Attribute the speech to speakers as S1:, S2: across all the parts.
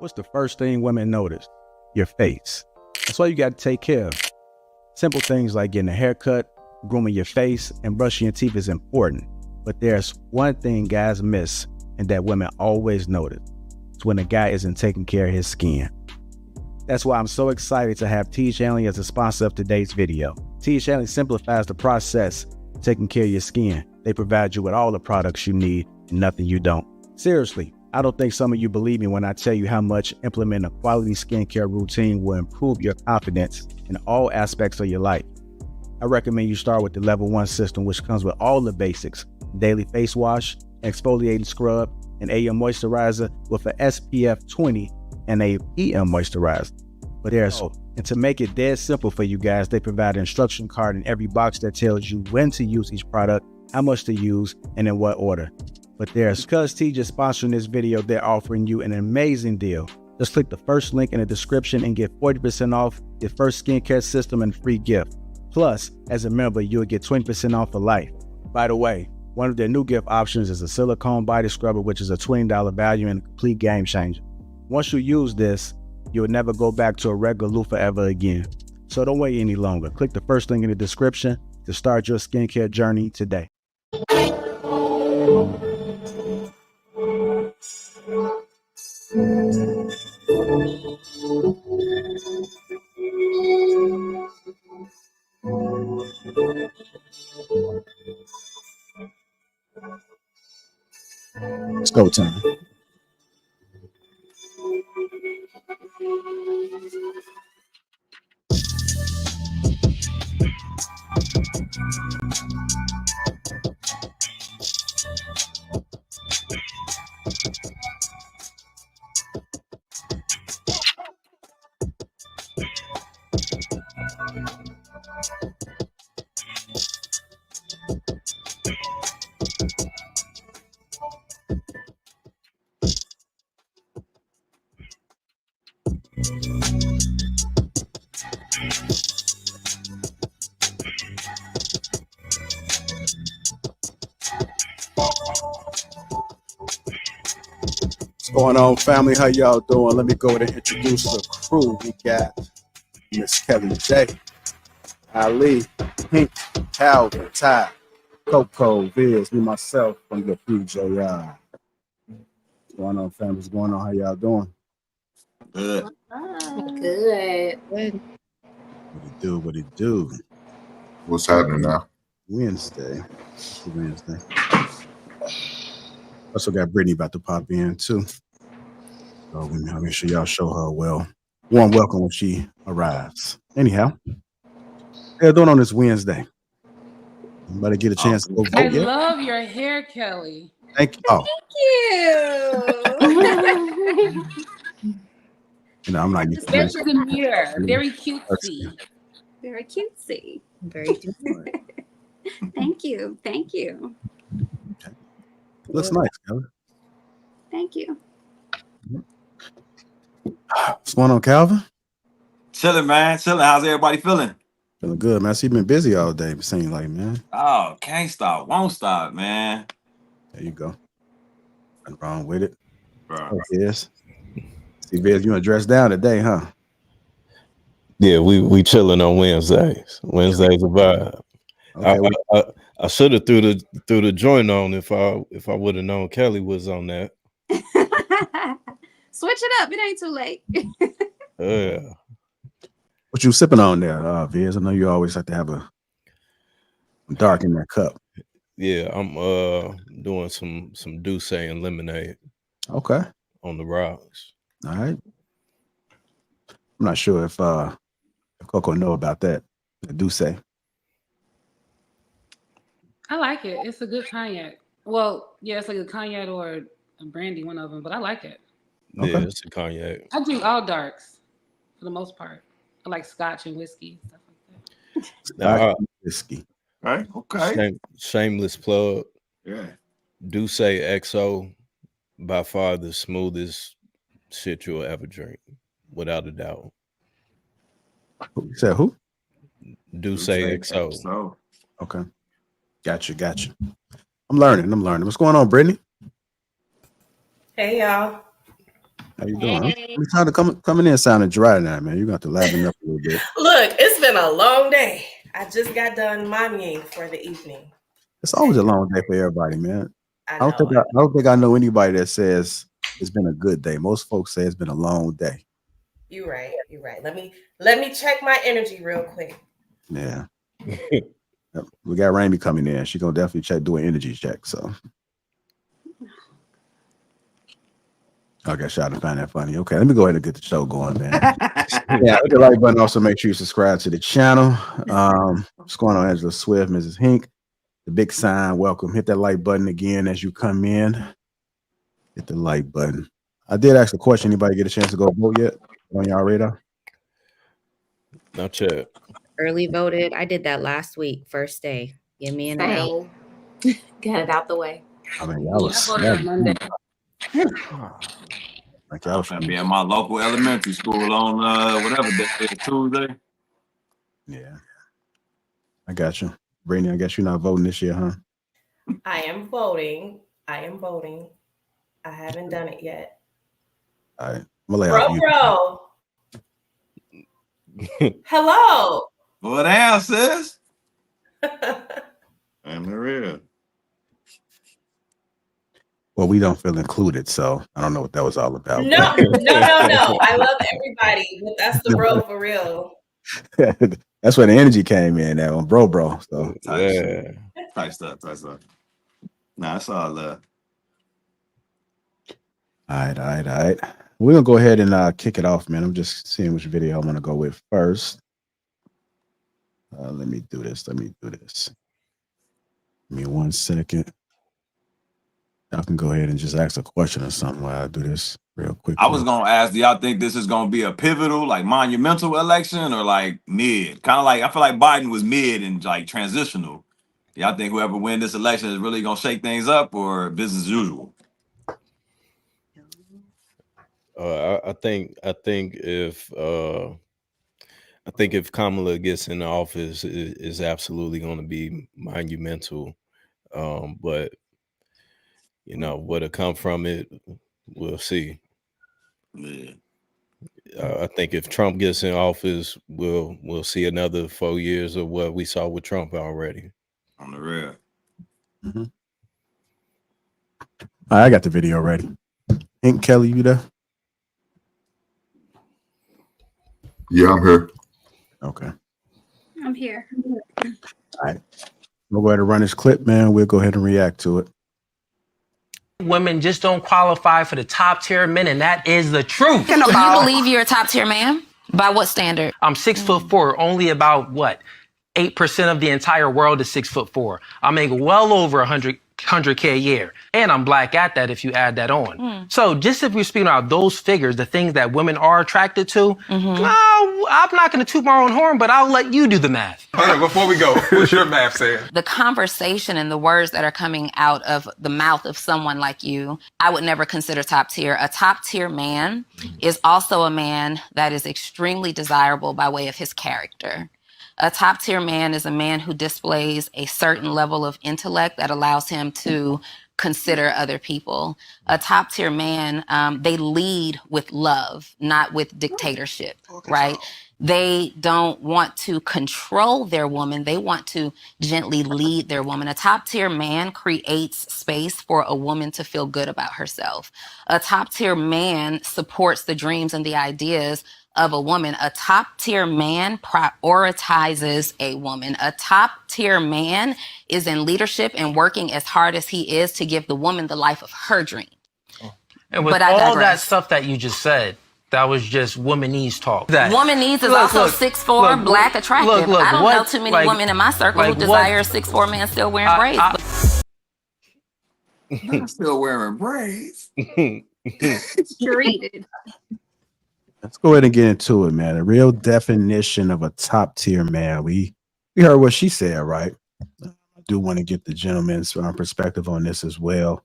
S1: What's the first thing women notice? Your face. That's why you got to take care of it. Simple things like getting a haircut, grooming your face, and brushing your teeth is important. But there's one thing guys miss and that women always notice. It's when a guy isn't taking care of his skin. That's why I'm so excited to have T. Shanley as a sponsor of today's video. T. Shanley simplifies the process of taking care of your skin. They provide you with all the products you need and nothing you don't. Seriously, I don't think some of you believe me when I tell you how much implementing a quality skincare routine will improve your confidence in all aspects of your life. I recommend you start with the level 1 system, which comes with all the basics: daily face wash, exfoliating scrub, an AM moisturizer with an SPF 20 and a PM moisturizer. But and to make it dead simple for you guys, they provide an instruction card in every box that tells you when to use each product, how much to use, and in what order. But because T just sponsoring this video, they're offering you an amazing deal. Just click the first link in the description and get 40% off your first skincare system and free gift. Plus, as a member, you'll get 20% off for life. By the way, one of their new gift options is a silicone body scrubber, which is a $20 value and a complete game changer. Once you use this, you'll never go back to a regular loofah ever again. So don't wait any longer. Click the first link in the description to start your skincare journey today. It's go time. What's going on, family? How y'all doing? Let me go ahead and introduce the crew. We got Miss Kelly J, Ali, Pink, Calvin, Ty, Coco, Viz, me, myself, from the PJI. What's going on, family? What's going on? How y'all doing?
S2: Good.
S3: Good.
S1: What it do?
S2: What's happening now?
S1: Wednesday. Also got Brittany about to pop in too. So I'll make sure y'all show her well. Warm welcome when she arrives. Anyhow, they're doing on this Wednesday. Anybody get a chance to go vote
S4: I
S1: yet?
S4: love your hair, Kelly.
S1: Thank you. Oh,
S3: Thank you.
S1: you know, I'm not used to this.
S4: Especially the mirror. Very cutesy.
S3: Very cutesy. Very cute. Thank you. Thank you.
S1: Okay. Looks nice, Kelly.
S3: Thank you.
S1: What's going on, Calvin?
S5: Chilling, man. Chilling. How's everybody feeling?
S1: Feeling good, man. So you've been busy all day, it seems like, man.
S5: Oh, can't stop. Won't stop, man.
S1: There you go. Nothing wrong with it.
S5: Bro.
S1: Oh, yes. See, Viz, you want to dress down today, huh?
S6: Yeah, we chilling on Wednesdays. Wednesdays a vibe. Okay, I should have threw the joint on if I would have known Kelly was on that.
S3: Switch it up. It ain't too late.
S6: Yeah.
S1: What you sipping on there, Viz? I know you always have to have a dark in that cup.
S6: Yeah, I'm doing some Douce and lemonade.
S1: Okay.
S6: On the rocks.
S1: All right. I'm not sure if Coco know about that. Douce.
S4: I like it. It's a good cognac. Well, yeah, it's like a cognac or a brandy, one of them, but I like it.
S6: Okay. Yeah, it's a cognac.
S4: I drink all darks for the most part. I like scotch and whiskey, stuff like
S1: that. Whiskey.
S5: Right. Okay.
S6: Shameless plug.
S5: Yeah.
S6: Douce XO, by far the smoothest shit you'll ever drink, without a doubt.
S1: You said who?
S6: Douce XO.
S1: Okay. Gotcha. I'm learning. What's going on, Brittany?
S7: Hey, y'all.
S1: How you doing?
S7: Hey.
S1: I'm trying to coming in sounding dry now, man. You're going to have to liven up a little bit.
S7: Look, it's been a long day. I just got done mommying for the evening.
S1: It's always a long day for everybody, man.
S7: I
S1: don't think I know anybody that says it's been a good day. Most folks say it's been a long day.
S7: You're right. Let me check my energy real quick.
S1: Yeah. We got Raimi coming in. She's gonna definitely do an energy check. So I guess y'all to find that funny. Okay, let me go ahead and get the show going, man. Yeah, hit the like button. Also, make sure you subscribe to the channel. What's going on, Angela Swift, Mrs. Hink, the big sign, welcome. Hit that like button again as you come in. Hit the like button. I did ask a question. Anybody get a chance to go vote yet on y'all radar?
S6: Not yet.
S8: Early voted. I did that last week, first day. Give me an hour.
S9: Get it out the way.
S1: I mean, y'all was
S4: Monday.
S1: like y'all was
S5: gonna be at my local elementary school on whatever day, Tuesday.
S1: Yeah, I got you, Brittany. I guess you're not voting this year, huh?
S7: I am voting. I haven't done it yet.
S1: All right, I'm gonna lay off you.
S7: Bro. Hello.
S5: What else, sis?
S2: I'm real.
S1: Well, we don't feel included, so I don't know what that was all about.
S7: No. I love everybody, but that's the bro for real.
S1: That's where the energy came in. That one, bro. So
S5: Yeah, tight stuff. Nah, it's all love.
S1: All right. We're gonna go ahead and kick it off, man. I'm just seeing which video I want to go with first. Let me do this. Give me 1 second. Y'all can go ahead and just ask a question or something while I do this real quick.
S5: I was gonna ask, do y'all think this is gonna be a pivotal, like monumental election, or like mid? Kind of like, I feel like Biden was mid and like transitional. Y'all think whoever wins this election is really gonna shake things up, or business as usual?
S6: I think if Kamala gets in the office, is absolutely going to be monumental. But you know what'll come from it, we'll see.
S5: Yeah.
S6: I think if Trump gets in office, we'll see another 4 years of what we saw with Trump already.
S5: On the real.
S1: Mm-hmm. All right, I got the video ready. Ain't Kelly, you there?
S2: Yeah, I'm here.
S1: Okay.
S3: I'm here.
S1: All right. We'll go ahead and run this clip, man. We'll go ahead and react to it.
S10: Women just don't qualify for the top tier men, and that is the truth.
S11: Do you believe you're a top tier man? By what standard?
S10: I'm 6'4", only about 8% of the entire world is 6'4". I make well over 100K a year, and I'm black at that if you add that on. So just if we're speaking about those figures, the things that women are attracted to, I'm not going to toot my own horn, but I'll let you do the math.
S12: Okay, before we go, what's your math saying?
S8: The conversation and the words that are coming out of the mouth of someone like you, I would never consider top tier. A top tier man is also a man that is extremely desirable by way of his character. A top tier man is a man who displays a certain level of intellect that allows him to consider other people. A top tier man, they lead with love, not with dictatorship, right? They don't want to control their woman. They want to gently lead their woman. A top tier man creates space for a woman to feel good about herself. A top tier man supports the dreams and the ideas of a woman. A top tier man prioritizes a woman. A top tier man is in leadership and working as hard as he is to give the woman the life of her dream.
S10: And with all that stuff that you just said, that was just womanese talk.
S8: Womanese is also 6'4", black, attractive. I don't know too many women in my circle who desire a 6'4" man still wearing braids.
S5: I'm still wearing braids.
S3: Treated.
S1: Let's go ahead and get into it, man. The real definition of a top tier man. We heard what she said, right? I do want to get the gentleman's perspective on this as well,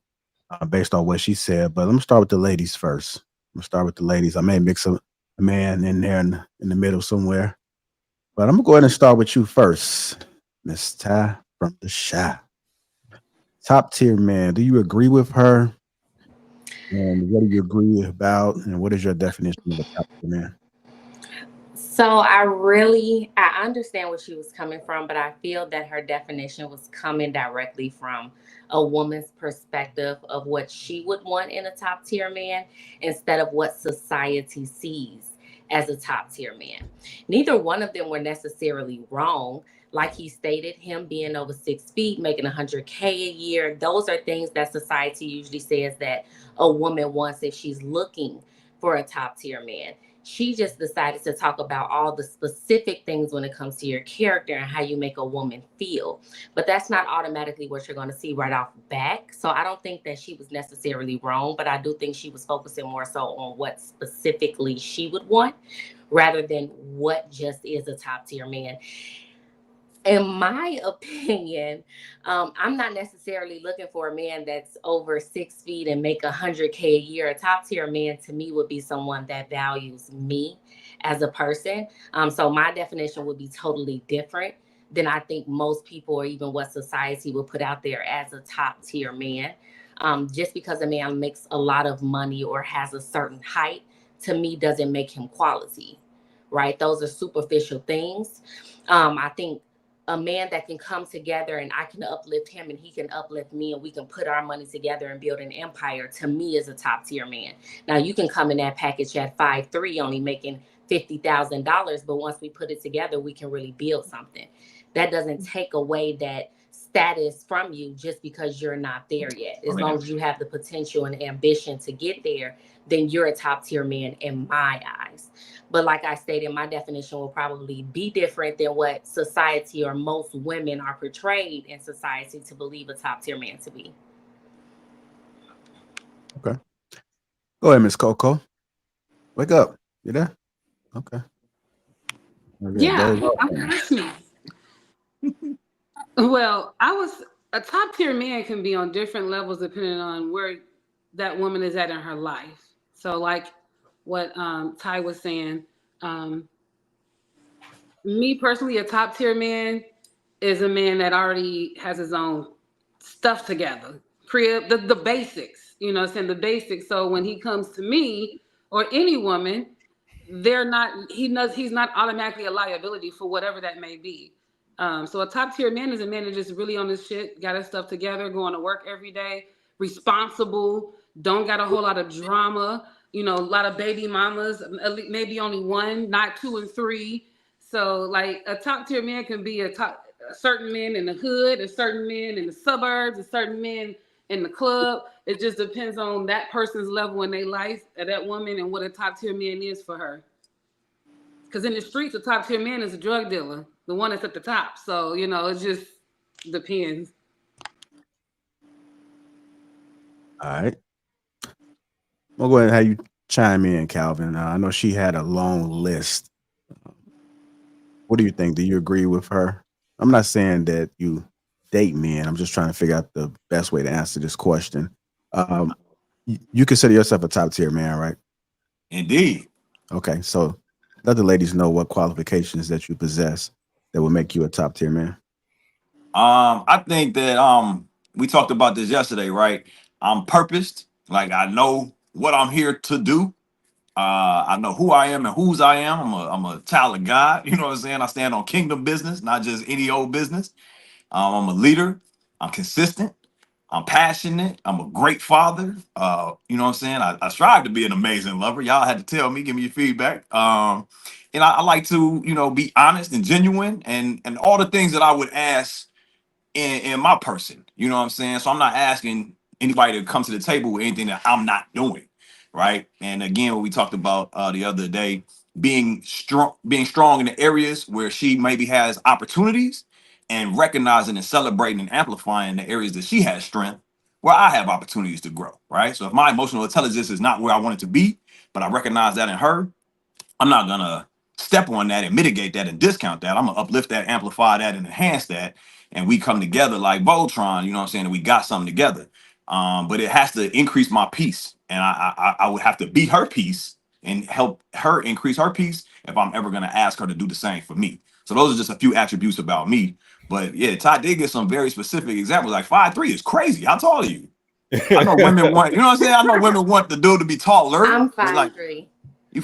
S1: based on what she said. But let me start with the ladies first. I'm gonna start with the ladies. I may mix a man in there in the middle somewhere, but I'm gonna go ahead and start with you first, Miss Ty from the Shy. Top tier man. Do you agree with her? And what do you agree about? And what is your definition of a top tier man?
S7: So I understand where she was coming from, but I feel that her definition was coming directly from a woman's perspective of what she would want in a top tier man instead of what society sees as a top tier man. Neither one of them were necessarily wrong. Like he stated, him being over 6 feet, making 100K a year, those are things that society usually says that a woman wants if she's looking for a top tier man. She just decided to talk about all the specific things when it comes to your character and how you make a woman feel. But that's not automatically what you're going to see right off back. So I don't think that she was necessarily wrong, but I do think she was focusing more so on what specifically she would want rather than what just is a top tier man. In my opinion, I'm not necessarily looking for a man that's over 6 feet and make 100K a year. A top tier man to me would be someone that values me as a person. So my definition would be totally different than I think most people or even what society would put out there as a top tier man. Just because a man makes a lot of money or has a certain height, to me, doesn't make him quality, right? Those are superficial things. I think a man that can come together and I can uplift him and he can uplift me and we can put our money together and build an empire, to me, is a top tier man. Now you can come in that package at 5'3", only making $50,000, but once we put it together, we can really build something. That doesn't take away that status from you just because you're not there yet. As long as you have the potential and ambition to get there, then you're a top tier man in my eyes. But like I stated, my definition will probably be different than what society or most women are portrayed in society to believe a top tier man to be.
S1: Okay. Go ahead, Miss Coco. Wake up. You there? Okay.
S4: Yeah, I'm listening. Well, a top tier man can be on different levels depending on where that woman is at in her life. So like what Ty was saying, me personally, a top tier man is a man that already has his own stuff together. The basics, you know what I'm saying? The basics. So when he comes to me or any woman, he's not automatically a liability for whatever that may be. So a top tier man is a man that just really on his shit, got his stuff together, going to work every day, responsible, don't got a whole lot of drama, a lot of baby mamas, maybe only one, not 2 and 3. So like a top tier man can be a certain men in the hood, a certain men in the suburbs, a certain men in the club. It just depends on that person's level in their life, that woman, and what a top tier man is for her. Because in the streets, a top tier man is a drug dealer, the one that's at the top. So, it just depends.
S1: All right. We'll go ahead and have you chime in, Calvin. I know she had a long list. What do you think? Do you agree with her? I'm not saying that you date men. I'm just trying to figure out the best way to answer this question. You consider yourself a top tier man, right?
S5: Indeed.
S1: Okay, so let the ladies know what qualifications that you possess that would make you a top tier man.
S5: I think that we talked about this yesterday, right? I'm purposed. Like I know what I'm here to do. I know who I am and whose I am. I'm a child of God. You know what I'm saying? I stand on kingdom business, not just any old business. I'm a leader. I'm consistent. I'm passionate. I'm a great father. You know what I'm saying? I strive to be an amazing lover. Y'all had to tell me, give me your feedback. And I like to, be honest and genuine and all the things that I would ask in my person. You know what I'm saying? So I'm not asking anybody to come to the table with anything that I'm not doing. Right. And again, what we talked about the other day, being strong in the areas where she maybe has opportunities and recognizing and celebrating and amplifying the areas that she has strength where I have opportunities to grow. Right. So if my emotional intelligence is not where I want it to be, but I recognize that in her, I'm not going to step on that and mitigate that and discount that. I'm going to uplift that, amplify that, and enhance that. And we come together like Voltron, you know what I'm saying? And we got something together. But it has to increase my peace. And I would have to be her peace and help her increase her peace if I'm ever going to ask her to do the same for me. So those are just a few attributes about me. But yeah, Ty did get some very specific examples. Like 5'3" is crazy. How tall are you? I know women want, you know what I'm saying? I know women want the dude to be taller.
S7: I'm
S5: but like
S7: 5'3".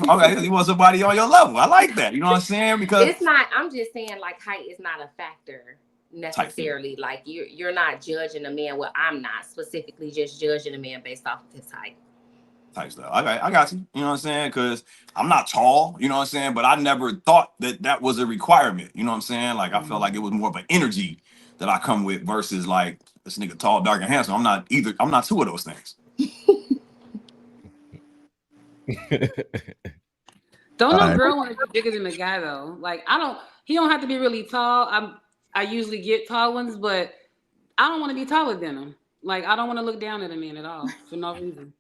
S5: okay, you want somebody on your level. I like that. You know what I'm saying? Because
S7: It's not. I'm just saying, like, height is not a factor necessarily. Like, you're not judging a man. Well, I'm not specifically just judging a man based off of his height.
S5: Type stuff. Okay, I got you. You know what I'm saying? Because I'm not tall. You know what I'm saying? But I never thought that that was a requirement. You know what I'm saying? Like I felt like it was more of an energy that I come with versus like this nigga tall, dark, and handsome. I'm not either. I'm not two of those things.
S4: Don't no girl want to be bigger than the guy though. Like he don't have to be really tall. I usually get tall ones, but I don't want to be taller than him. Like I don't want to look down at a man at all for no reason.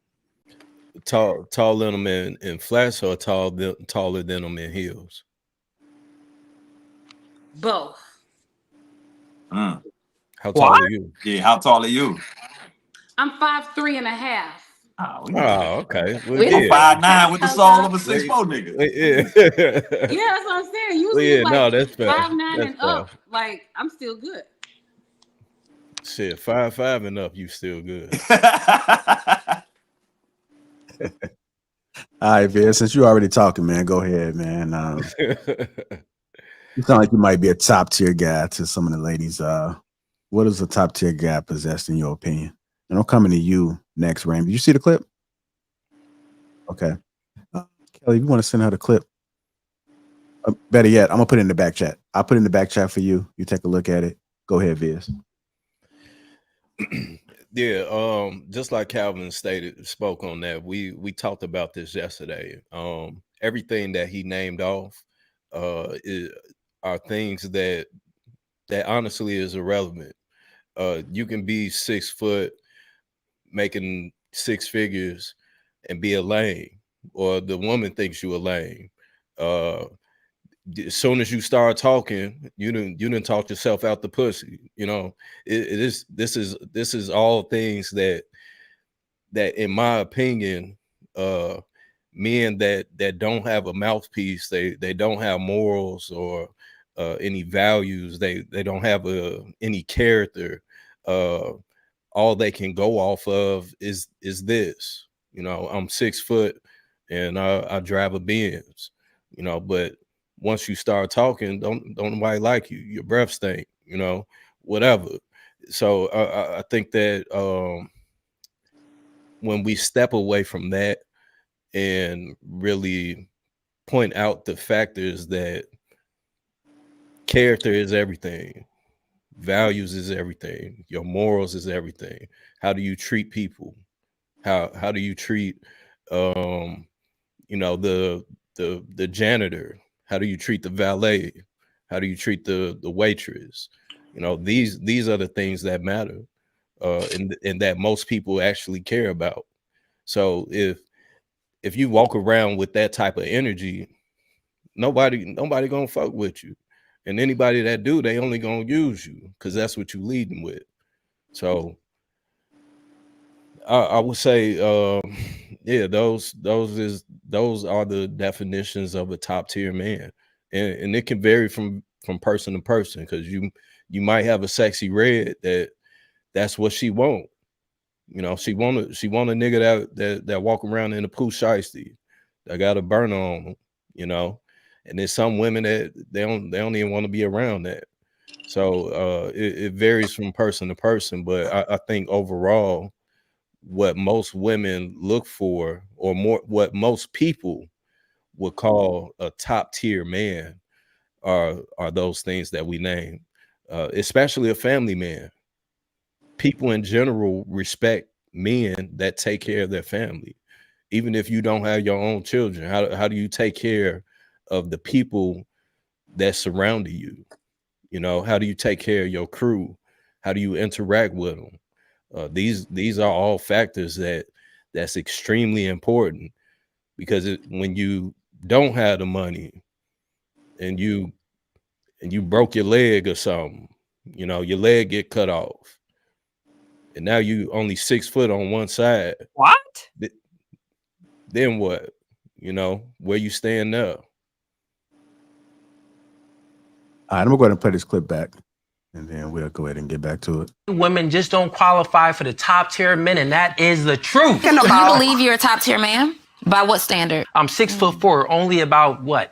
S6: Tall than them in flats or taller than them in heels?
S4: Both.
S6: How tall are you?
S5: Yeah, how tall are you?
S4: I'm 5'3.5".
S5: Oh,
S6: okay.
S5: Well, yeah. 5'9" with the soul of a 6'4" nigga.
S6: Yeah.
S4: Yeah, that's what I'm saying. Usually,
S6: Yeah,
S4: like
S6: no, that's fair.
S4: 5'9" and up, like I'm still good.
S6: Shit, 5'5" and up, you still good.
S1: All right, Viz, since you're already talking, man, go ahead, man. You sound like you might be a top tier guy to some of the ladies. What does a top tier guy possess in your opinion? And I'm coming to you next, Rain. Did you see the clip? Okay. Kelly, if you want to send her the clip, better yet, I'm gonna put it in the back chat. I'll put it in the back chat for you. You take a look at it. Go ahead, Viz.
S6: Yeah, just like Calvin spoke on that. We talked about this yesterday. Everything that he named off are things that honestly is irrelevant. You can be 6 foot, making 6 figures, and be a lame, or the woman thinks you a lame. As soon as you start talking, you didn't talk yourself out the pussy. You know, this is all things that in my opinion, men that don't have a mouthpiece, they don't have morals or any values, they don't have any character. All they can go off of is this. You know, I'm 6 foot and I drive a Benz. You know, but once you start talking, don't nobody like you. Your breath stink, you know, whatever. So I think that when we step away from that and really point out the factors that character is everything, values is everything, your morals is everything. How do you treat people? How do you treat you know, the janitor? How do you treat the valet? How do you treat the waitress? You know, these are the things that matter, and that most people actually care about. So if you walk around with that type of energy, nobody gonna fuck with you, and anybody that do, they only gonna use you because that's what you leading with. So I would say, yeah, those are the definitions of a top tier man, and it can vary from person to person, because you might have a sexy red that's what she want. You know, she want a nigga that walk around in a poo shiesty, that got a burner on them. You know, and there's some women that they don't even want to be around that. So it varies from person to person, but I think overall, what most women look for, or more what most people would call a top tier man, are those things that we name, especially a family man. People in general respect men that take care of their family, even if you don't have your own children. How do you take care of the people that surround you? You know, how do you take care of your crew? How do you interact with them? These are all factors that's extremely important, because when you don't have the money and you broke your leg or something, you know, your leg get cut off, and now you only 6 foot on one side.
S13: What?
S6: Then what? You know, where you stand now?
S1: All right, I'm gonna go ahead and play this clip back. and then we'll go ahead and get back to it.
S10: Women just don't qualify for the top tier men, and that is the truth.
S11: You believe you're a top tier man? By what standard?
S10: I'm 6'4", only about what?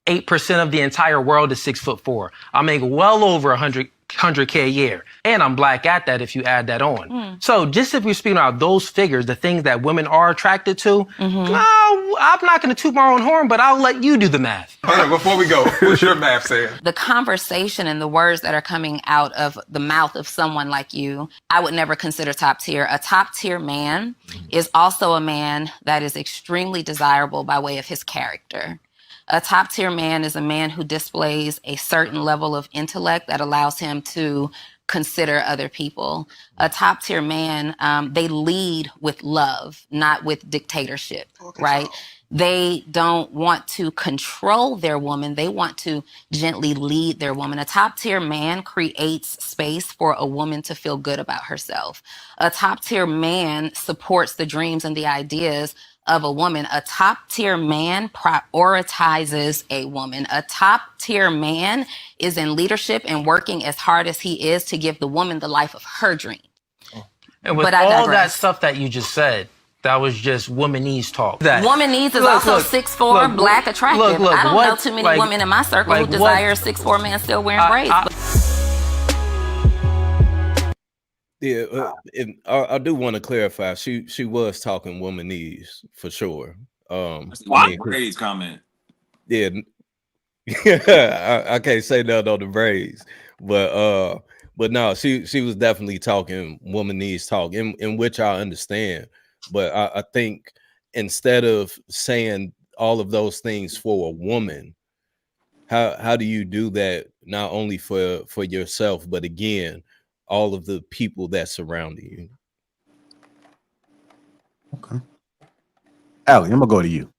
S10: 8% of the entire world is 6'4". I make well over 100K a year. And I'm black at that if you add that on. So just if we're speaking about those figures, the things that women are attracted to, no, I'm not going to toot my own horn, but I'll let you do the math.
S12: Hold on, before we go, what's your math saying?
S8: The conversation and the words that are coming out of the mouth of someone like you, I would never consider top tier. A top tier man is also a man that is extremely desirable by way of his character. A top tier man is a man who displays a certain level of intellect that allows him to consider other people. A top tier man, they lead with love, not with dictatorship, right? They don't want to control their woman. They want to gently lead their woman. A top tier man creates space for a woman to feel good about herself. A top tier man supports the dreams and the ideas of a woman. A top tier man prioritizes a woman. A top tier man is in leadership and working as hard as he is to give the woman the life of her dream.
S10: And with all that stuff that you just said, that was just womanese talk.
S8: Womanese is also 6'4", black, attractive. I don't know too many women in my circle who desire a 6'4" man still wearing braids.
S6: Yeah, I do want to clarify. She was talking womanese for sure.
S5: Braids comment.
S6: Yeah, I can't say that on the braids, but no, she was definitely talking womanese talk, in which I understand. But I think instead of saying all of those things for a woman, how do you do that not only for yourself, but again, all of the people that surround you?
S1: Okay. Allie, I'm gonna go to you.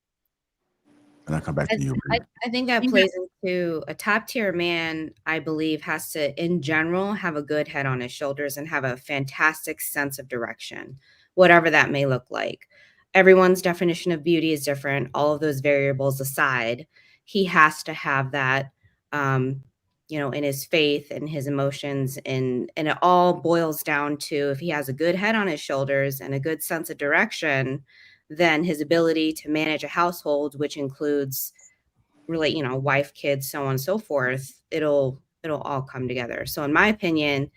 S1: And I'll come back to you.
S13: I think that plays into a top tier man, I believe, has to, in general, have a good head on his shoulders and have a fantastic sense of direction, whatever that may look like. Everyone's definition of beauty is different. All of those variables aside, he has to have that, in his faith and his emotions. And it all boils down to, if he has a good head on his shoulders and a good sense of direction, then his ability to manage a household, which includes really, wife, kids, so on and so forth, it'll all come together. So in my opinion,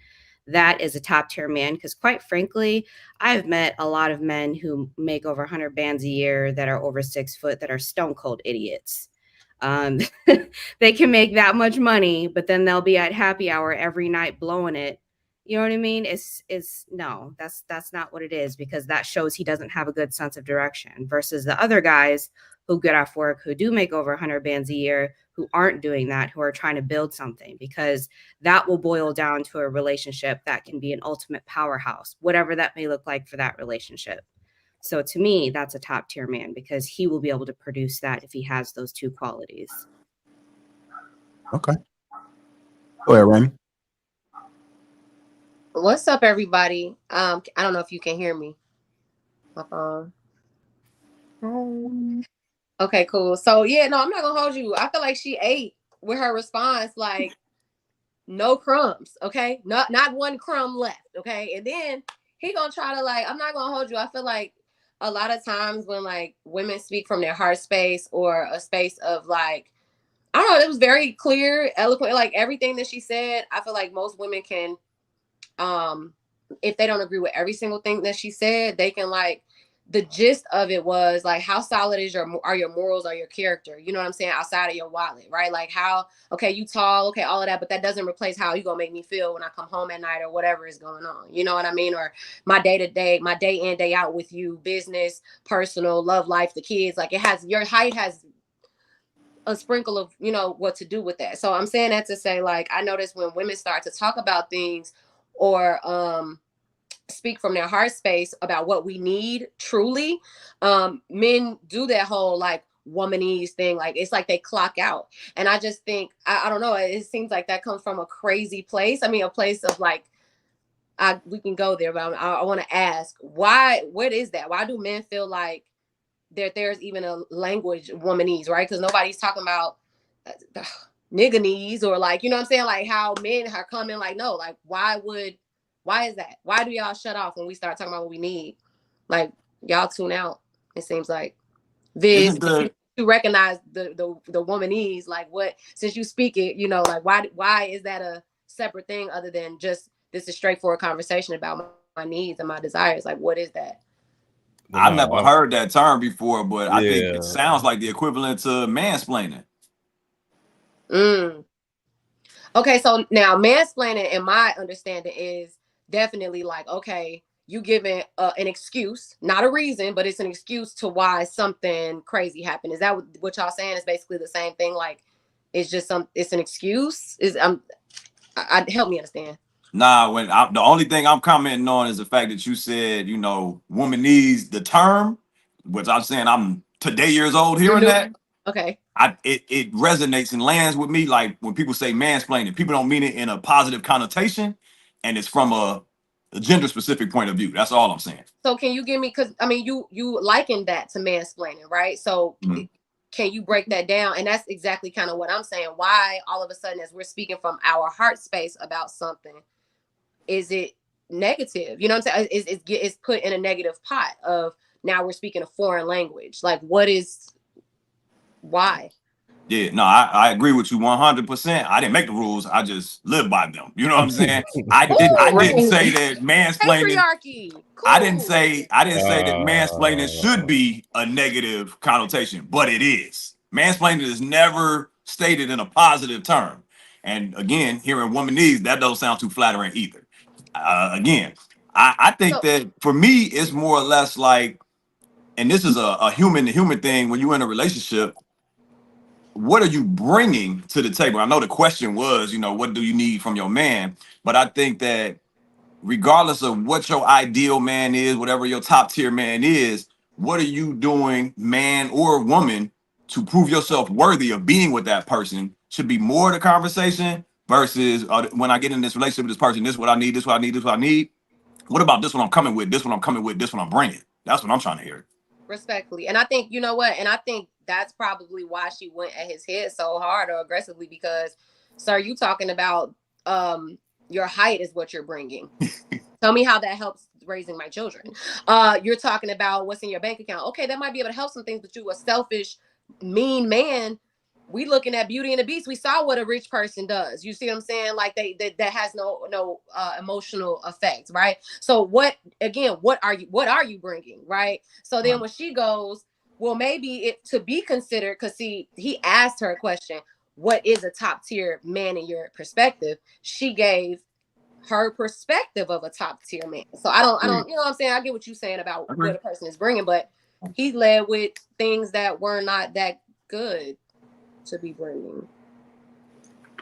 S13: that is a top tier man, because quite frankly, I've met a lot of men who make over 100 bands a year that are over 6 foot that are stone cold idiots. They can make that much money, but then they'll be at happy hour every night blowing it. You know what I mean? No, that's not what it is, because that shows he doesn't have a good sense of direction, versus the other guys who get off work, who do make over 100 bands a year, who aren't doing that, who are trying to build something, because that will boil down to a relationship that can be an ultimate powerhouse, whatever that may look like for that relationship. So to me, that's a top tier man, because he will be able to produce that if he has those two qualities.
S1: Okay. Go ahead, Remy.
S14: What's up, everybody? I don't know if you can hear me. My phone. Okay, cool. So yeah, no, I'm not gonna hold you. I feel like she ate with her response, like no crumbs. Okay, not one crumb left. Okay, and then he gonna try to, like, I'm not gonna hold you. I feel like a lot of times when, like, women speak from their heart space, or a space of, like, I don't know, it was very clear, eloquent, like everything that she said. I feel like most women can, if they don't agree with every single thing that she said, they can, like, the gist of it was like, how solid are your morals, or your character? You know what I'm saying? Outside of your wallet, right? Like, how, okay, you tall, okay, all of that, but that doesn't replace how you gonna make me feel when I come home at night, or whatever is going on. You know what I mean? Or my day to day, my day in, day out with you, business, personal, love life, the kids. Like, your height has a sprinkle of, what to do with that. So I'm saying that to say, like, I notice when women start to talk about things, or speak from their heart space about what we need truly, men do that whole, like, womanese thing. Like, it's like they clock out. And I just think, I don't know, it seems like that comes from a crazy place. I mean, a place of, like, we can go there, but I want to ask, what is that? Why do men feel like there's even a language womanese, right? Because nobody's talking about nigga needs, or like, you know what I'm saying? Like how men are coming, like, no, like why is that? Why do y'all shut off when we start talking about what we need? Like y'all tune out, it seems like. Viz, to recognize the woman needs, like what, since you speak it, you know, like why is that a separate thing other than just this is straightforward conversation about my needs and my desires? Like what is that?
S5: I've never heard that term before, but I think
S6: Yeah.
S5: it sounds like the equivalent to mansplaining.
S14: Okay, so now mansplaining, in my understanding, is definitely like, okay, you giving an excuse, not a reason, but it's an excuse to why something crazy happened. Is that what y'all saying? Is basically the same thing? Like, it's just it's an excuse. Help me understand.
S5: Nah, the only thing I'm commenting on is the fact that you said, you know, woman needs the term, which I'm saying I'm today years old hearing that.
S14: Okay.
S5: It resonates and lands with me. Like when people say mansplaining, people don't mean it in a positive connotation, and it's from a gender specific point of view. That's all I'm saying.
S14: So can you give me, because I mean you liken that to mansplaining, right? So can you break that down? And that's exactly kind of what I'm saying. Why all of a sudden, as we're speaking from our heart space about something, is it negative? You know what I'm saying? It's put in a negative pot of, now we're speaking a foreign language. Like why?
S5: Yeah, no, I agree with you 100%. I didn't make the rules. I just live by them. You know what I'm saying? I didn't say that mansplaining.
S14: Patriarchy. Cool.
S5: I didn't say that mansplaining should be a negative connotation, but it is. Mansplaining is never stated in a positive term. And again, hearing woman needs, that don't sound too flattering either. Again, I think that for me, it's more or less like, and this is a human to human thing. When you're in a relationship, what are you bringing to the table? I know the question was, you know, what do you need from your man? But I think that regardless of what your ideal man is, whatever your top tier man is, what are you doing, man or woman, to prove yourself worthy of being with that person should be more the conversation versus when I get in this relationship with this person, this is what I need, this is what I need, this is what I need. What about this one I'm coming with, this one I'm coming with, this one I'm bringing? That's what I'm trying to hear.
S14: Respectfully. And I think, you know what? And I think that's probably why she went at his head so hard or aggressively, because, sir, you talking about your height is what you're bringing. Tell me how that helps raising my children. You're talking about what's in your bank account. Okay, that might be able to help some things, but you a selfish, mean man. We looking at Beauty and the Beast. We saw what a rich person does. You see what I'm saying? Like that has no emotional effect, right? So what are you bringing, right? So then when she goes, well, maybe it to be considered, because he asked her a question, what is a top tier man in your perspective? She gave her perspective of a top tier man. So I don't, you know what I'm saying? I get what you're saying about what a person is bringing, but he led with things that were not that good to be bringing.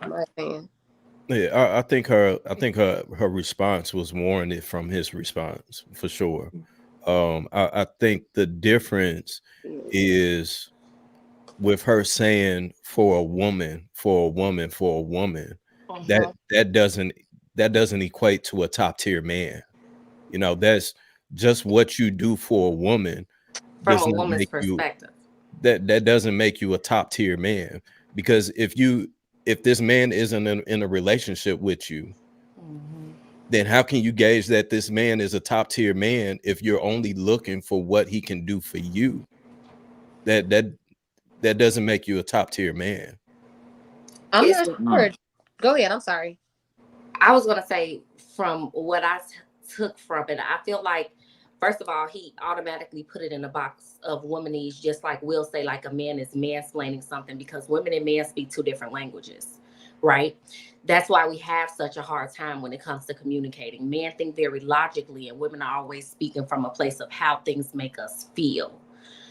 S14: My opinion.
S6: Yeah, I think her response was warranted from his response for sure. I think the difference is with her saying for a woman, that doesn't equate to a top tier man. You know, that's just what you do for a woman.
S7: From a woman's perspective.
S6: That doesn't make you a top tier man, because if this man isn't in a relationship with you, then how can you gauge that this man is a top tier man if you're only looking for what he can do for you? That doesn't make you a top tier man.
S14: I'm not sure. Go ahead. I'm sorry.
S7: I was gonna say, from what I took from it, I feel like, first of all, he automatically put it in the box of womanese, just like we'll say like a man is mansplaining something, because women and men speak two different languages, right? That's why we have such a hard time when it comes to communicating. Men think very logically, and women are always speaking from a place of how things make us feel.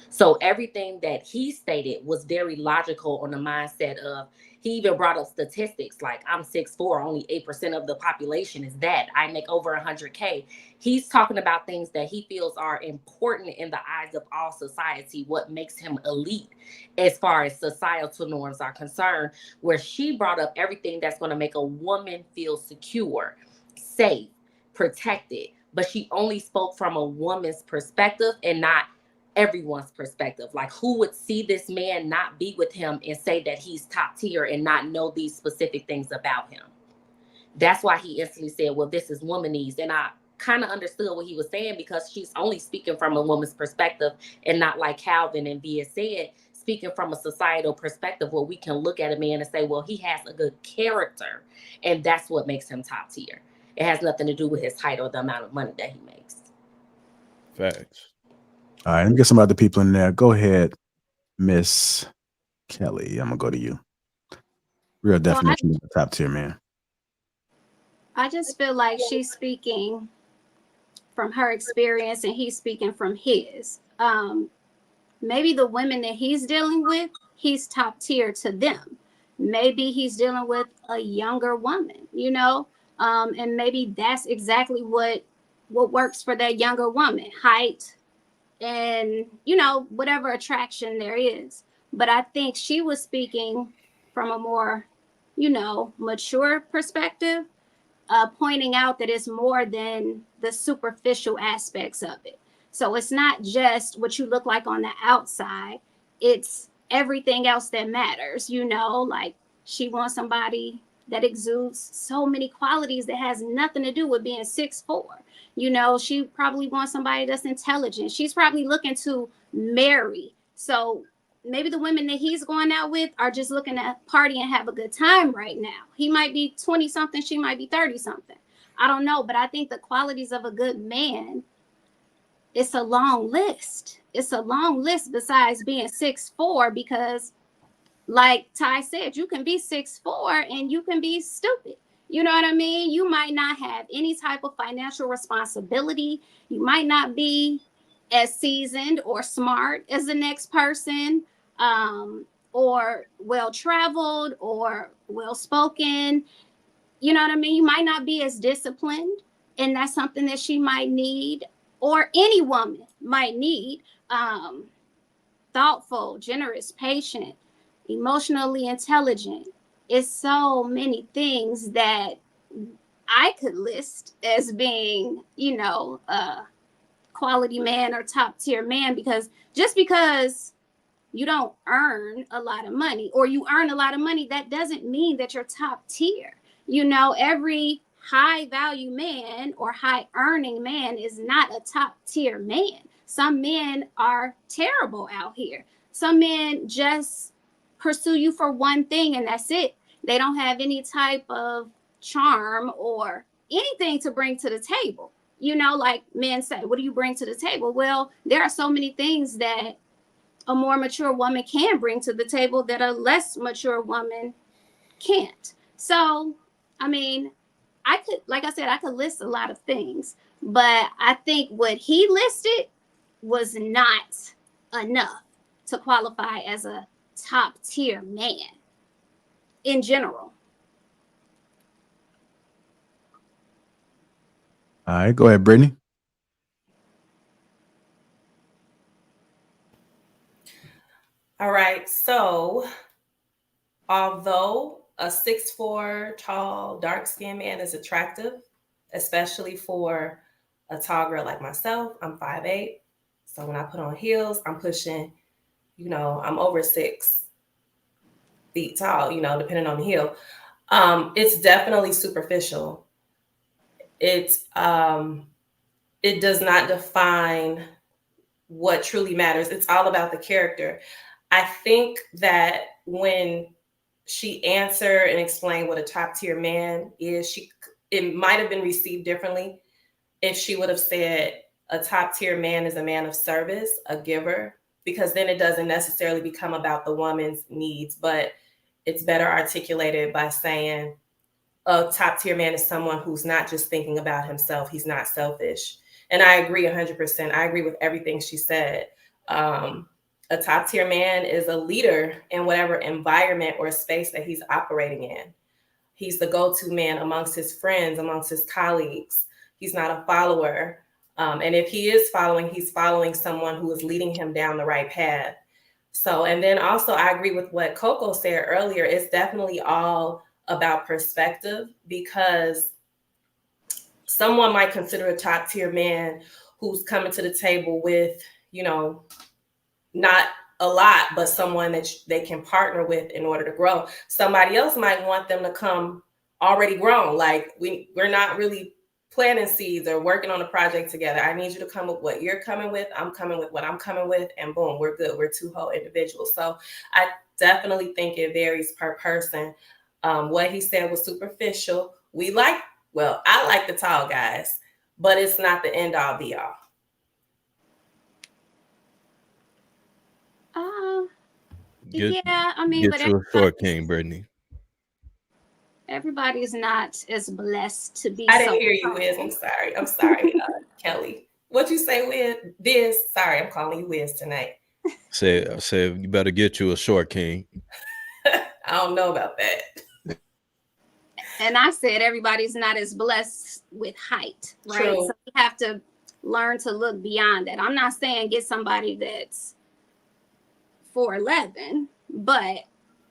S7: So everything that he stated was very logical on the mindset of, he even brought up statistics like, I'm 6'4", only 8% of the population is that. I make over 100K. He's talking about things that he feels are important in the eyes of all society, what makes him elite as far as societal norms are concerned, where she brought up everything that's going to make a woman feel secure, safe, protected. But she only spoke from a woman's perspective and not everyone's perspective. Like, who would see this man not be with him and say that he's top tier and not know these specific things about him? That's why he instantly said, well, this is womanese. And I kind of understood what he was saying, because she's only speaking from a woman's perspective and not like Calvin and Via said, speaking from a societal perspective where we can look at a man and say, well, he has a good character and that's what makes him top tier. It has nothing to do with his height or the amount of money that he makes.
S6: Facts.
S1: All right, let me get some other people in there. Go ahead, Miss Kelly. I'm gonna go to you. Real definition of a top tier man.
S3: I just feel like she's speaking from her experience and he's speaking from his. Maybe the women that he's dealing with, he's top tier to them. Maybe he's dealing with a younger woman, you know, and maybe that's exactly what works for that younger woman, height and, you know, whatever attraction there is. But I think she was speaking from a more, you know, mature perspective, pointing out that it's more than the superficial aspects of it. So it's not just what you look like on the outside, it's everything else that matters, you know, like she wants somebody that exudes so many qualities that has nothing to do with being 6'4". You know, she probably wants somebody that's intelligent. She's probably looking to marry. So maybe the women that he's going out with are just looking to party and have a good time right now. He might be 20 something, she might be 30 something. I don't know, but I think the qualities of a good man, it's a long list. It's a long list besides being 6'4", because like Ty said, you can be 6'4" and you can be stupid. You know what I mean? You might not have any type of financial responsibility. You might not be as seasoned or smart as the next person, or well-traveled or well-spoken. You know what I mean? You might not be as disciplined, and that's something that she might need, or any woman might need. Thoughtful, generous, patient, emotionally intelligent. It's so many things that I could list as being, you know, a quality man or top tier man, because just because you don't earn a lot of money or you earn a lot of money, that doesn't mean that you're top tier. You know, every high value man or high earning man is not a top tier man. Some men are terrible out here. Some men just pursue you for one thing and that's it. They don't have any type of charm or anything to bring to the table. You know, like men say, what do you bring to the table? Well, there are so many things that a more mature woman can bring to the table that a less mature woman can't. So, I mean, I could, like I said, I could list a lot of things, but I think what he listed was not enough to qualify as a top tier man in general.
S1: All right, go ahead, Brittany.
S15: All right, so although a 6'4" tall, dark-skinned man is attractive, especially for a tall girl like myself, I'm 5'8". So when I put on heels, I'm pushing, you know, I'm over 6 feet tall, you know, depending on the heel. It's definitely superficial. It does not define what truly matters. It's all about the character. I think that when she answered and explained what a top tier man is, it might have been received differently if she would have said a top tier man is a man of service, a giver, because then it doesn't necessarily become about the woman's needs, but it's better articulated by saying a top tier man is someone who's not just thinking about himself. He's not selfish. And I agree 100%. I agree with everything she said. A top tier man is a leader in whatever environment or space that he's operating in. He's the go-to man amongst his friends, amongst his colleagues. He's not a follower. And if he is following, he's following someone who is leading him down the right path. So, and then also I agree with what Coco said earlier. It's definitely all about perspective, because someone might consider a top tier man who's coming to the table with, you know, not a lot, but someone that they can partner with in order to grow. Somebody else might want them to come already grown. Like we're not really planting seeds or working on a project together. I need you to come with what you're coming with. I'm coming with what I'm coming with, and boom, we're good. We're two whole individuals. So I definitely think it varies per person. What he said was superficial. I like the tall guys, but it's not the end all be all.
S3: Yeah, I mean,
S6: get
S3: but
S6: you a short king, Brittany.
S3: everybody's not as blessed to be.
S15: I didn't hear you, Wiz. I'm sorry, Kelly. What you say, Wiz? Sorry, I'm calling you Wiz tonight.
S6: I said you better get you a short king.
S15: I don't know about that.
S3: And I said everybody's not as blessed with height, right?
S15: True.
S3: So you have to learn to look beyond that. I'm not saying get somebody that's 4'11", but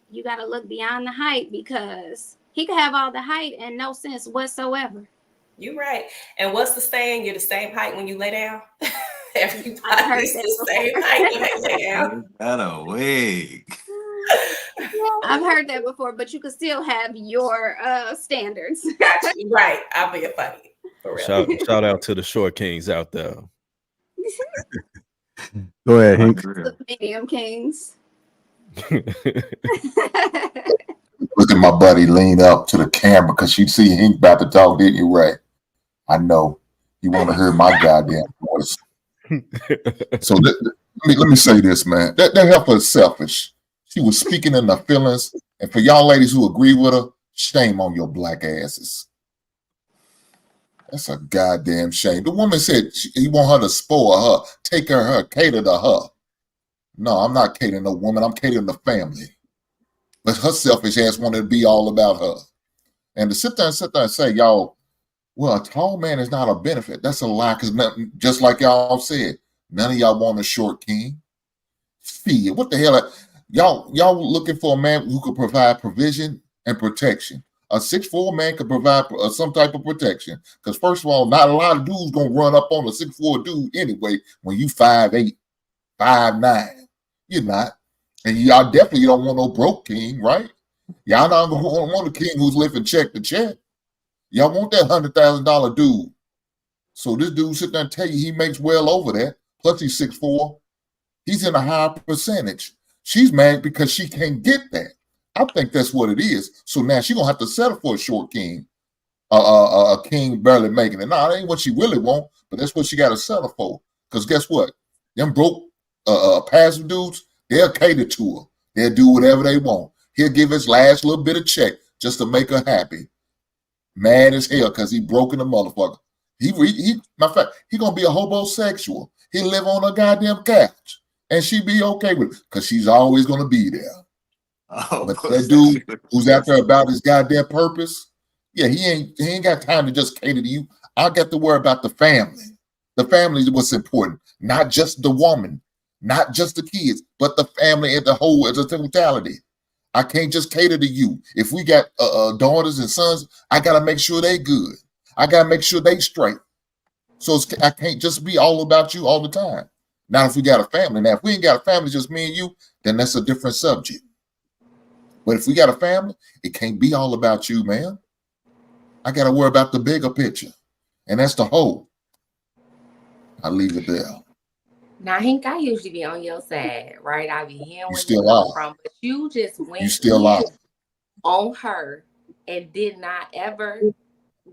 S3: you got to look beyond the height, because he could have all the height and no sense whatsoever.
S15: You're right. And what's the saying? You're the same height when you lay down. Everybody's the same height when they lay down.
S5: Got a wig.
S3: I've heard that before, but you could still have your standards.
S15: Gotcha. Right. I'll be a funny. For real.
S6: Shout out to the short kings out there.
S1: Go ahead, Hank.
S3: The medium kings.
S2: Look at my buddy lean up to the camera because you see Hank about to talk, didn't you, Ray? I know. You want to hear my goddamn voice. So let me say this, man. That heifer is selfish. She was speaking in her feelings. And for y'all ladies who agree with her, shame on your black asses. That's a goddamn shame. The woman said he want her to spoil her, take her, cater to her. No, I'm not catering to a woman. I'm catering to family. But her selfish ass wanted to be all about her. And to sit there and say, y'all, well, a tall man is not a benefit. That's a lie, because just like y'all said, none of y'all want a short king. Fee, what the hell? Y'all looking for a man who could provide provision and protection. A 6'4" man could provide some type of protection. Because first of all, not a lot of dudes gonna run up on a 6'4" dude anyway when you 5'8", 5'9". You're not. And y'all definitely don't want no broke king, right? Y'all not gonna want a king who's living check to check. Y'all want that $100,000 dude. So this dude sit there and tell you he makes well over that. Plus he's 6'4". He's in a higher percentage. She's mad because she can't get that. I think that's what it is. So now she's gonna have to settle for a short king. A king barely making it. No, that ain't what she really want, but that's what she got to settle for. Because guess what? Them broke passive dudes, they'll cater to her. They'll do whatever they want. He'll give his last little bit of check just to make her happy. Mad as hell because he broke in the motherfucker. Matter of fact, he gonna be a hobosexual. He'll live on a goddamn couch. And she be okay with it because she's always gonna be there.
S5: Oh,
S2: but that dude who's out there about his goddamn purpose, yeah, he ain't got time to just cater to you. I got to worry about the family. The family is what's important, not just the woman, not just the kids, but the family as a whole, as a totality. I can't just cater to you. If we got daughters and sons, I gotta make sure they good. I gotta make sure they straight. So I can't just be all about you all the time. Now, if we got a family, now if we ain't got a family, just me and you, then that's a different subject. But if we got a family, it can't be all about you, man. I got to worry about the bigger picture. And that's the whole. I'll leave it there.
S7: Now, Hank, I usually be on your side, right? I be hearing where
S2: still
S7: you come
S2: are.
S7: from, but you just went
S2: You still are.
S7: on her and did not ever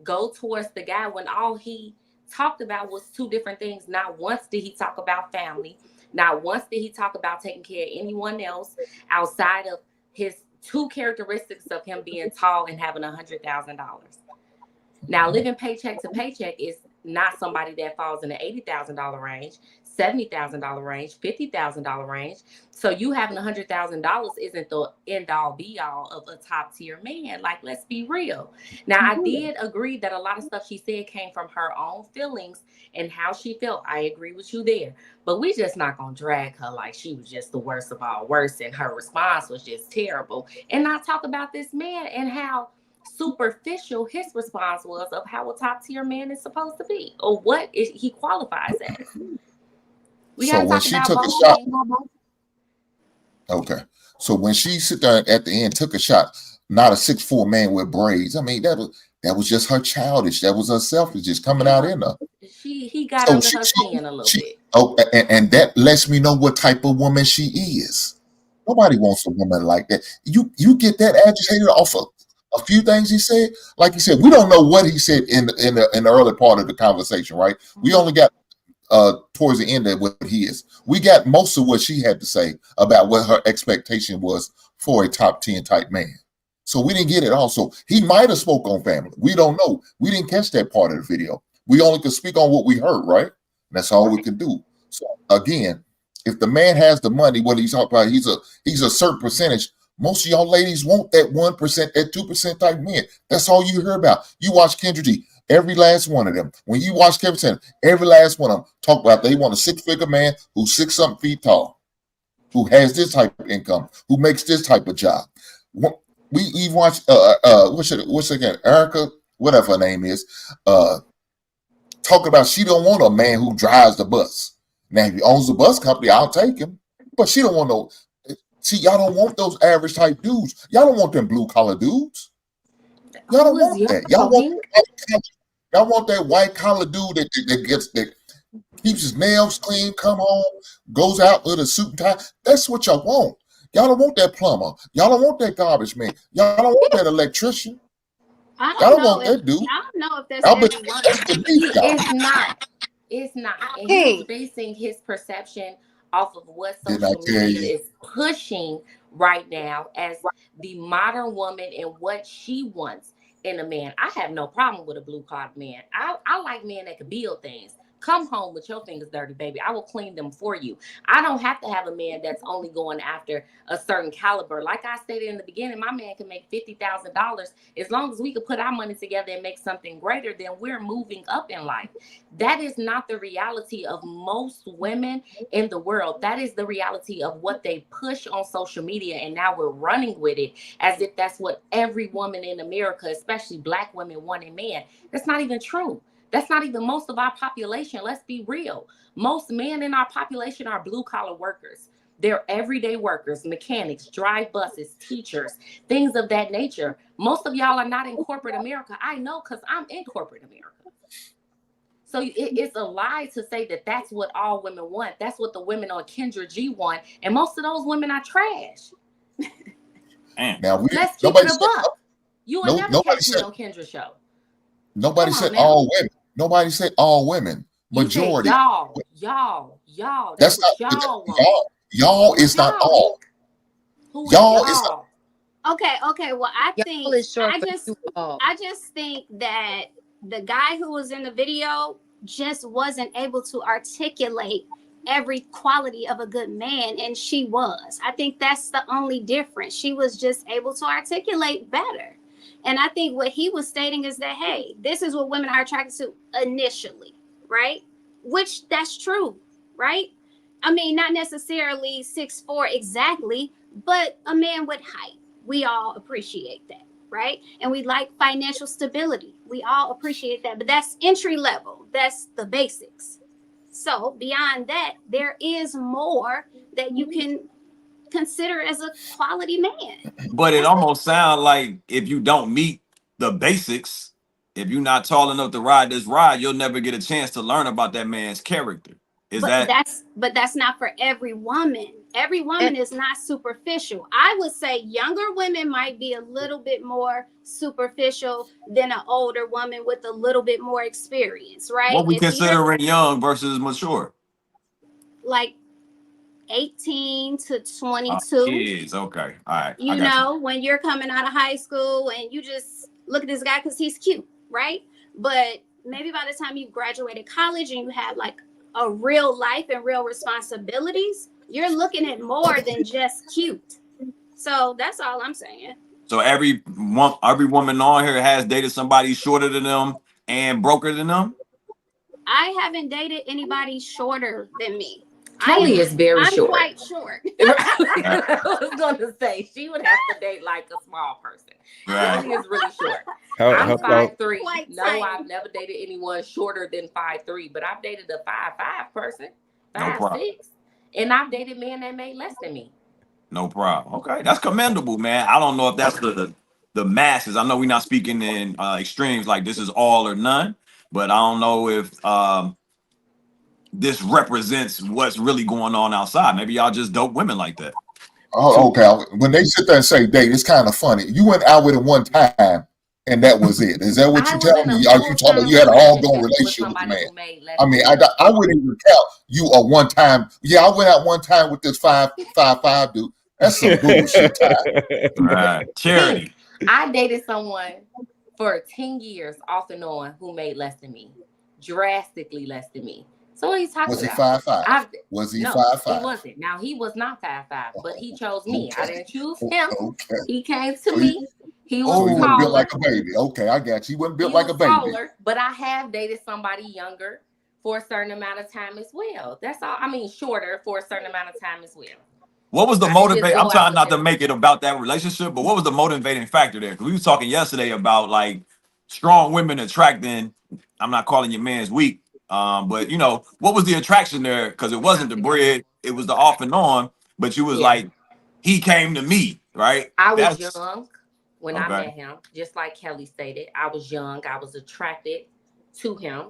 S7: go towards the guy when all he talked about was two different things. Not once did he talk about family. Not once did he talk about taking care of anyone else outside of his two characteristics of him being tall and having $100,000. Now, living paycheck to paycheck is not somebody that falls in the $80,000 range, $70,000 range, $50,000 range. So you having $100,000 isn't the end all be all of a top tier man. Like, let's be real. Now, I did agree that a lot of stuff she said came from her own feelings and how she felt. I agree with you there. But we just not going to drag her like she was just the worst of all worst and her response was just terrible. And not talk about this man and how superficial his response was of how a top tier man is supposed to be or what he qualifies as. We
S2: So
S7: gotta
S2: when
S7: talk
S2: she
S7: about
S2: took a
S7: both
S2: shot,
S7: things.
S2: okay. So when she sit there at the end, took a shot, not a 6'4" man with braids. I mean, that was just her childish. That was her selfish just coming out in her.
S7: He got
S2: So
S7: under her skin a little bit.
S2: and that lets me know what type of woman she is. Nobody wants a woman like that. You get that agitated off of a few things he said. Like he said, we don't know what he said in the early part of the conversation, right? We only got towards the end of what he is. We got most of what she had to say about what her expectation was for a top 10 type man. So we didn't get it all. So he might have spoke on family. We don't know. We didn't catch that part of the video. We only could speak on what we heard, right? And that's all we could do. So again, if the man has the money, what he's talking about, he's a certain percentage. Most of y'all ladies want that 1%, that 2% type men. That's all you hear about. You watch Kendra G, every last one of them. When you watch Kevin Sanders, every last one of them talk about they want a 6-figure man who's 6-something feet tall, who has this type of income, who makes this type of job. We watch what's again, Erica, whatever her name is, talking about she don't want a man who drives the bus. Now, if he owns the bus company, I'll take him. But she don't want no. See, y'all don't want those average type dudes. Y'all don't want them blue collar dudes. Y'all don't want that. Y'all want that white collar dude that keeps his nails clean, come home, goes out with a suit and tie. That's what y'all want. Y'all don't want that plumber. Y'all don't want that garbage man. Y'all don't want that electrician.
S3: I
S2: Y'all
S3: don't
S2: don't want
S3: know
S2: that dude.
S3: I don't know if that's
S2: Y'all
S3: everyone.
S7: It's not. It's not. And he's basing his perception off of what
S2: Didn't I
S7: social
S2: tell
S7: media
S2: you?
S7: is pushing right now as the modern woman and what she wants in a man. I have no problem with a blue collar man. I like men that can build things. Come home with your fingers dirty, baby. I will clean them for you. I don't have to have a man that's only going after a certain caliber. Like I stated in the beginning, my man can make $50,000. As long as we could put our money together and make something greater, then we're moving up in life. That is not the reality of most women in the world. That is the reality of what they push on social media. And now we're running with it as if that's what every woman in America, especially Black women, want in man. That's not even true. That's not even most of our population. Let's be real. Most men in our population are blue collar workers. They're everyday workers, mechanics, drive buses, teachers, things of that nature. Most of y'all are not in corporate America. I know because I'm in corporate America. So it's a lie to say that that's what all women want. That's what the women on Kendra G want. And most of those women are trash.
S2: Now
S7: let's keep it a buck. You will never catch me on Kendra's show.
S2: Nobody said all women. Nobody said all women. Majority.
S7: Y'all.
S2: That's
S7: what
S2: not
S7: y'all want.
S2: Y'all is not all. Y'all is not.
S3: Okay. Well, I just think that the guy who was in the video just wasn't able to articulate every quality of a good man, and she was. I think that's the only difference. She was just able to articulate better. And I think what he was stating is that, hey, this is what women are attracted to initially, right? Which that's true, right? I mean, not necessarily 6'4" exactly, but a man with height. We all appreciate that, right? And we like financial stability. We all appreciate that, but that's entry level. That's the basics. So beyond that, there is more that you can consider as a quality man.
S5: But it almost sounds like if you don't meet the basics, if you're not tall enough to ride this ride, you'll never get a chance to learn about that man's character.
S3: But that's not for every woman. Every woman is not superficial. I would say younger women might be a little bit more superficial than an older woman with a little bit more experience, right?
S5: What we considering young versus mature?
S3: Like 18 to 22.
S5: Kids, okay. All right.
S3: You know, when you're coming out of high school and you just look at this guy because he's cute, right? But maybe by the time you graduated college and you have like a real life and real responsibilities, you're looking at more than just cute. So that's all I'm saying.
S5: So every woman on here has dated somebody shorter than them and broker than them?
S3: I haven't dated anybody shorter than me.
S7: Kelly is very short.
S3: I'm quite short.
S7: I was going to say, she would have to date like a small person.
S5: Right.
S7: Kelly is really short.
S6: How
S7: I'm 5'3". No, I've never dated anyone shorter than 5'3", but I've dated a 5'5" person.
S5: No
S7: 5,
S5: problem.
S7: 6. And I've dated men that made less than me.
S5: No problem. Okay, that's commendable, man. I don't know if that's the masses. I know we're not speaking in extremes like this is all or none, but I don't know if this represents what's really going on outside. Maybe y'all just dope women like that.
S2: Oh, okay. When they sit there and say date, it's kind of funny. You went out with it one time, and that was it. Is that what you're telling me? Are you talking about you had an ongoing relationship with the man? I mean, I wouldn't even count you a one time. Yeah, I went out one time with this 5'5" dude. That's some bullshit time.
S5: Right. Charity.
S7: I dated someone for 10 years off and on who made less than me, drastically less than me. So what are you talking about?
S2: Was he 5'5"? Was he 5'5"?
S7: He wasn't. Now he was not 5'5", but he chose me. Okay. I didn't choose him. Okay. He came to me. He was taller. He wasn't
S2: built like a baby. Okay, I got you. He wasn't built like a baby.
S7: Taller, but I have dated somebody younger for a certain amount of time as well. That's all. I mean, shorter for a certain amount of time as well.
S5: What was the motivation? I'm trying not to make it about that relationship, but what was the motivating factor there? Because we were talking yesterday about like strong women attracting. I'm not calling your man's weak, but you know, what was the attraction there? Because it wasn't the bread, it was the off and on. But you was like, he came to me, right?
S7: I was young when I met him, just like Kelly stated. I was young. I was attracted to him.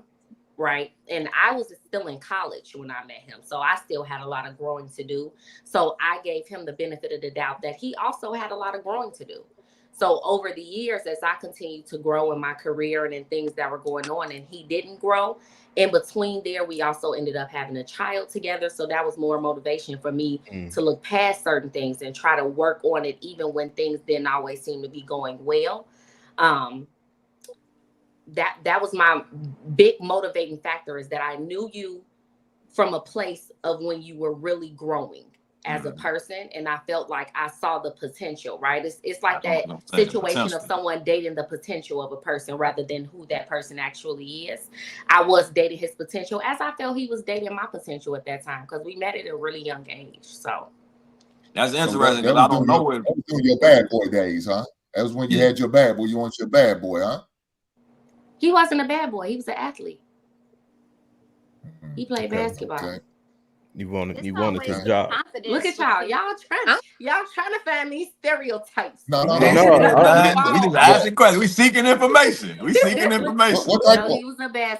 S7: Right. And I was still in college when I met him. So I still had a lot of growing to do. So I gave him the benefit of the doubt that he also had a lot of growing to do. So over the years, as I continued to grow in my career and in things that were going on and he didn't grow, in between there, we also ended up having a child together. So that was more motivation for me to look past certain things and try to work on it, even when things didn't always seem to be going well. That was my big motivating factor, is that I knew you from a place of when you were really growing as a person. And I felt like I saw the potential, right? It's like that situation of someone dating the potential of a person rather than who that person actually is. I was dating his potential as I felt he was dating my potential at that time, because we met at a really young age. So
S5: that's interesting, because I don't know
S2: that was doing your bad boy days, huh? That was when you had your bad boy. You want your bad boy, huh?
S7: He wasn't a bad boy. He was an athlete. He played basketball.
S2: Okay.
S6: You wanted his job.
S7: Look at y'all. Y'all trying to find these stereotypes.
S2: No.
S5: We just asking questions. We seeking information. He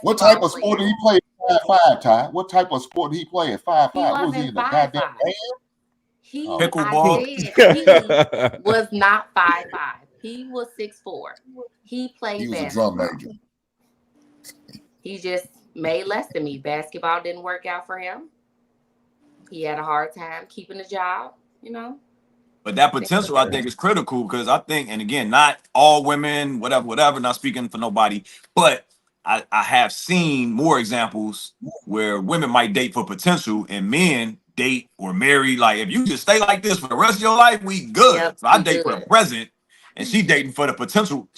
S2: What type of sport did he play at 5'5", Ty? What type of sport did he play at 5'5"? Was he in the goddamn band?
S5: Pickleball.
S7: He was not 5'5". He was 6'4". He played basketball.
S2: He was a drum major.
S7: He just made less than me. Basketball didn't work out for him. He had a hard time keeping a job, you know.
S5: But that potential, I think, is critical, because I think, and again, not all women, whatever, not speaking for nobody, but I have seen more examples where women might date for potential and men date or marry. Like, if you just stay like this for the rest of your life, we good.
S7: Yep,
S5: so I date for the present, and she dating for the potential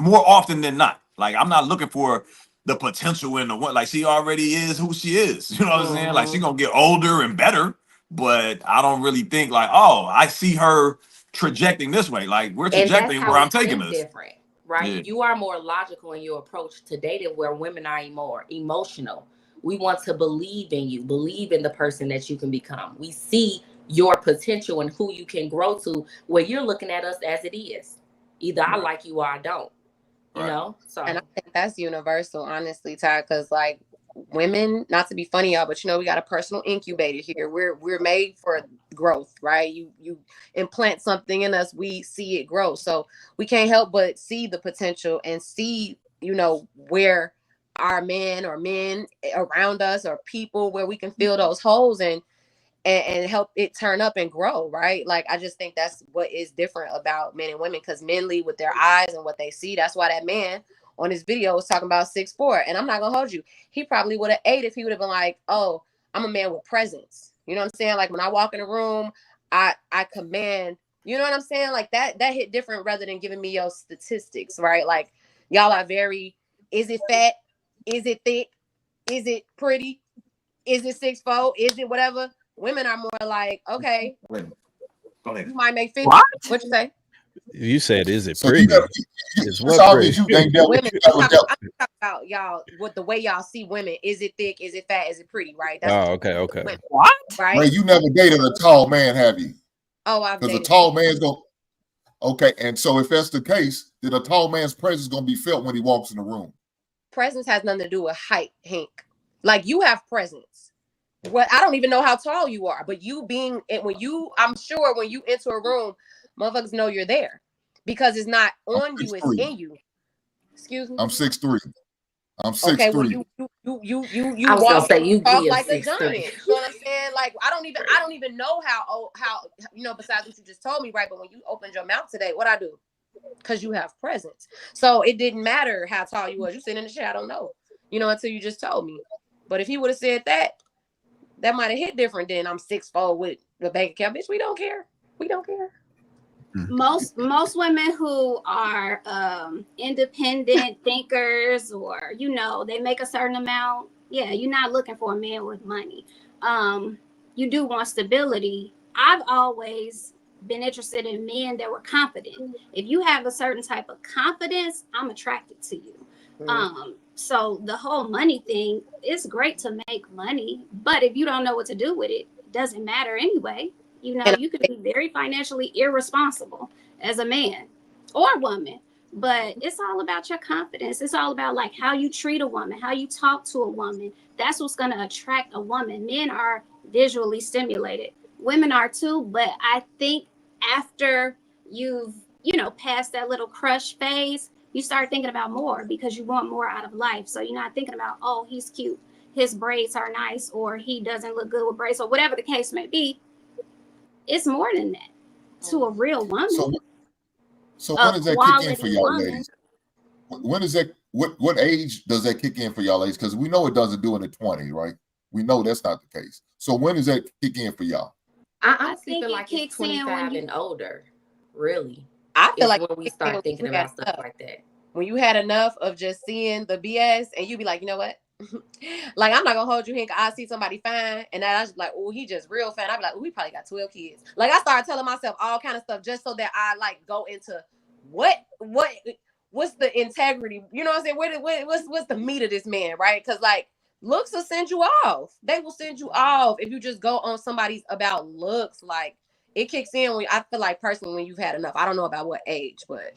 S5: more often than not. Like, I'm not looking for the potential in the one. Like, she already is who she is. You know what I'm saying? Like, she gonna get older and better, but I don't really think like, oh, I see her trajecting this way. Like, we're trajecting where I'm taking us.
S7: Different, right? Yeah. You are more logical in your approach to dating, where women are more emotional. We want to believe in you, believe in the person that you can become. We see your potential and who you can grow to, where you're looking at us as it is. Either I like you or I don't. You know? So,
S14: and I think that's universal, honestly, Ty, because like women, not to be funny, y'all, but you know, we got a personal incubator here. We're made for growth, right? You implant something in us, we see it grow. So we can't help but see the potential and see, you know, where our men around us or people where we can fill those holes and help it turn up and grow, right? Like, I just think that's what is different about men and women, because men lead with their eyes and what they see. That's why that man on his video was talking about 6'4", and I'm not gonna hold you. He probably would have ate if he would have been like, oh, I'm a man with presence. You know what I'm saying? Like, when I walk in a room, I command, you know what I'm saying? Like, that hit different rather than giving me your statistics, right? Like, y'all are very, is it fat? Is it thick? Is it pretty? Is it 6'4"? Is it whatever? Women are more like, okay,
S5: Go ahead.
S14: You might make 50.
S10: What?
S14: What you say?
S6: You said, is it
S2: So
S6: pretty?
S2: you got
S6: It's
S2: it's
S6: what
S2: obvious
S6: pretty?
S2: you ain't dealt
S14: Women,
S2: never
S14: I'm
S2: dealt.
S14: talking about y'all, what the way y'all see women. Is it thick? Is it fat? Is it pretty? Right? That's
S6: Oh, okay.
S14: women,
S8: What?
S14: right?
S2: Ray, you never dated a tall man, have you?
S14: Oh, I've
S2: Because a
S14: dated.
S2: tall man's gonna okay, and so if that's the case, then a tall man's presence is gonna be felt when he walks in the room.
S14: Presence has nothing to do with height, Hank. Like you have presence. Well, I don't even know how tall you are, but you being I'm sure when you enter a room, motherfuckers know you're there because it's not
S2: I'm
S14: on you, it's
S2: 6'3".
S14: in you. Excuse me.
S2: I'm 6'3". I'm 6'3".
S14: Okay, well you
S7: I was gonna
S14: walk
S7: say you
S14: off
S7: give
S14: like a
S7: 6'3".
S14: giant. You know what I'm saying? Like I don't even know how besides what you just told me, right? But when you opened your mouth today, what I do? Because you have presence. So it didn't matter how tall you was. You sitting in the chair, I don't know. Until you just told me. But if he would have said that might have hit different than I'm 6'4" with the bank account. Bitch, we don't care. We don't care.
S3: Most women who are independent thinkers, or they make a certain amount. Yeah, you're not looking for a man with money. You do want stability. I've always been interested in men that were confident. If you have a certain type of confidence, I'm attracted to you. So the whole money thing, it's great to make money, but if you don't know what to do with it, it doesn't matter anyway. You could be very financially irresponsible as a man or woman, but it's all about your confidence. It's all about like how you treat a woman, how you talk to a woman. That's what's going to attract a woman. Men are visually stimulated. Women are too, but I think after you've, passed that little crush phase, you start thinking about more because you want more out of life. So you're not thinking about, oh, he's cute, his braids are nice, or he doesn't look good with braids, or whatever the case may be. It's more than that to a real woman.
S2: So when does that kick in for y'all
S3: woman.
S2: ladies? When is that? What age does that kick in for y'all ladies? Because we know it doesn't do it at 20, right? We know that's not the case. So when does that kick in for y'all?
S7: I honestly feel like it's 25 and older. Really,
S14: I feel like
S7: when we start thinking about stuff like that.
S14: When you had enough of just seeing the BS, and you be like, you know what? Like, I'm not gonna hold you here. I see somebody fine, and I was like, oh, he just real fine. I be like, oh, he probably got 12 kids. Like, I started telling myself all kind of stuff just so that I like go into what's the integrity? You know what I'm saying? What's the meat of this man, right? Because like looks will send you off. They will send you off if you just go on somebody's about looks. Like it kicks in when I feel like personally when you've had enough. I don't know about what age, but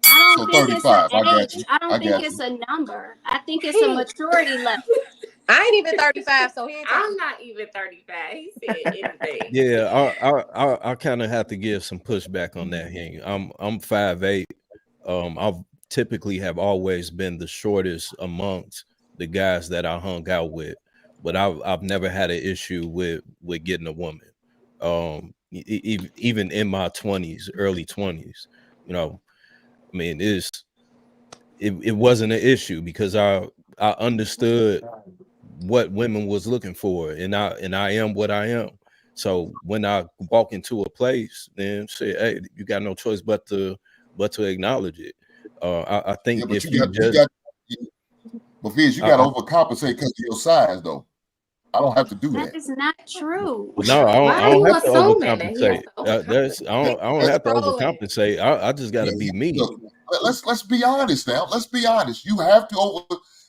S3: I don't think
S2: 35.
S3: it's an
S2: I
S3: age.
S2: got you.
S3: I don't think it's a number. I think it's a maturity level.
S14: I ain't even 35, so
S7: I'm not even 35. He said anything.
S6: Yeah, I kind of have to give some pushback on that. I'm 5'8". I've typically have always been the shortest amongst the guys that I hung out with, but I've never had an issue with getting a woman. Even in my 20s, early 20s, I mean, it wasn't an issue because I understood what women was looking for, and I am what I am. So when I walk into a place, then say, hey, you got no choice but to acknowledge it. I think
S2: but you got to overcompensate because of your size, though. I don't have to do that.
S3: That is not true.
S6: No, I don't have to overcompensate. I don't have to overcompensate. I just got to be me.
S2: Look, let's be honest now. Let's be honest. You have to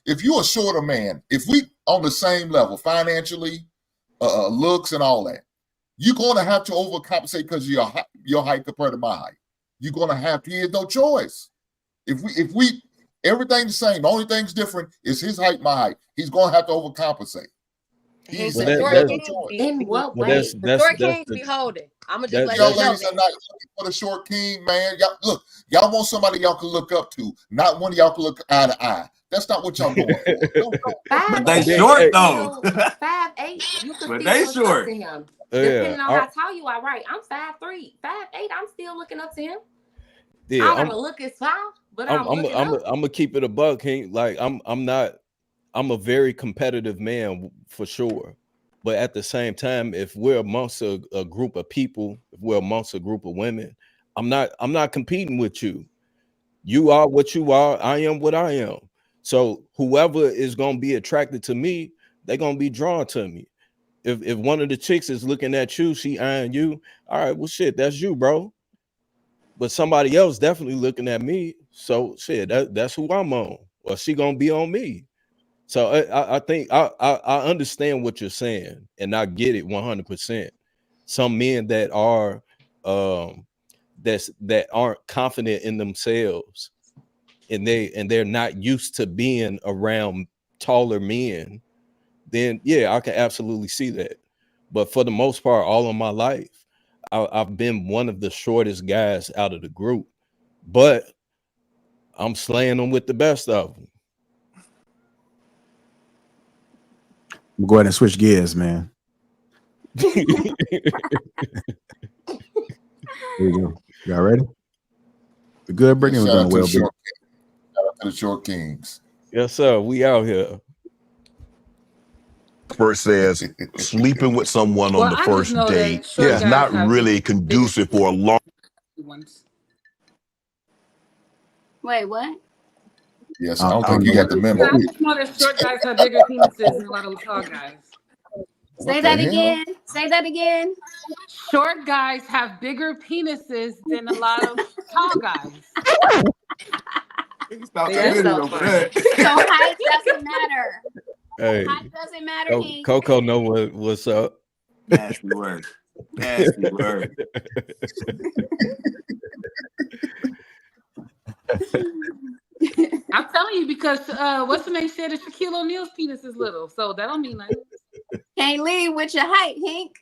S2: if you're a shorter man, if we on the same level financially, looks and all that, you're going to have to overcompensate because of your height compared to my height. You're going to have to. He has no choice. If we everything's the same, the only thing's different is his height, my height. He's going to have to overcompensate.
S14: In what way? The short kings be holding. I'm gonna just let you know.
S2: Ladies are not looking for the short king, man. Y'all want somebody y'all can look up to, not one y'all can look eye to eye. That's not what y'all going for.
S5: But they short though.
S7: 5'8". You can
S5: but
S7: still
S5: they
S7: look
S5: short.
S7: up to him. Depending on how tall you are, right? I'm 5'3", 5'8". I'm still looking up to him.
S6: Yeah,
S7: I don't ever look as tall, but I'm
S6: gonna keep it a buck, King. Like I'm a very competitive man for sure. But at the same time, if we're amongst a group of people, if we're amongst a group of women, I'm not competing with you. You are what you are. I am what I am. So whoever is gonna be attracted to me, they're gonna be drawn to me. If one of the chicks is looking at you, she eyeing you. All right, well, shit, that's you, bro. but somebody else definitely looking at me. So shit, that's who I'm on, or she gonna be on me. So I think I understand what you're saying, and I get it 100%. Some men that are that aren't confident in themselves, and they're not used to being around taller men, then yeah, I can absolutely see that. But for the most part, all of my life, I've been one of the shortest guys out of the group, but I'm slaying them with the best of them.
S1: We'll go ahead and switch gears, man. Here we go. Y'all ready? We good, Brittany? We're doing well.
S2: Shout out to the Short Kings.
S6: Yes, sir. We out here.
S16: First says sleeping with someone on the first date is not really conducive for a long.
S3: Wait, what?
S2: Yes, I don't think you got the memo.
S4: I just know that short guys have bigger penises than a lot of tall guys.
S3: Say that again. Say that again.
S4: Short guys have bigger penises than a lot of tall guys.
S3: So height doesn't matter.
S6: Hey,
S3: height doesn't matter.
S6: Coco know what's up.
S5: Nasty word. Nasty word.
S4: I'm telling you because what's the name said that Shaquille O'Neal's penis is little, so that don't mean nothing.
S3: Can't leave with your height, Hank.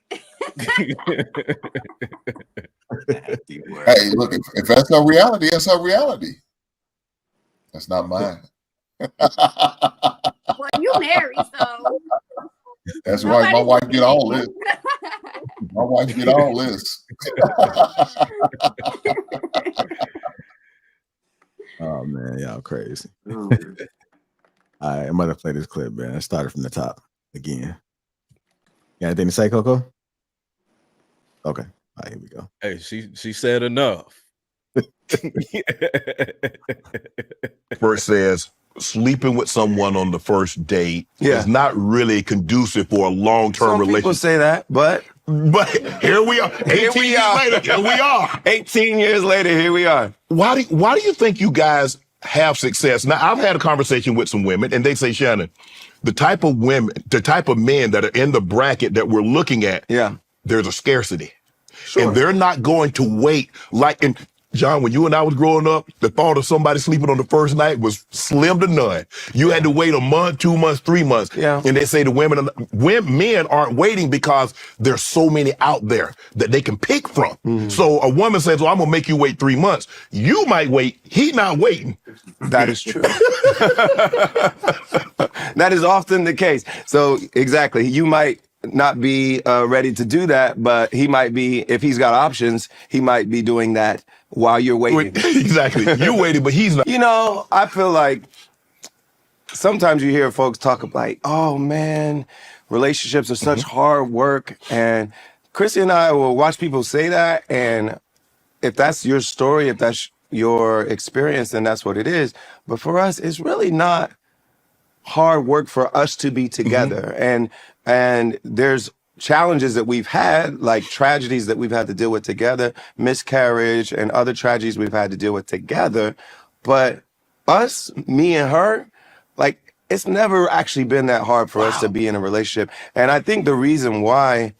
S2: Hey, look, if that's our reality, that's our reality. That's not mine.
S3: Well, you married, so
S2: that's right. My wife get all this. My wife get all this.
S1: Oh man, y'all crazy. All right, I'm gonna play this clip, man. I started from the top again. You got anything to say, Coco? Okay. All right, here we go.
S6: Hey, she said enough.
S16: First says sleeping with someone on the first date is not really conducive for a long-term relationship.
S17: People say that, but
S16: here we are. 18 years later, here we are.
S17: 18 years later, here we are.
S16: Why do you think you guys have success? Now, I've had a conversation with some women, and they say, Shannon, the type of men that are in the bracket that we're looking at, there's a scarcity. Sure. And they're not going to wait and John, when you and I was growing up, the thought of somebody sleeping on the first night was slim to none. You had to wait a month, 2 months, 3 months. Yeah. And they say men aren't waiting because there's so many out there that they can pick from. Mm-hmm. So a woman says, well, I'm going to make you wait 3 months. You might wait. He's not waiting.
S17: That is true. That is often the case. So exactly. You might not be ready to do that, but he might be, if he's got options, he might be doing that while you're waiting.
S16: Exactly. You're waiting, but he's not.
S17: You know, I feel like sometimes you hear folks talk like, oh man, relationships are such hard work. And Chrissy and I will watch people say that. And if that's your story, if that's your experience, then that's what it is. But for us, it's really not hard work for us to be together. And there's challenges that we've had, like tragedies that we've had to deal with together, miscarriage and other tragedies we've had to deal with together. But us, me and her, like it's never actually been that hard for us to be in a relationship. And I think the reason why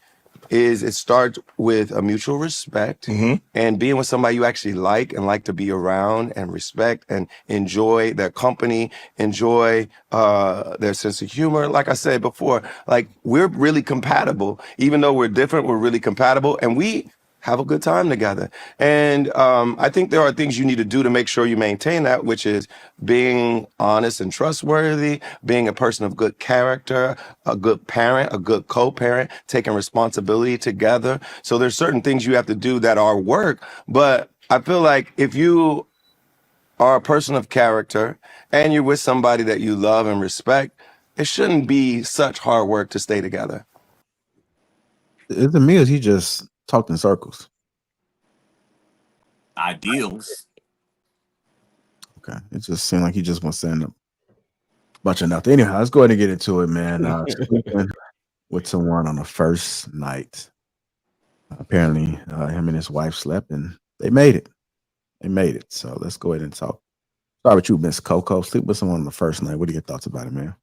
S17: is it starts with a mutual respect and being with somebody you actually like and like to be around and respect and enjoy their company, enjoy their sense of humor. Like I said before, like we're really compatible. Even though we're different, we're really compatible and we have a good time together. And I think there are things you need to do to make sure you maintain that, which is being honest and trustworthy, being a person of good character, a good parent, a good co-parent, taking responsibility together. So there's certain things you have to do that are work. But I feel like if you are a person of character and you're with somebody that you love and respect, it shouldn't be such hard work to stay together.
S1: To me, he just talked in circles.
S5: Ideals.
S1: Okay. It just seemed like he just wants to end up a bunch of nothing. Anyhow, let's go ahead and get into it, man. Sleeping with someone on the first night. Apparently, him and his wife slept and they made it. They made it. So let's go ahead and talk. Start with you, Miss Coco. Sleep with someone on the first night. What are your thoughts about it, man?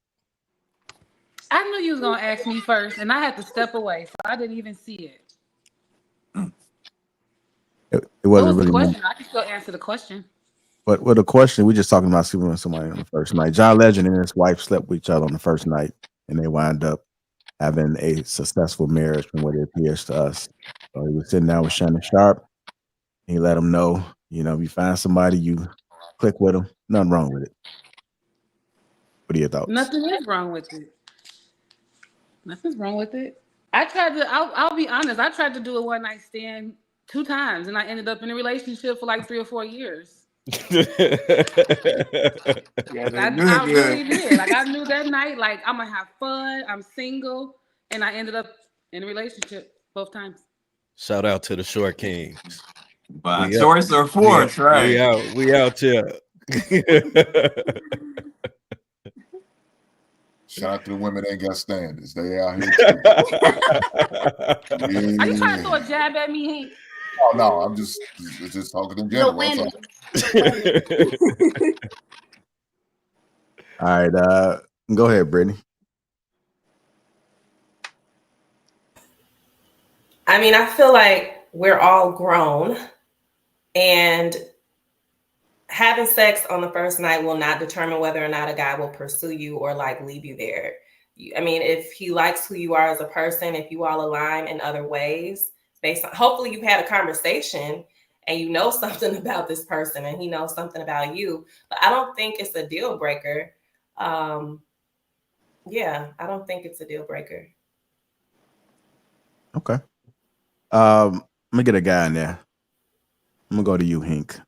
S4: I knew you was gonna ask me first, and I had to step away, so I didn't even see it.
S1: It
S4: What
S1: wasn't
S4: was the
S1: really
S4: question? I can still answer the question.
S1: But with the question, we're just talking about sleeping with somebody on the first night. John Legend and his wife slept with each other on the first night, and they wind up having a successful marriage from what it appears to us. So he was sitting down with Shannon Sharp. He let him know, if you find somebody, you click with them. Nothing wrong with it. What are your thoughts?
S4: Nothing is wrong with it. Nothing's wrong with it. I'll be honest, I tried to do a one night stand 2 times, and I ended up in a relationship for like 3 or 4 years.
S5: Yeah,
S4: I really did. Like, I knew that night, like, I'm gonna have fun. I'm single, and I ended up in a relationship both times.
S6: Shout out to the Short Kings.
S5: By choice or force, right?
S6: We out here.
S2: Shout out to the women that ain't got standards. They out here.
S4: Are you trying to throw a jab at me, Hank?
S2: Oh, no, I'm just talking in general.
S1: All right, go ahead, Brittany.
S15: I mean, I feel like we're all grown, and having sex on the first night will not determine whether or not a guy will pursue you or like leave you there. I mean, if he likes who you are as a person, if you all align in other ways, based on, hopefully you've had a conversation and you know something about this person and he knows something about you, but I don't think it's a deal breaker. Yeah, I don't think it's a deal breaker.
S1: Okay. Let me get a guy in there. I'm gonna go to you, Hank.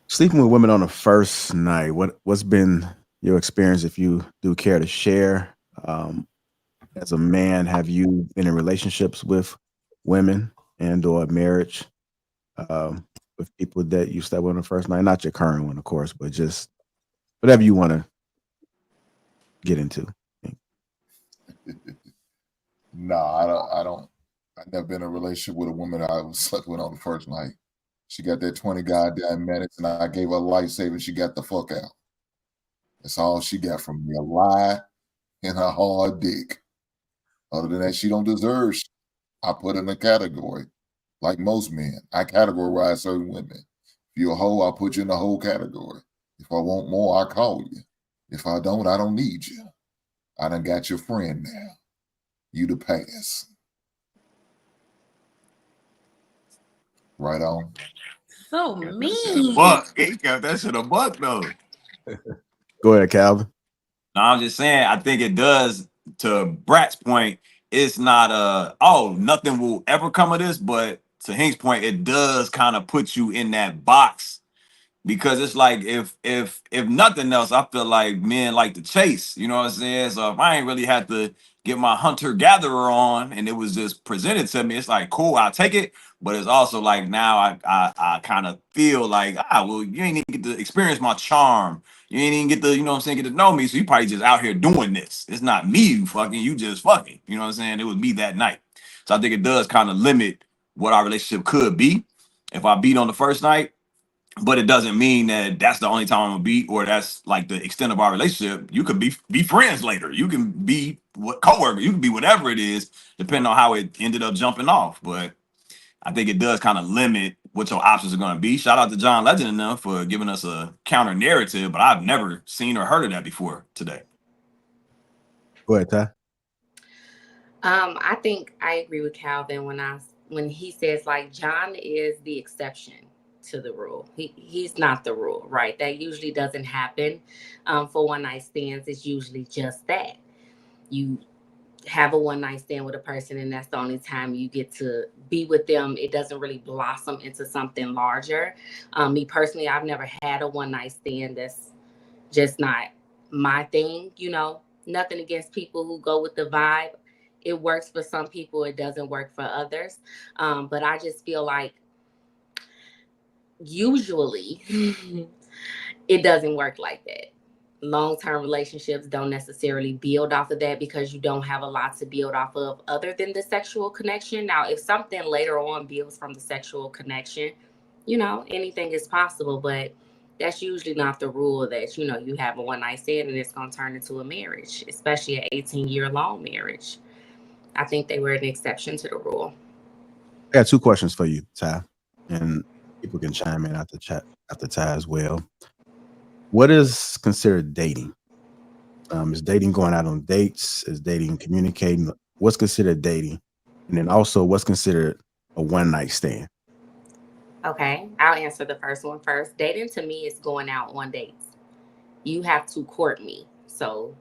S1: Sleeping with women on the first night. What's been your experience, if you do care to share? As a man, have you been in relationships with women and or marriage with people that you slept with on the first night? Not your current one, of course, but just whatever you want to get into.
S2: No, I don't. I've never been in a relationship with a woman I slept with on the first night. She got that 20 goddamn minutes, and I gave her a lifesaver. She got the fuck out. That's all she got from me, a lie and a hard dick. Other than that, she don't deserve shit. I put in a category. Like most men, I categorize certain women. If you're a hoe, I'll put you in the whole category. If I want more, I call you. If I don't need you. I done got your friend now. You the pass. Right on.
S4: So mean.
S5: Buck. He got that shit a buck though.
S1: Go ahead, Calvin.
S5: No, I'm just saying, I think it does, to Brat's point, it's not nothing will ever come of this, but to Hank's point, it does kind of put you in that box. Because it's like, if nothing else, I feel like men like to chase, you know what I'm saying? So if I ain't really had to get my hunter-gatherer on and it was just presented to me, it's like, cool, I'll take it. But it's also like, now I kind of feel like, well, you ain't even get to experience my charm. You ain't even get to, you know what I'm saying, get to know me. So you probably just out here doing this. It's not me you fucking, you just fucking. You know what I'm saying? It was me that night. So I think it does kind of limit what our relationship could be. If I beat on the first night, but it doesn't mean that that's the only time I'm gonna beat, or that's like the extent of our relationship. You could be friends later. You can be coworker. You can be whatever it is, depending on how it ended up jumping off. But I think it does kind of limit what your options are going to be. Shout out to John Legend and them for giving us a counter narrative, but I've never seen or heard of that before today.
S1: Go ahead, Ty.
S7: I think I agree with Calvin when he says, like, John is the exception to the rule. He's not the rule, right? That usually doesn't happen for one night stands. It's usually just that you have a one night stand with a person and that's the only time you get to be with them. It doesn't really blossom into something larger. Me personally, I've never had a one night stand. That's just not my thing. Nothing against people who go with the vibe. It works for some people, it doesn't work for others. But I just feel like usually it doesn't work like that. Long-term relationships don't necessarily build off of that because you don't have a lot to build off of other than the sexual connection. Now, if something later on builds from the sexual connection, you know, anything is possible, but that's usually not the rule that, you know, you have a one night stand and it's going to turn into a marriage, especially an 18-year-long marriage. I think they were an exception to the rule.
S1: I got two questions for you, Ty, and people can chime in after Ty as well. What is considered dating? Is dating going out on dates? Is dating communicating? What's considered dating? And then also, what's considered a one night stand?
S7: Okay, I'll answer the first one first. Dating to me is going out on dates. You have to court me. So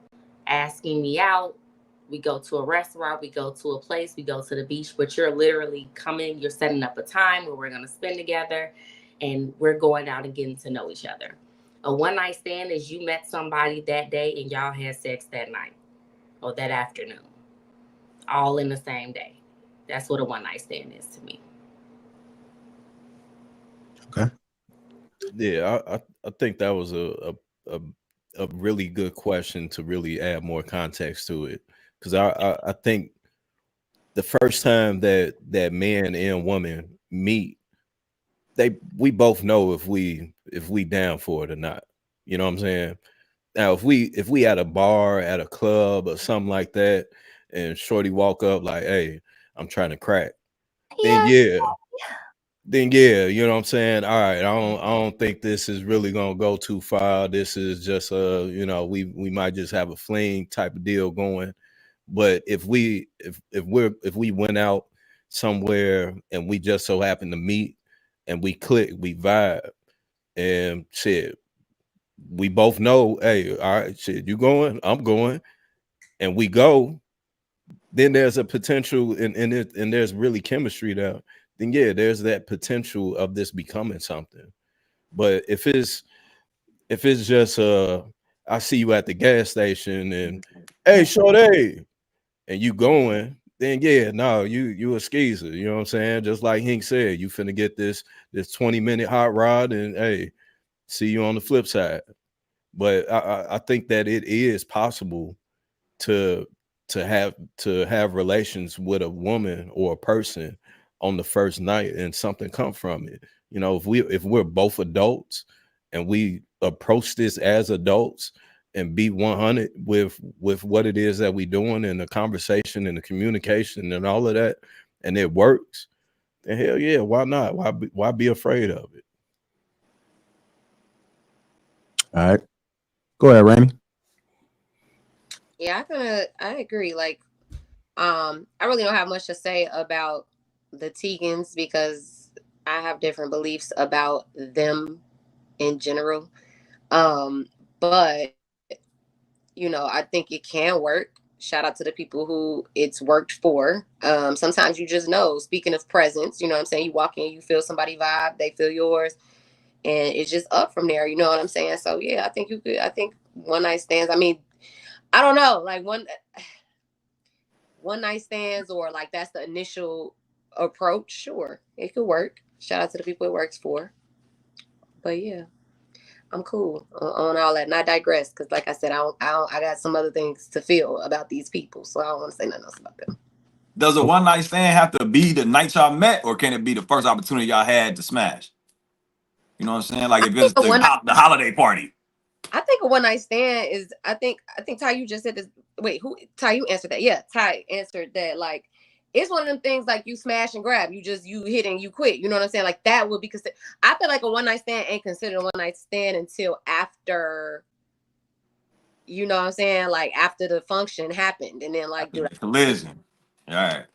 S7: asking me out, we go to a restaurant, we go to a place, we go to the beach, but you're literally coming, you're setting up a time where we're going to spend together and we're going out and getting to know each other. A one night stand is you met somebody that day and y'all had sex that night or that afternoon, all in the same day. That's what a one night stand is to me.
S1: Okay.
S6: Yeah, I think that was a really good question to really add more context to it, because I think the first time that man and woman meet, we both know if we down for it or not. You know what I'm saying? Now, if we at a bar, at a club or something like that, and shorty walk up like, "Hey, I'm trying to crack," then yeah, you know what I'm saying? All right, I don't think this is really gonna go too far. This is just you know, we might just have a fling type of deal going. But if we went out somewhere and we just so happen to meet and we click, we vibe, and shit, we both know, hey, all right, shit, you going, I'm going, and we go, then there's a potential and there's really chemistry there. Then yeah, there's that potential of this becoming something. But if it's just I see you at the gas station and hey, shorty, and you going, then yeah, no, you a skeezer. You know what I'm saying? Just like Hink said, you finna get this 20-minute hot rod and hey, see you on the flip side. But I think that it is possible to have relations with a woman or a person on the first night and something come from it. You know, if we're both adults and we approach this as adults and be 100 with what it is that we're doing and the conversation and the communication and all of that, and it works, then hell yeah, why not? Why be afraid of it?
S1: All right, go ahead, Rainy.
S14: Yeah, I agree. Like, I really don't have much to say about the Tegans because I have different beliefs about them in general. But you know, I think it can work. Shout out to the people who it's worked for. Sometimes you just know. Speaking of presence, you know what I'm saying? You walk in, you feel somebody vibe, they feel yours, and it's just up from there. You know what I'm saying? So yeah, I think you could. I think one night stands. I mean, I don't know, like one night stands or like that's the initial approach. Sure, it could work. Shout out to the people it works for. But yeah, I'm cool on all that. And I digress because, like I said, I got some other things to feel about these people, so I don't want to say nothing else about them.
S5: Does a one night stand have to be the night y'all met, or can it be the first opportunity y'all had to smash? You know what I'm saying? Like if it's the holiday party.
S14: I think a one night stand is. I think Ty, you just said this. Wait, who? Ty, you answered that? Yeah, Ty answered that. Like, it's one of them things like you smash and grab. You hit and you quit. You know what I'm saying? Like that would be considered. I feel like a one night stand ain't considered a one night stand until after. You know what I'm saying? Like after the function happened, and then like
S5: collision. All right.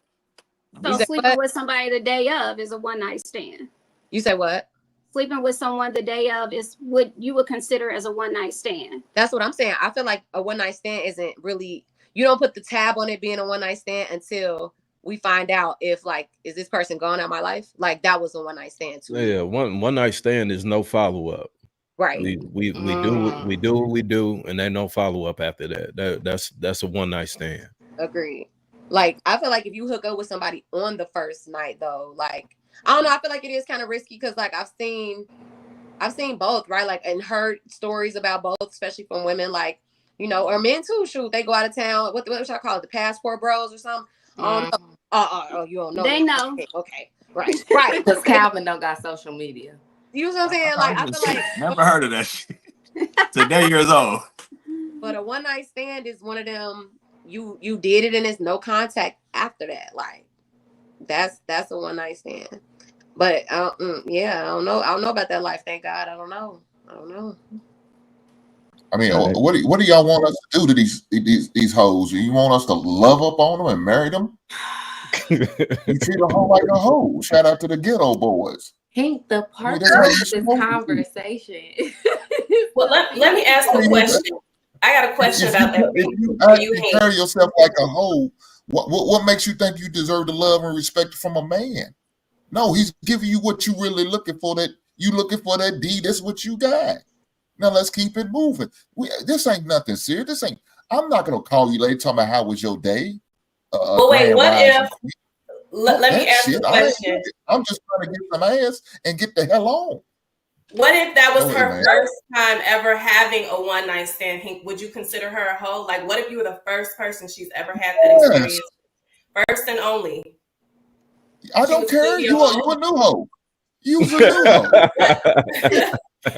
S3: So sleeping with somebody the day of is a one night stand.
S14: You say what?
S3: Sleeping with someone the day of is what you would consider as a one night stand.
S14: That's what I'm saying. I feel like a one night stand isn't really, you don't put the tab on it being a one night stand until we find out if like, is this person gone out of my life? Like that was a one night stand too.
S6: Yeah, one night stand is no follow up.
S14: Right.
S6: We do what we do, and then no follow up after that. That's a one night stand.
S14: Agreed. Like I feel like if you hook up with somebody on the first night though, like I don't know, I feel like it is kind of risky because like I've seen both, right? Like and heard stories about both, especially from women, like, you know, or men too. Shoot, they go out of town. What should I call it? The passport bros or something? Oh, you don't know.
S3: They know.
S14: Okay. Right.
S7: Because Calvin don't got social media.
S14: You know what I'm saying? Like I feel like
S5: Never heard of that shit. Today years old.
S14: But a one night stand is one of them. You did it and it's no contact after that. Like that's a one night stand. But yeah, I don't know. I don't know about that life. Thank God. I don't know.
S2: I mean, what do y'all want us to do to these hoes? You want us to love up on them and marry them? You treat a hoe like a hoe. Shout out to the ghetto boys.
S9: Hank, the part of this conversation.
S15: Well, let me ask a question. I got a question about that.
S2: If you carry yourself like a hoe, what makes you think you deserve the love and respect from a man? No, he's giving you what you really looking for. That you looking for that D. That's what you got. Now let's keep it moving. This ain't nothing serious. I'm not gonna call you later talking about how was your day.
S15: Well, wait. What if? Let me ask you a question.
S2: I'm just trying to get some ass and get the hell on.
S15: What if that was her first time ever having a one night stand? Hank, would you consider her a hoe? Like, what if you were the first person she's ever had that experience? First and only.
S2: I don't care. You a new hoe. You was a new hoe.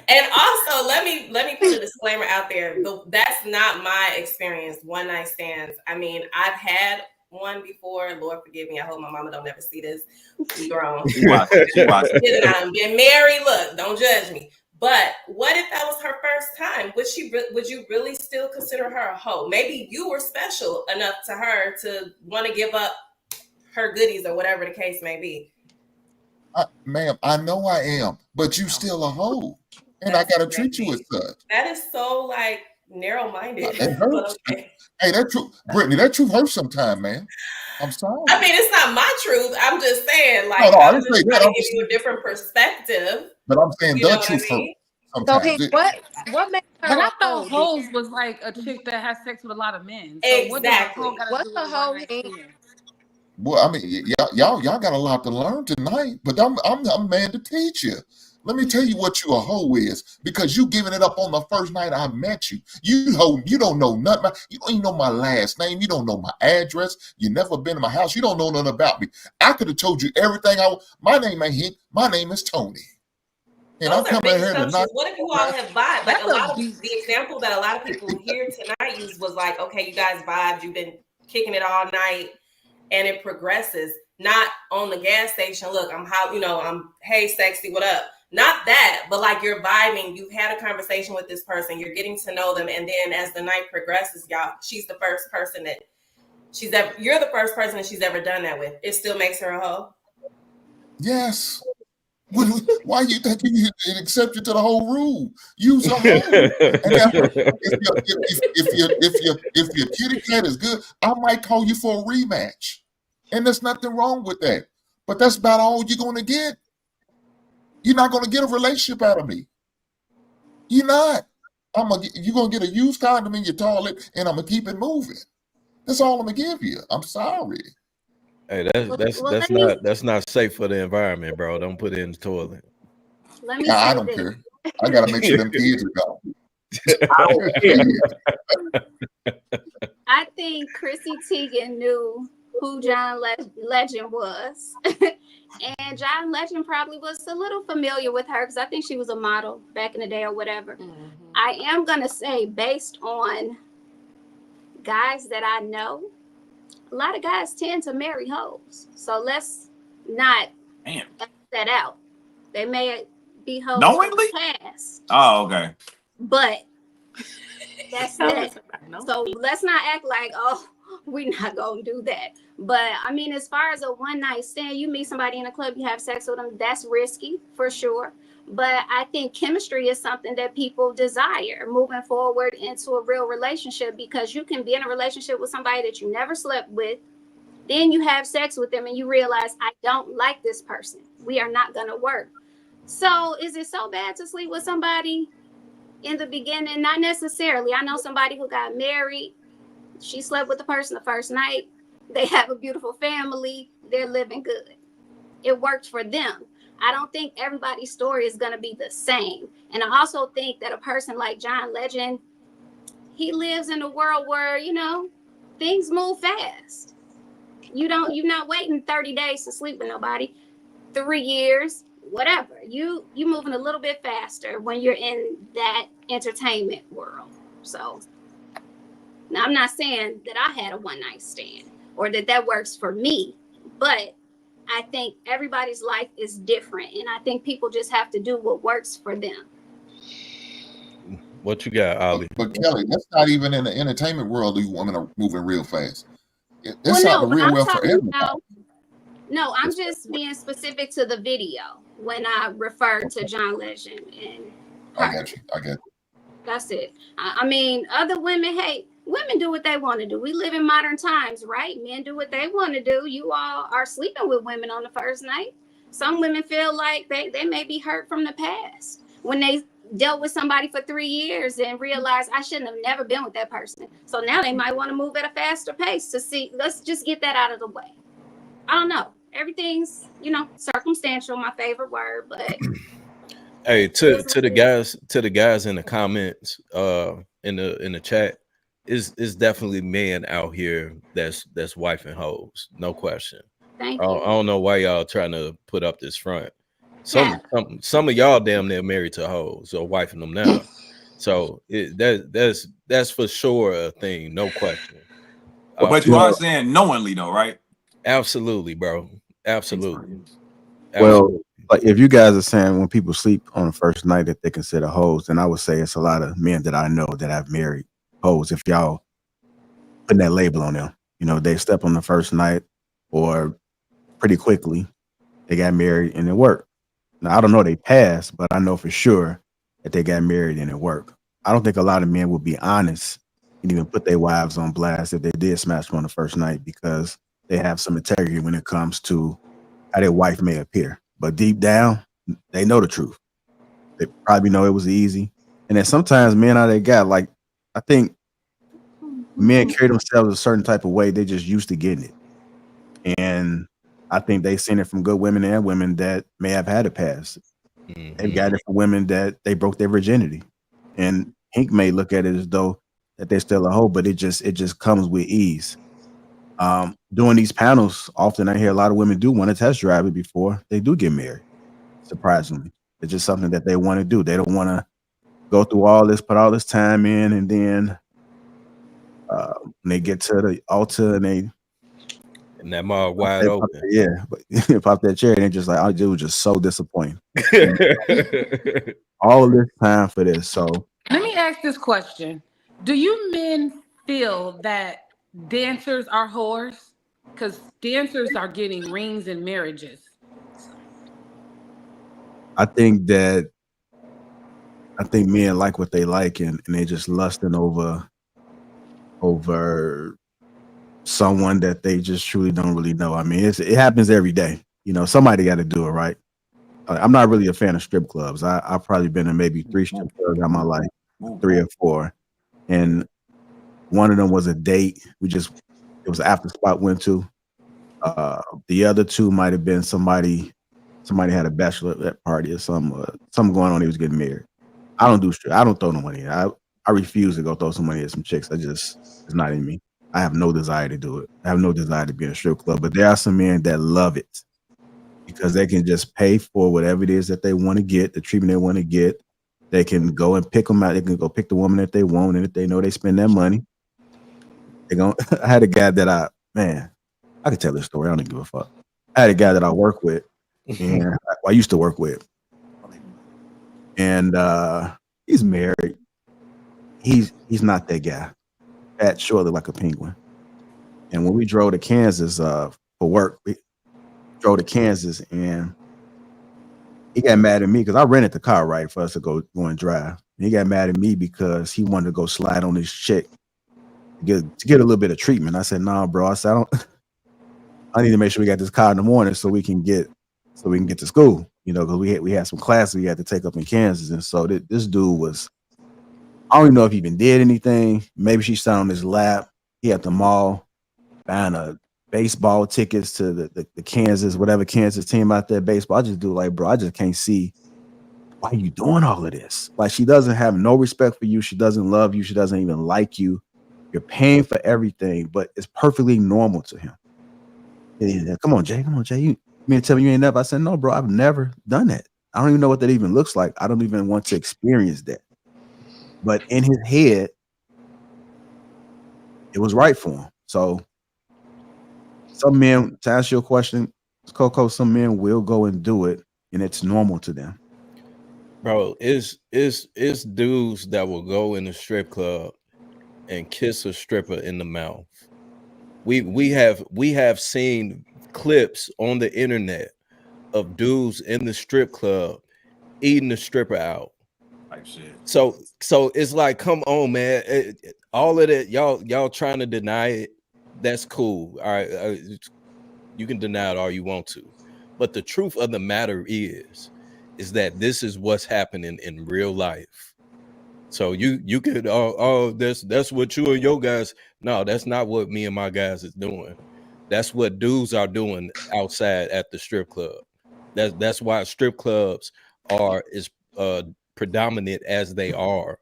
S15: And also, let me put a disclaimer out there. That's not my experience. One night stands. I mean, I've had one before. Lord forgive me. I hope my mama don't never see this. We grown.
S5: She watching.
S15: I've been married. Look, don't judge me. But what if that was her first time? Would you really still consider her a hoe? Maybe you were special enough to her to want to give up her goodies or whatever the case may be.
S2: Ma'am, I know I am, but you still a hoe. And I gotta treat you as such.
S15: That is so like narrow-minded.
S2: That hurts. Okay. Hey, that truth, Brittany, that truth hurts sometimes, man. I'm sorry.
S15: I mean, it's not my truth. I'm just saying, like,
S2: no,
S15: I'm just trying to give you a different perspective.
S2: But I'm saying the truth hurts.
S14: So what makes her?
S4: But I thought hoes was like a chick that has sex with a lot of men. So
S15: exactly.
S14: What's the hoe?
S2: Well, I mean, y'all got a lot to learn tonight, but I'm mad to teach you. Let me tell you what you a hoe is, because you giving it up on the first night I met you. You don't know nothing. You don't even know my last name. You don't know my address. You never been to my house. You don't know nothing about me. I could have told you everything. My name ain't Hank. My name is Tony. And I'm coming here tonight.
S15: What if you all have vibed? Like a lot of the example that a lot of people here tonight use was like, okay, you guys vibed. You've been kicking it all night, and it progresses. Not on the gas station. Look, I'm hey sexy, what up? Not that, but like you're vibing, you've had a conversation with this person, you're getting to know them, and then as the night progresses, y'all, she's the first person that you're the first person that she's ever done that with. It still makes her a hoe?
S2: Yes. Why you think you accept you to the whole rule? Use a hoe. If your kitty cat is good, I might call you for a rematch. And there's nothing wrong with that. But that's about all you're gonna get. You're not going to get a relationship out of me. You're not. You're going to get a used condom in your toilet, and I'm going to keep it moving. That's all I'm going to give you. I'm sorry.
S6: Hey, that's not safe for the environment, bro. Don't put it in the toilet.
S2: I don't care. I got to make sure them kids are gone.
S3: I think Chrissy Teigen knew who John Legend was. And John Legend probably was a little familiar with her because I think she was a model back in the day or whatever. Mm-hmm. I am going to say, based on guys that I know, a lot of guys tend to marry hoes. So let's not X that out. They may be hoes
S5: knowingly?
S3: in the past.
S5: Oh, okay.
S3: But that's that. So let's not act like, we're not going to do that. But I mean, as far as a one night stand, you meet somebody in a club, you have sex with them, that's risky for sure. But I think chemistry is something that people desire moving forward into a real relationship, because you can be in a relationship with somebody that you never slept with. Then you have sex with them and you realize, I don't like this person. We are not going to work. So is it so bad to sleep with somebody in the beginning? Not necessarily. I know somebody who got married. She slept with the person the first night. They have a beautiful family. They're living good. It worked for them. I don't think everybody's story is going to be the same. And I also think that a person like John Legend, he lives in a world where, things move fast. You're not waiting 30 days to sleep with nobody. 3 years, whatever. You moving a little bit faster when you're in that entertainment world. So now I'm not saying that I had a one night stand or that works for me, but I think everybody's life is different, and I think people just have to do what works for them.
S6: What you got, Ollie?
S2: But Kelly, that's not even in the entertainment world. These women are moving real fast. It's
S3: Well,
S2: out
S3: no,
S2: the real
S3: I'm
S2: world for
S3: talking
S2: everybody.
S3: about. No, I'm just being specific to the video when I referred to John Legend and her.
S2: I got you.
S3: That's it. I mean, other women, hey, women do what they want to do. We live in modern times, right? Men do what they want to do. You all are sleeping with women on the first night. Some women feel like they may be hurt from the past when they dealt with somebody for 3 years and realized I shouldn't have never been with that person. So now they might want to move at a faster pace to see, let's just get that out of the way. I don't know. Everything's, circumstantial, my favorite word, but
S6: hey, to the guys in the comments, in the chat, is definitely men out here that's wifing hoes, no question.
S3: Thank you.
S6: I don't know why y'all trying to put up this front. Some of y'all damn near married to hoes or wifing them now. So that's for sure a thing, no question.
S5: But you are saying knowingly though, right?
S6: Absolutely, bro. Absolutely.
S1: Well, like if you guys are saying when people sleep on the first night that they consider hoes, then I would say it's a lot of men that I know that have married hoes. If y'all putting that label on them, they step on the first night or pretty quickly they got married and it worked. Now I don't know they passed, but I know for sure that they got married and it worked. I don't think a lot of men would be honest and even put their wives on blast if they did smash them on the first night because they have some integrity when it comes to how their wife may appear. But deep down, they know the truth. They probably know it was easy. And then sometimes men out they got, like, I think men carry themselves a certain type of way. They just used to getting it. And I think they've seen it from good women and women that may have had a past. They've got it from women that they broke their virginity. And Hank may look at it as though that they're still a hoe, but it just comes with ease. Doing these panels, often I hear a lot of women do want to test drive it before they do get married. Surprisingly, it's just something that they want to do. They don't want to go through all this, put all this time in, and then when they get to the altar and
S6: that mouth wide open.
S1: But pop that chair and they're just like, I was just so disappointed. All this time for this. So
S4: let me ask this question: do you men feel that dancers are whores? Because dancers are getting rings in marriages.
S1: I think men like what they like and they just lusting over someone that they just truly don't really know. I mean, it happens every day. Somebody got to do it, right? I'm not really a fan of strip clubs. I've probably been in maybe 3 strip clubs in my life, 3 or 4. And one of them was a date. It was an after spot went to. The other 2 might have been somebody had a bachelorette party or something going on. He was getting married. I don't do strip. I don't throw no money. I refuse to go throw some money at some chicks. It's not in me. I have no desire to do it. I have no desire to be in a strip club. But there are some men that love it because they can just pay for whatever it is that they want to get, the treatment they want to get. They can go and pick them out. They can go pick the woman that they want, and if they know they spend that money, I had a guy that I could tell this story. I don't give a fuck. I had a guy that I work with, and I used to work with, and he's married. He's not that guy. Fat, short, like a penguin. And when we drove to Kansas for work, we drove to Kansas, and he got mad at me because I rented the car, right, for us to go and drive. And he got mad at me because he wanted to go slide on this chick to get a little bit of treatment. I said, "Nah, bro." I said, I need to make sure we got this car in the morning so we can get to school, because we had some classes we had to take up in Kansas. And so this dude was, I don't even know if he even did anything. Maybe she sat on his lap. He at the mall buying baseball tickets to the Kansas, whatever Kansas team out there, baseball. I just do like, bro, I just can't see why you doing all of this. Like, she doesn't have no respect for you. She doesn't love you. She doesn't even like you. You're paying for everything, but it's perfectly normal to him. Yeah, come on, Jay. You
S18: Me tell me you ain't never. I said, no, bro, I've never done that. I don't even know what that even looks like. I don't even want to experience that. But in his head, it was right for him. So some men, to answer your question, Coco, some men will go and do it, and it's normal to them.
S6: Bro, it's dudes that will go in a strip club and kiss a stripper in the mouth. We have seen clips on the internet of dudes in the strip club eating the stripper out.
S5: Like shit.
S6: So it's like, come on, man. All of that, y'all trying to deny it. That's cool. All right, you can deny it all you want to, but the truth of the matter is that this is what's happening in real life. So you could that's what you and your guys. No, that's not what me and my guys is doing. That's what dudes are doing outside at the strip club. That's why strip clubs are as predominant as they are,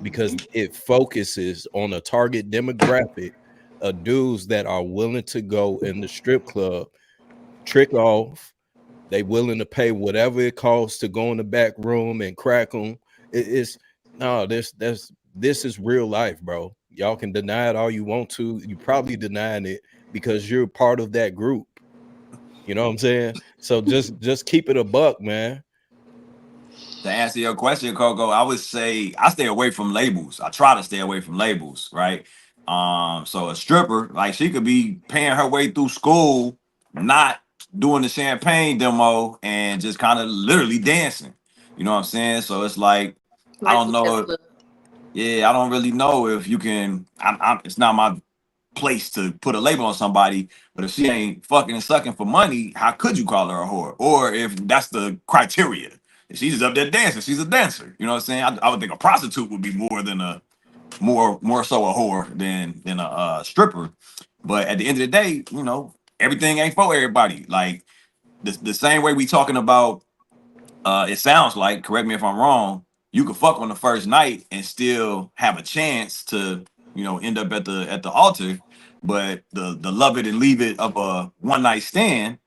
S6: because it focuses on a target demographic of dudes that are willing to go in the strip club, trick off. They willing to pay whatever it costs to go in the back room and crack them. This is real life, bro. Y'all can deny it all you want to. You probably denying it because you're part of that group. You know what I'm saying? So just keep it a buck, man.
S5: To answer your question, Coco, I would say I stay away from labels. I try to stay away from labels, right? So a stripper, like, she could be paying her way through school, not doing the champagne demo and just kind of literally dancing. You know what I'm saying? So it's like, I don't know. I don't really know if you can. It's not my place to put a label on somebody, but if she ain't fucking and sucking for money, how could you call her a whore? Or if that's the criteria, if she's just up there dancing, she's a dancer. You know what I'm saying? I would think a prostitute would be more than a more so a whore than a stripper. But at the end of the day, you know, everything ain't for everybody. Like the same way we talking about, it sounds like, correct me if I'm wrong, you could fuck on the first night and still have a chance to, you know, end up at the altar. But the love it and leave it of a one night stand,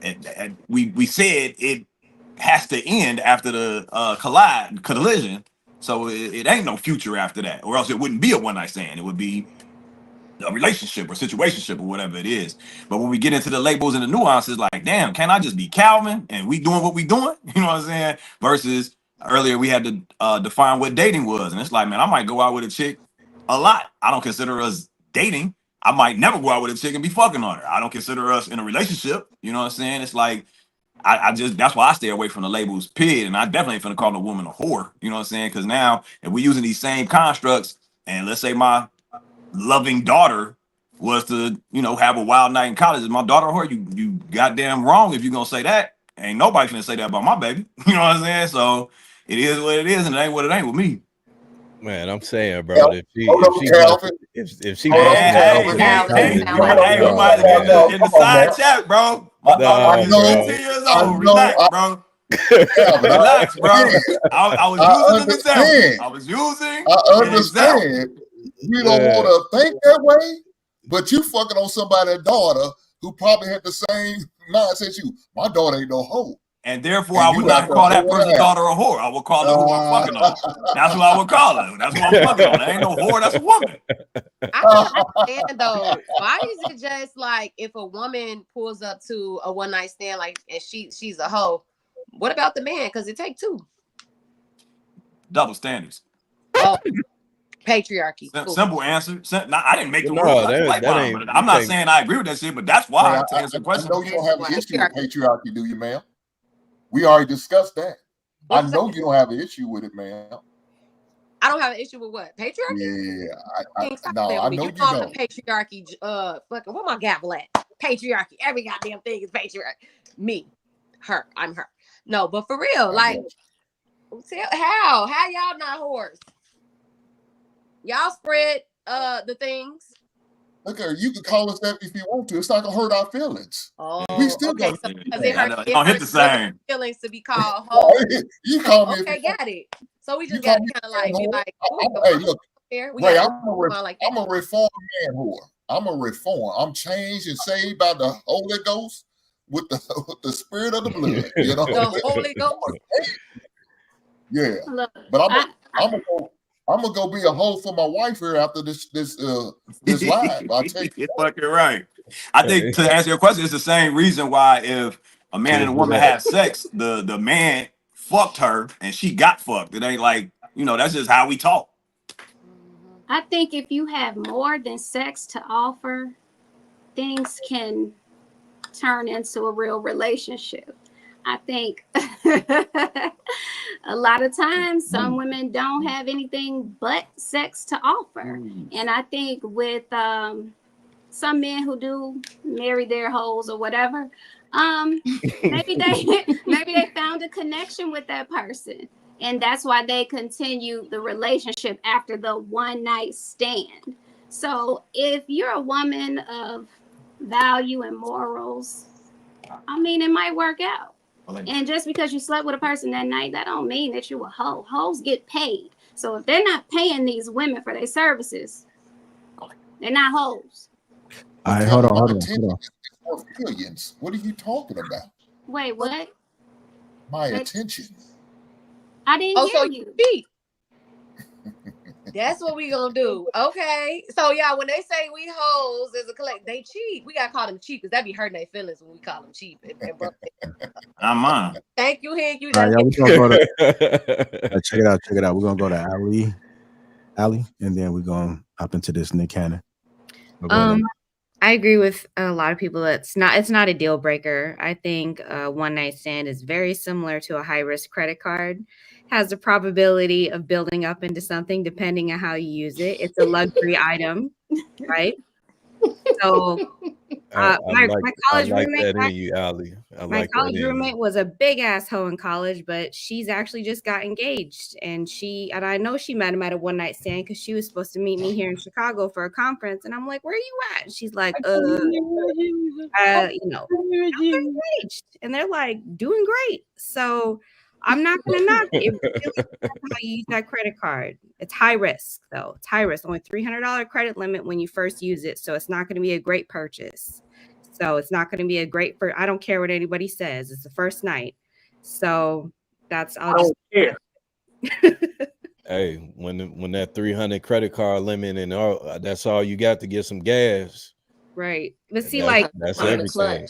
S5: and we said it has to end after the collision. So it ain't no future after that, or else it wouldn't be a one night stand. It would be a relationship or situationship or whatever it is. But when we get into the labels and the nuances, like, damn, can I just be Calvin and we doing what we doing? You know what I'm saying? Versus earlier we had to define what dating was. And it's like, man, I might go out with a chick a lot. I don't consider us dating. I might never go out with a chick and be fucking on her. I don't consider us in a relationship. You know what I'm saying? It's like, I just, that's why I stay away from the labels, period. And I definitely ain't finna call a woman a whore. You know what I'm saying? Because now if we're using these same constructs, and let's say my loving daughter was to, you know, have a wild night in college, is my daughter a whore? You goddamn wrong if you're gonna say that. Ain't nobody finna say that about my baby. You know what I'm saying? So it is what it is, and it ain't what it ain't with me.
S6: Man, I'm saying, bro, if she hey, we
S5: might get in the side chat, bro. My daughter is 15 years old. Relax, bro. Relax, bro. I was using an example. I was using.
S2: I understand. You don't want to think that way, but you fucking on somebody's daughter who probably had the same mindset as you. My daughter ain't no hoe.
S5: And therefore, I would not call that person's daughter a whore. I would call her who I'm fucking on. That's what I would call her. That's what I'm fucking on. That ain't no whore. That's a woman.
S14: I can understand though. Why is it just like if a woman pulls up to a one night stand, like, and she's a hoe? What about the man? Because it take two.
S5: Double standards.
S14: Oh, patriarchy.
S5: Simple answer. I didn't make the rules. I'm not saying I agree with that shit, but that's why to answer the question.
S2: I know you don't have an issue with patriarchy, do you, ma'am? We already discussed that. I know you don't have an issue with it, ma'am.
S14: I don't have an issue with what? Patriarchy?
S2: Yeah, I
S14: know
S2: you
S14: you call
S2: don't.
S14: the patriarchy, fucking, where my gavel at? Patriarchy. Every goddamn thing is patriarchy. Me. Her. I'm her. No, but for real, like, how y'all not whores? Y'all spread the things.
S2: Look at her. You can call us that if you want to. It's not gonna hurt our feelings.
S14: Oh,
S2: we still
S14: okay.
S2: gonna
S14: It hurts the same feelings to be called hoe.
S2: You call me.
S14: Okay, got it. So we just got to kind of like be like,
S2: hey, look, Ray, I'm a reformed man whore. I'm a reform. I'm changed and saved by the Holy Ghost. with the spirit of the blood. You know,
S14: the Holy Ghost.
S2: Yeah,
S3: Look,
S2: but I'm gonna go be a hoe for my wife here after this live. I'll tell you.
S5: You're fucking right. I think to answer your question, it's the same reason why if a man and a woman have sex, the man fucked her and she got fucked. It ain't like, that's just how we talk.
S3: I think if you have more than sex to offer, things can turn into a real relationship. I think a lot of times some women don't have anything but sex to offer. And I think with some men who do marry their hoes or whatever, maybe they found a connection with that person. And that's why they continue the relationship after the one night stand. So if you're a woman of value and morals, I mean, it might work out. And just because you slept with a person that night, that don't mean that you a hoe. Hoes get paid. So if they're not paying these women for their services, they're not hoes.
S18: All right, hold on.
S2: Millions. What are you talking about?
S3: Wait, what?
S2: My attention.
S3: I didn't hear you.
S14: Beat. That's what we gonna do. Okay. So yeah, when they say we hoes as a collect, they cheat. We gotta call them cheap because that be hurting their feelings when we call them cheap.
S5: Not mine.
S14: Thank you, Hank. You
S18: All right, y'all, we're gonna go to check it out. We're gonna go to Ali, and then we're gonna hop into this Nick Cannon.
S13: I agree with a lot of people. It's not a deal breaker. I think a one night stand is very similar to a high risk credit card. Has the probability of building up into something depending on how you use it. It's a luxury item, right? So my college roommate, my college roommate was a big ass hoe in college, but she's actually just got engaged, and I know she met him at a one night stand because she was supposed to meet me here in Chicago for a conference, and I'm like, "Where are you at?" And she's like, I'm engaged, and they're like, "Doing great." So I'm not gonna knock it. How you use that credit card. It's high risk, though. It's high risk. Only $300 credit limit when you first use it, so it's not going to be a great purchase. So it's not going to be a great I don't care what anybody says. It's the first night, so that's I don't care.
S6: Hey, when that 300 credit card limit and that's all you got to get some gas.
S13: Right, but see,
S6: that's everything.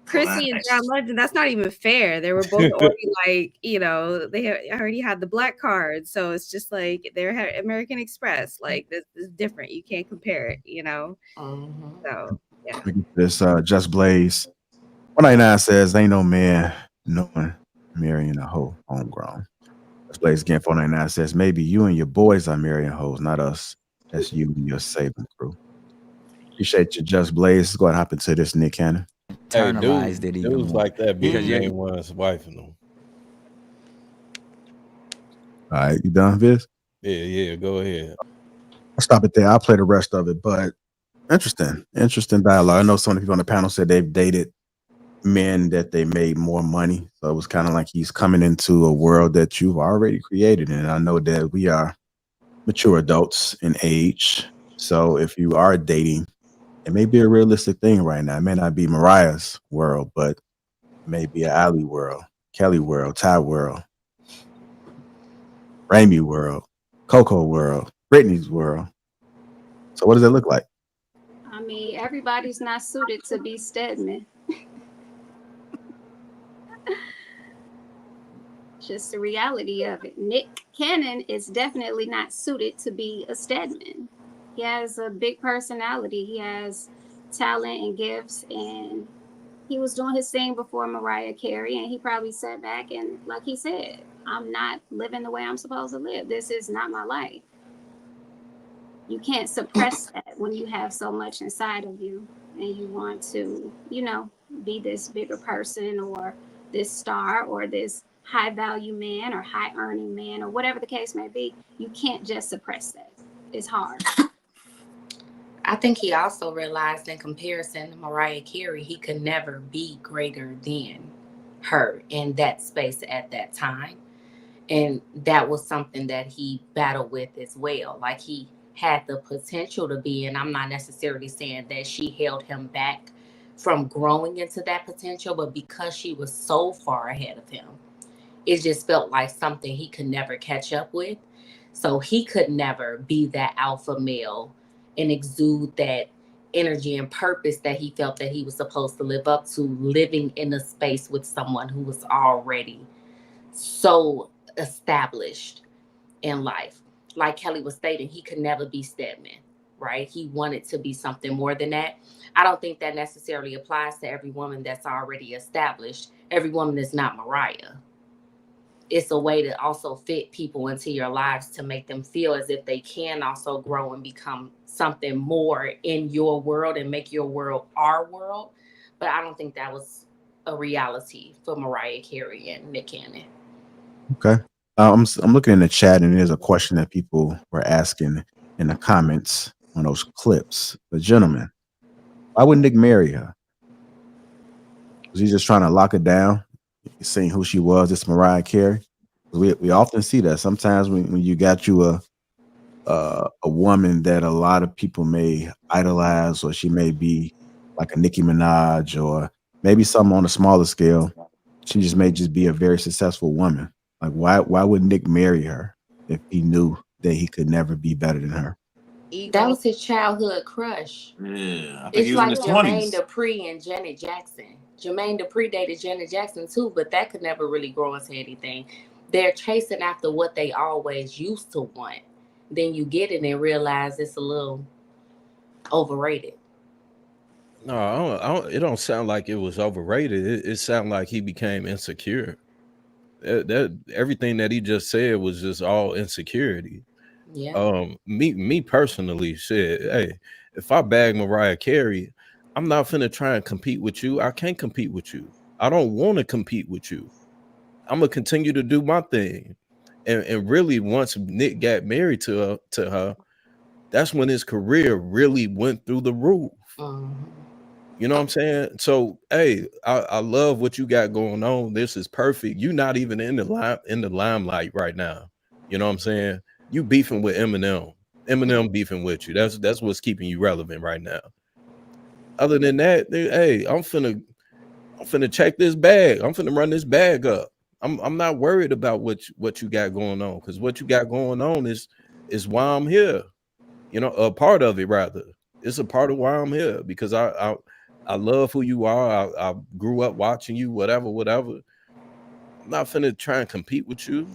S13: Chrissy and John Legend, that's not even fair. They were both already they already had the black card. So it's just like they're American Express. Like this is different. You can't compare it, So yeah.
S18: This Just Blaze 199 says ain't no man knowing marrying a hoe homegrown. Just Blaze again 499 says maybe you and your boys are marrying hoes, not us. That's you and your saving crew. Appreciate you, Just Blaze. Let's go ahead and hop into this Nick Cannon.
S6: Internalized it even more. Like that because you ain't one's wife and them.
S18: All right, you done, Viz?
S6: Yeah, go ahead.
S18: I'll stop it there. I'll play the rest of it, but interesting dialogue. I know some of the people on the panel said they've dated men that they made more money. So it was kind of like he's coming into a world that you've already created. And I know that we are mature adults in age. So if you are dating, it may be a realistic thing right now. It may not be Mariah's world, but it may be an Ali world, Kelly world, Ty world, Ramy world, Coco world, Britney's world. So what does it look like?
S3: I mean, everybody's not suited to be Stedman. Just the reality of it. Nick Cannon is definitely not suited to be a Stedman. He has a big personality. He has talent and gifts, and he was doing his thing before Mariah Carey, and he probably sat back and, like he said, I'm not living the way I'm supposed to live. This is not my life. You can't suppress that when you have so much inside of you and you want to, be this bigger person or this star or this high value man or high earning man or whatever the case may be. You can't just suppress that. It's hard.
S7: I think he also realized in comparison to Mariah Carey, he could never be greater than her in that space at that time. And that was something that he battled with as well. Like he had the potential to be, and I'm not necessarily saying that she held him back from growing into that potential, but because she was so far ahead of him, it just felt like something he could never catch up with. So he could never be that alpha male and exude that energy and purpose that he felt that he was supposed to live up to, living in a space with someone who was already so established in life. Like Kelly was stating, he could never be Stedman, right? He wanted to be something more than that. I don't think that necessarily applies to every woman that's already established. Every woman is not Mariah. It's a way to also fit people into your lives to make them feel as if they can also grow and become something more in your world and make your world our world. But I don't think that was a reality for Mariah Carey and Nick Cannon.
S18: Okay. I'm looking in the chat, and there's a question that people were asking in the comments on those clips. The gentleman, why would Nick marry her? Was he just trying to lock her down? Seeing who she was, it's Mariah Carey. We often see that sometimes when you got you a woman that a lot of people may idolize, or she may be like a Nicki Minaj, or maybe something on a smaller scale. She just may just be a very successful woman. Like, why would Nick marry her if he knew that he could never be better than her?
S7: That was his childhood crush.
S5: Yeah, I think
S7: It's
S5: he was
S7: like
S5: in his
S7: Jermaine
S5: 20s.
S7: Dupri and Janet Jackson. Jermaine Dupri dated Janet Jackson too, but that could never really grow into anything. They're chasing after what they always used to want. Then you get it and realize it's a little overrated.
S6: No, it don't sound like it was overrated. It sounded like he became insecure. That everything that he just said was just all insecurity.
S7: Yeah.
S6: Me personally said, hey, if I bag Mariah Carey, I'm not finna try and compete with you. I can't compete with you. I don't want to compete with you. I'm gonna continue to do my thing. And really, once Nick got married to her, that's when his career really went through the roof. You know what I'm saying? So, hey, I love what you got going on. This is perfect. You're not even in the limelight right now. You know what I'm saying? You beefing with Eminem. Eminem beefing with you. That's what's keeping you relevant right now. Other than that, hey, I'm finna check this bag. I'm finna run this bag up. I'm not worried about what you got going on, because what you got going on is why I'm here. You know, a part of it rather. It's a part of why I'm here, because I love who you are. I grew up watching you, whatever. I'm not finna try and compete with you.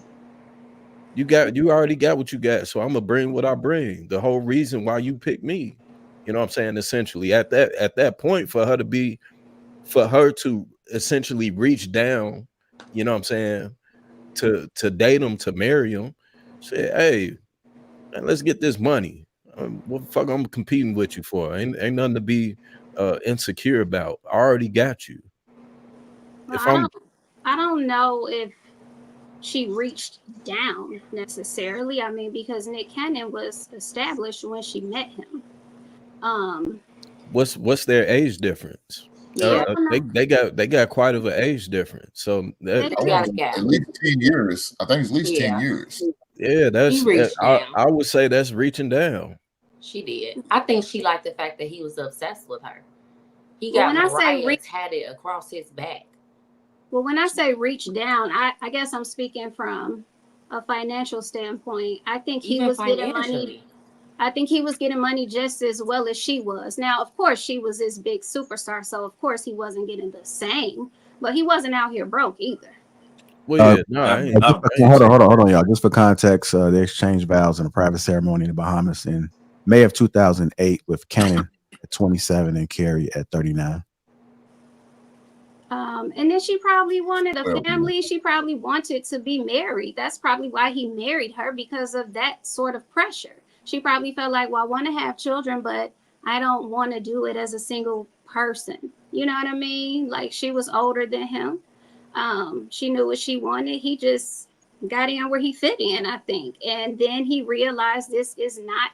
S6: You already got what you got, so I'm gonna bring what I bring. The whole reason why you picked me. You know what I'm saying? Essentially, at that point, for her to essentially reach down, you know what I'm saying, to date him, to marry him, say, hey, man, let's get this money. What the fuck I'm competing with you for? Ain't nothing to be insecure about. I already got you.
S3: Well, I don't know if she reached down necessarily. I mean, because Nick Cannon was established when she met him.
S6: What's their age difference?
S3: Yeah,
S6: They got quite of an age difference. So that,
S2: at least 10 years. I think it's at least 10 years.
S6: yeah, that's
S7: reached down.
S6: I would say that's reaching down.
S7: She did. I think she liked the fact that he was obsessed with her. He got Mariah tatted across his back.
S3: Well, when I say reach down, I guess I'm speaking from a financial standpoint. I think he was getting money. I think he was getting money just as well as she was. Now, of course, she was this big superstar, so of course he wasn't getting the same, but he wasn't out here broke either.
S6: Well, yeah, no, I ain't.
S18: Hold on, y'all. Just for context, they exchanged vows in a private ceremony in the Bahamas in May of 2008, with Cannon at 27 and Carey at 39.
S3: And then she probably wanted a family. She probably wanted to be married. That's probably why he married her, because of that sort of pressure. She probably felt like, well, I want to have children, but I don't want to do it as a single person. You know what I mean? Like, she was older than him. She knew what she wanted. He just got in where he fit in, I think. And then he realized, this is not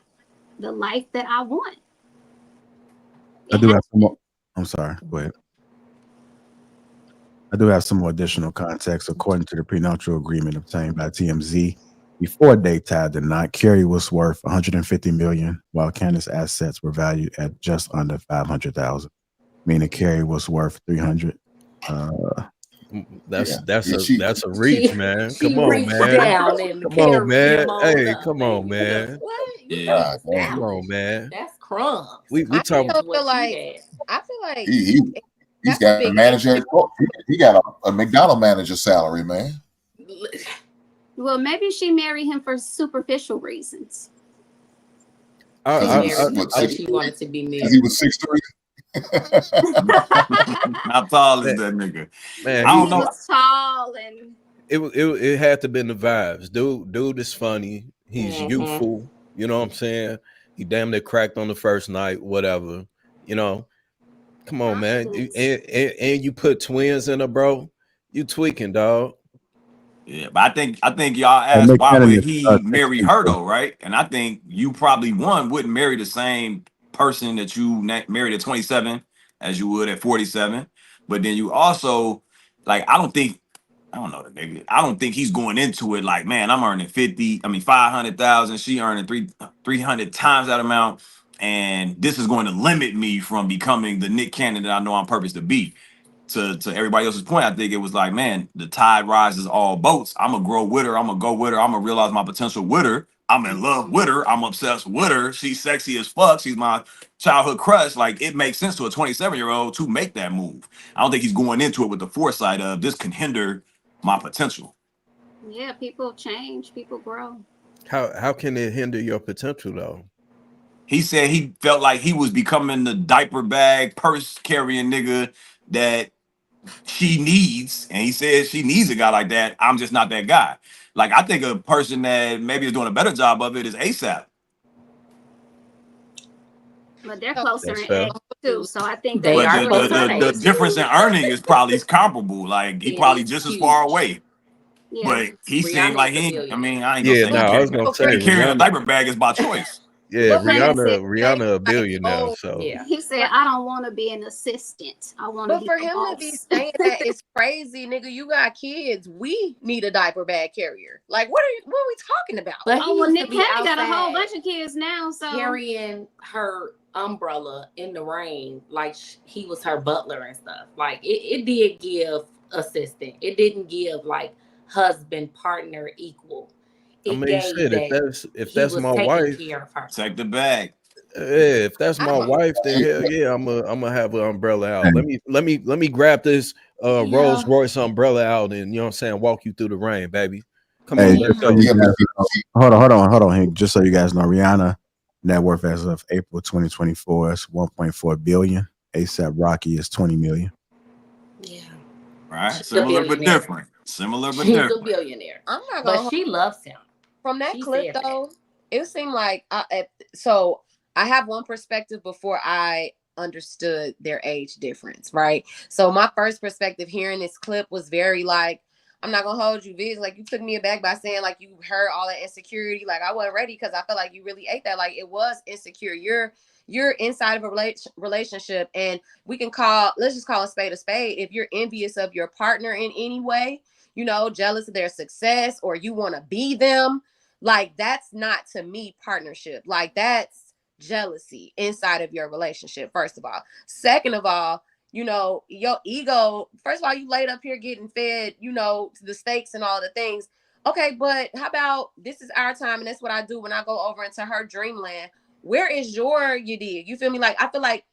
S3: the life that I want.
S18: I do have some more. I'm sorry. Go ahead. I do have some more additional context. According to the prenuptial agreement obtained by TMZ, before they tied the knot, Carey was worth $150 million, while Cannon's assets were valued at just under $500,000. meaning Carey was worth 300.
S6: That's
S2: she
S6: a reach, man.
S7: She
S6: Come on,
S7: reached
S6: man.
S7: down and
S6: Come on,
S7: carried
S6: man.
S7: him on
S6: Hey,
S7: up,
S6: come on,
S7: baby.
S6: man.
S7: What? You
S5: Yeah.
S6: Come on, man.
S7: That's crumbs.
S6: We
S14: I
S6: talk.
S14: still
S7: What
S14: feel
S7: she
S14: like
S7: had.
S14: I feel like
S2: he's
S14: that's a
S2: got a
S14: big
S2: manager.
S14: issue.
S2: He got a McDonald manager salary, man.
S3: Well, maybe she married him for superficial reasons.
S6: I,
S7: She
S6: I,
S7: married
S6: I,
S7: him
S6: I,
S7: because she wanted to be
S2: Because he
S7: married.
S2: was 6'3".
S5: How tall is that nigga?
S6: man,
S5: I don't
S3: He
S5: know.
S3: was tall and
S6: it had to been the vibes. Dude is funny. He's
S7: Mm-hmm.
S6: youthful. You know what I'm saying? He damn near cracked on the first night, whatever. You know, come on, man. And you put twins in her, bro. You tweaking, dog.
S5: Yeah, but I think y'all
S18: And
S5: asked
S18: Nick
S5: why
S18: Cannon
S5: would
S18: is
S5: he marry
S18: 6'2"
S5: her
S18: too.
S5: though, right? And I think you probably wouldn't marry the same person that you married at 27 as you would at 47. But then you also like I don't know the nigga. I don't think he's going into it like, man, I'm earning 500,000. She earning 300 times that amount. And this is going to limit me from becoming the Nick Cannon that I know I'm purposed to be. To everybody else's point, I think it was like, man, the tide rises all boats. I'm gonna grow with her. I'm gonna go with her. I'm gonna realize my potential with her. I'm in love with her. I'm obsessed with her. She's sexy as fuck. She's my childhood crush. Like it makes sense to a 27-year-old to make that move. I don't think he's going into it with the foresight of this can hinder my potential.
S3: yeah, people change, people grow.
S6: How can it hinder your potential though?
S5: He said he felt like he was becoming the diaper bag, purse carrying nigga that she needs, and he says she needs a guy like that. I'm just not that guy. Like I think a person that maybe is doing a better job of it is ASAP.
S3: But they're closer
S6: That's
S3: in
S6: fair.
S3: age too, so I think
S7: They
S3: they
S5: But
S7: are
S5: the
S3: really
S7: closer in
S5: the, the,
S7: age.
S5: the difference in earning is probably comparable. Like he
S7: It
S5: probably
S7: is
S5: just as far
S7: huge.
S5: away.
S3: yeah.
S5: But he seemed
S7: Rihanna
S5: like
S7: is a
S5: he ain't, I
S7: billionaire.
S5: mean, I ain't gonna
S6: Yeah,
S5: say
S6: no,
S5: he
S6: I was
S5: carrying
S6: gonna
S5: he
S6: say
S5: carrying a
S6: Rihanna.
S5: diaper bag is by choice.
S6: Yeah,
S14: But for him to
S6: Rihanna a
S14: like,
S6: billionaire. So
S7: Yeah.
S3: He said, I don't want to be an assistant. I want to
S14: but
S3: be
S14: for
S3: the
S14: him to be
S3: boss.
S14: saying that is crazy, nigga. You got kids. We need a diaper bag carrier. Like, what are we talking about?
S7: But he
S3: Oh, well,
S7: used
S3: Nick
S7: to be
S3: Cannon got a whole
S7: outside
S3: bunch of kids now, so
S7: carrying her umbrella in the rain like he was her butler and stuff. Like it did give assistant. It didn't give like husband, partner, equal.
S6: I
S7: It
S6: mean,
S7: gave
S6: shit.
S7: that
S6: If
S7: he
S6: that's
S7: was
S6: my
S7: taking
S6: wife,
S7: care of her.
S5: Take the bag.
S6: yeah, if that's my
S14: I,
S6: wife, then hell yeah, I'm gonna have an umbrella out.
S18: Hey,
S6: Let me grab this
S3: yeah.
S6: Rolls Royce umbrella out and you know what I'm saying, walk you through the rain, baby. Come
S18: hey,
S6: on, let's
S18: just so
S6: go.
S18: you
S2: Yeah, but
S18: guys, hold on, Hank. Just so you guys know, Rihanna net worth as of April 2024 is 1.4 billion. ASAP Rocky is 20 million.
S7: Yeah.
S5: Right?
S7: She's a
S5: Similar but
S7: billionaire.
S5: different. Similar but
S7: She's a
S5: different.
S7: billionaire.
S14: I'm not
S7: But
S14: gonna
S7: she loves him.
S14: from that
S7: She
S14: clip
S7: said that.
S14: though. It seemed like so I have one perspective before I understood their age difference, right? So my first perspective hearing this clip was very like, I'm not gonna hold you, Viz. Like you took me aback by saying like you heard all that insecurity. Like I wasn't ready because I felt like you really ate that. Like it was insecure. You're inside of a relationship, and let's just call a spade a spade. If you're envious of your partner in any way, you know, jealous of their success, or you want to be them, like that's not to me partnership. Like that's jealousy inside of your relationship, first of all. Second of all, you know, your ego, first of all, you laid up here getting fed, you know, the steaks and all the things. Okay, but how about this is our time, and that's what I do when I go over into her dreamland. Where is you dig? You feel me? Like I feel like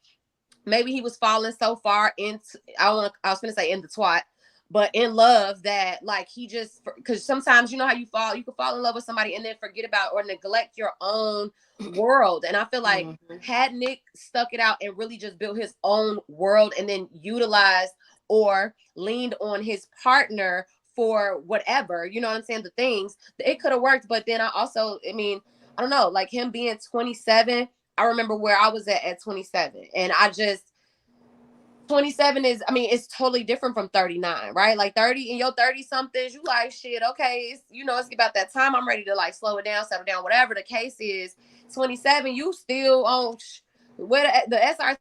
S14: maybe he was falling so far into I was gonna say in the twat, but in love that like he just because sometimes you know how you can fall in love with somebody and then forget about or neglect your own world. And I feel like had Nick stuck it out and really just built his own world and then utilized or leaned on his partner for whatever, you know what I'm saying, the things, it could have worked. But then I mean, I don't know, like him being 27, I remember where I was at 27, and 27 is, I mean, it's totally different from 39, right? Like 30 in your 30 somethings, you like shit. Okay, it's, you know, it's about that time. I'm ready to like slow it down, settle down, whatever the case is. 27, you still on where the SRC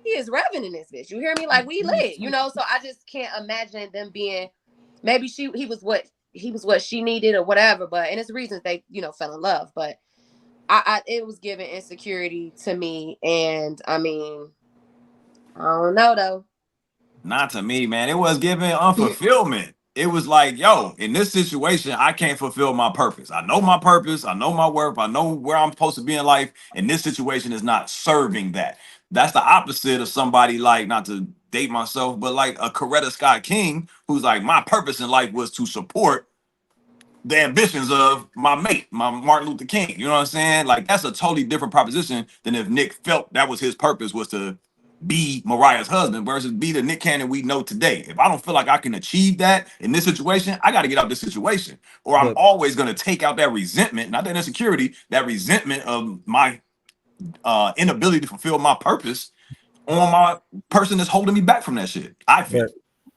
S14: is revving in this bitch. You hear me? Like we lit, you know. So I just can't imagine them being. Maybe he was what she needed or whatever. But and it's reasons they, you know, fell in love. But it was giving insecurity to me, and I mean, I don't know though.
S5: Not to me, man. It was giving unfulfillment. It was like, yo, in this situation, I can't fulfill my purpose. I know my purpose. I know my worth. I know where I'm supposed to be in life. And this situation is not serving that. That's the opposite of somebody like, not to date myself, but like a Coretta Scott King, who's like, my purpose in life was to support the ambitions of my mate, my Martin Luther King. You know what I'm saying? Like, that's a totally different proposition than if Nick felt that was his purpose, was to be Mariah's husband versus be the Nick Cannon we know today. If I don't feel like I can achieve that in this situation, I got to get out this situation, or I'm always going to take out that resentment, not that insecurity, that resentment of my inability to fulfill my purpose on my person that's holding me back from that shit. I feel.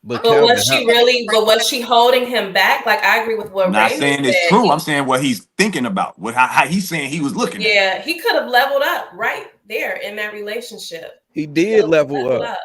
S15: But was she really? But was she holding him back? Like, I agree with what
S5: I'm not
S15: Raymond
S5: saying it's
S15: said.
S5: true. I'm saying what he's thinking about, what how he's saying he was looking at.
S15: Yeah, he could have leveled up right there in that relationship.
S6: He did level up.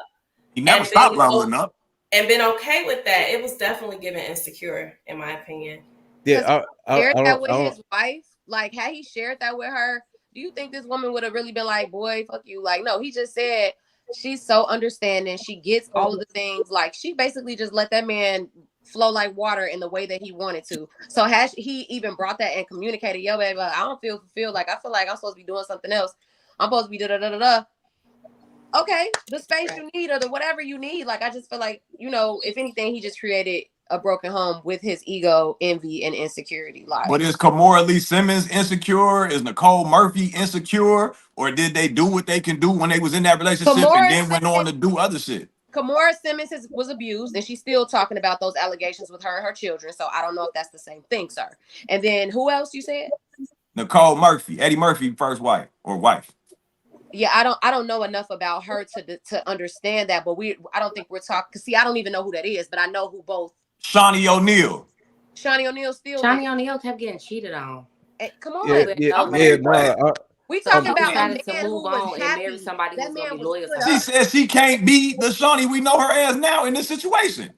S5: He never stopped leveling up.
S15: And been okay with that. It was definitely giving insecure, in my opinion.
S6: Yeah,
S14: Shared that with his wife. Like, had he shared that with her, do you think this woman would have really been like, boy, fuck you? Like, no, he just said she's so understanding. She gets all of the things. Like, she basically just let that man flow like water in the way that he wanted to. So has he even brought that and communicated, yo, baby, I don't feel fulfilled. Like, I feel like I'm supposed to be doing something else. I'm supposed to be da-da-da-da-da. Okay, the space you need or the whatever you need. Like, I just feel like, you know, if anything, he just created a broken home with his ego, envy, and insecurity. Like,
S5: But is Kamora Lee Simmons insecure? Is Nicole Murphy insecure? Or did they do what they can do when they was in that relationship and then went on to do other shit?
S14: Kamora Simmons was abused, and she's still talking about those allegations with her and her children. So I don't know if that's the same thing, sir. And then who else you said?
S5: Nicole Murphy, Eddie Murphy, first wife or wife.
S14: Yeah, I don't know enough about her to understand that, but I don't think we're talking. Cause see, I don't even know who that is, but I know who both.
S5: Shawnee O'Neal.
S14: Shawnee O'Neal still.
S7: Shawnee O'Neal kept getting cheated on.
S14: Hey, come on,
S6: we
S14: talking about a man
S7: to
S14: who
S7: move
S14: was
S7: on
S14: happy.
S7: and marry somebody who's gonna be loyal to her.
S5: She said she can't be the Shawnee we know her as now in this situation.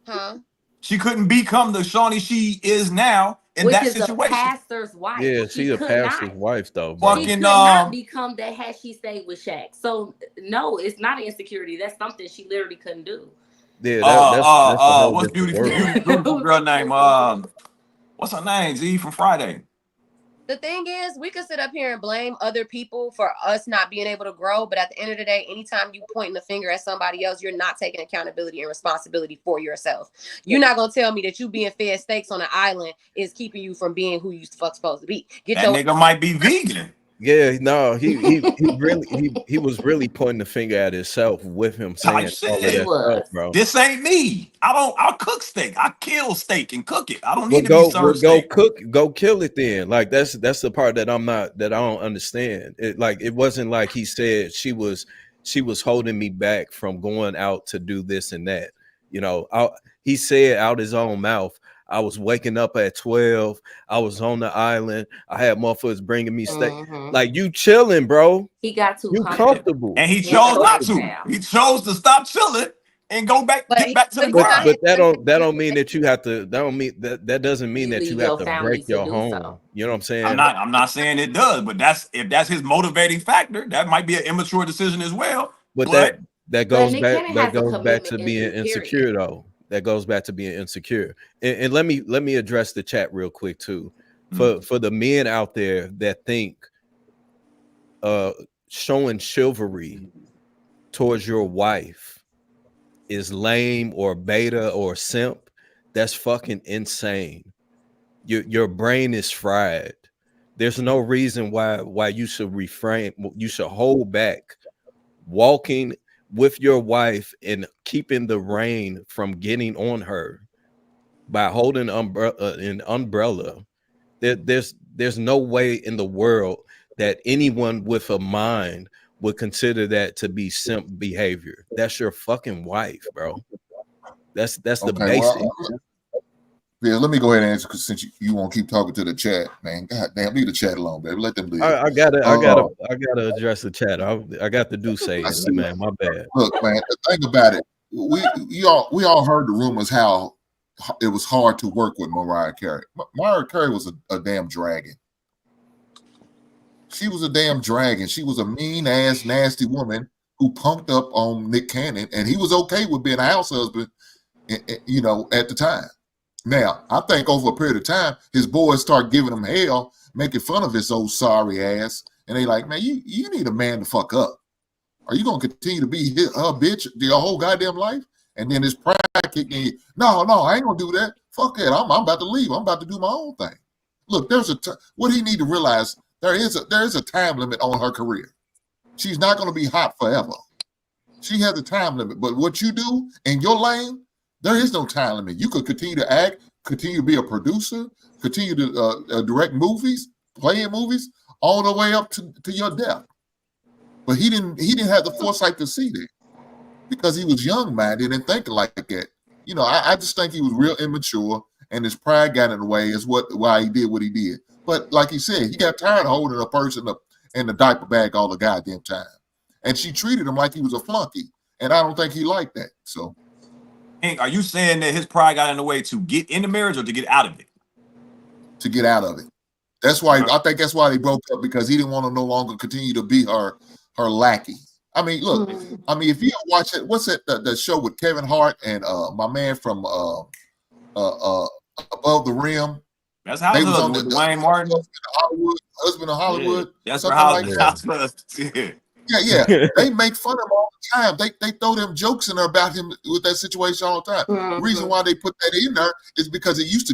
S14: Huh?
S5: She couldn't become the Shawnee she is now in
S7: Which
S5: that
S7: is
S5: situation.
S7: A pastor's wife.
S6: Yeah, she's a pastor's wife though. Bro.
S7: She could not become that had she stayed with Shaq. So no, it's not an insecurity. That's something she literally couldn't do.
S6: Yeah, that's
S5: what's beautiful girl name? What's her name? Z from Friday.
S14: The thing is, we could sit up here and blame other people for us not being able to grow, but at the end of the day, anytime you pointing the finger at somebody else, you're not taking accountability and responsibility for yourself. You're not gonna tell me that you being fed steaks on an island is keeping you from being who you supposed to be.
S5: Nigga might be vegan.
S6: Yeah, no, he was really pointing the finger at himself with him saying all of that stuff, bro.
S5: This ain't me. I'll cook steak. I kill steak and cook it. I don't need to be served steak.
S6: Go kill it then. Like that's the part that I don't understand. It wasn't like he said she was holding me back from going out to do this and that. You know, he said out his own mouth, I was waking up at 12. I was on the island. I had motherfuckers bringing me steak. Like, you chilling, bro.
S7: He got too
S6: comfortable.
S5: And he chose not to. He chose to stop chilling and get back to the grind.
S6: But that don't mean that you have to. That doesn't mean that you have to break your home. So. You know what I'm saying?
S5: I'm not saying it does, but if that's his motivating factor, that might be an immature decision as well.
S6: But that goes back to being insecure though. That goes back to being insecure. And let me address the chat real quick too. For the men out there that think showing chivalry towards your wife is lame or beta or simp, that's fucking insane. Your brain is fried. There's no reason why you should refrain. You should hold back walking with your wife and keeping the rain from getting on her by holding an umbrella. There's no way in the world that anyone with a mind would consider that to be simp behavior. That's your fucking wife, bro. That's the basic.
S2: Well, yeah, let me go ahead and answer because since you won't keep talking to the chat, man. God damn, leave the chat alone, baby. Let them leave.
S6: I gotta address the chat. I got to do say, man. My bad.
S2: Look, man. The thing about it, we all heard the rumors how it was hard to work with Mariah Carey. Mariah Carey was a damn dragon. She was a damn dragon. She was a mean ass, nasty woman who punked up on Nick Cannon, and he was okay with being a house husband, you know, at the time. Now, I think over a period of time, his boys start giving him hell, making fun of his old sorry ass, and they like, man, you need a man to fuck up. Are you gonna continue to be her bitch your whole goddamn life? And then his pride kicking in. No, I ain't gonna do that. Fuck that. I'm about to leave. I'm about to do my own thing. Look, there's what he need to realize. There is a time limit on her career. She's not gonna be hot forever. She has a time limit. But what you do in your lane, there is no time limit. You could continue to act, continue to be a producer, continue to direct movies, play in movies, all the way up to your death. But he didn't have the foresight to see that because he was young-minded and thinking like that. You know, I just think he was real immature, and his pride got in the way is why he did what he did. But like he said, he got tired of holding a person up in the diaper bag all the goddamn time. And she treated him like he was a flunky. And I don't think he liked that. So,
S5: Hank, are you saying that his pride got in the way to get in the marriage or to get out of it?
S2: To get out of it. That's why I think that's why they broke up, because he didn't want to no longer continue to be her lackey. I mean, look, I mean, if you watch it, what's it, the show with Kevin Hart and my man from Above the Rim?
S5: That's House Husband with Dwayne Martin.
S2: Husband of Hollywood.
S5: Yeah, that's
S2: something
S5: House
S2: like
S5: Husband.
S2: that. Yeah. They make fun of him all the time. They throw them jokes in there about him with that situation all the time. The reason why they put that in there is because it used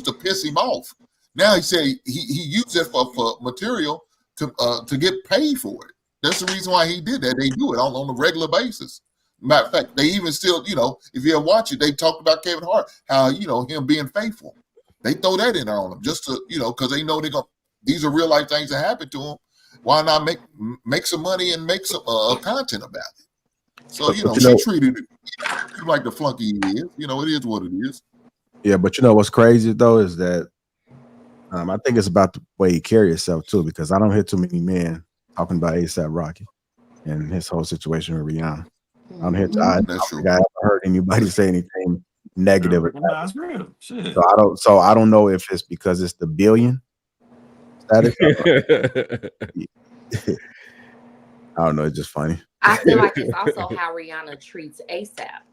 S2: to piss him off. Now he said he used it for material to get paid for it. That's the reason why he did that. They do it on a regular basis. Matter of fact, they even still, you know, if you ever watch it, they talked about Kevin Hart, how, you know, him being faithful. They throw that in there on him just to, you know, because they know these are real life things that happen to him. Why not make some money and make some content about it? So, you know, she treated it like the flunky he is. You know, it is what it is.
S18: Yeah, but you know what's crazy though is that I think it's about the way he carries himself too, because I don't hear too many men talking about A$AP Rocky and his whole situation with Rihanna. I don't think I ever heard anybody say anything negative.
S5: That's real. Shit.
S18: So I don't know if it's because it's the billion status. I don't know. It's just funny.
S7: I feel like it's also how Rihanna treats A$AP.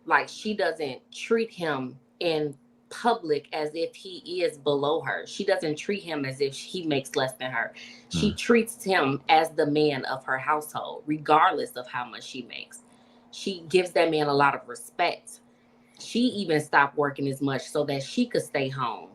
S7: Like, she doesn't treat him in public as if he is below her. She doesn't treat him as if he makes less than her. She treats him as the man of her household, regardless of how much she makes. She gives that man a lot of respect. She even stopped working as much so that she could stay home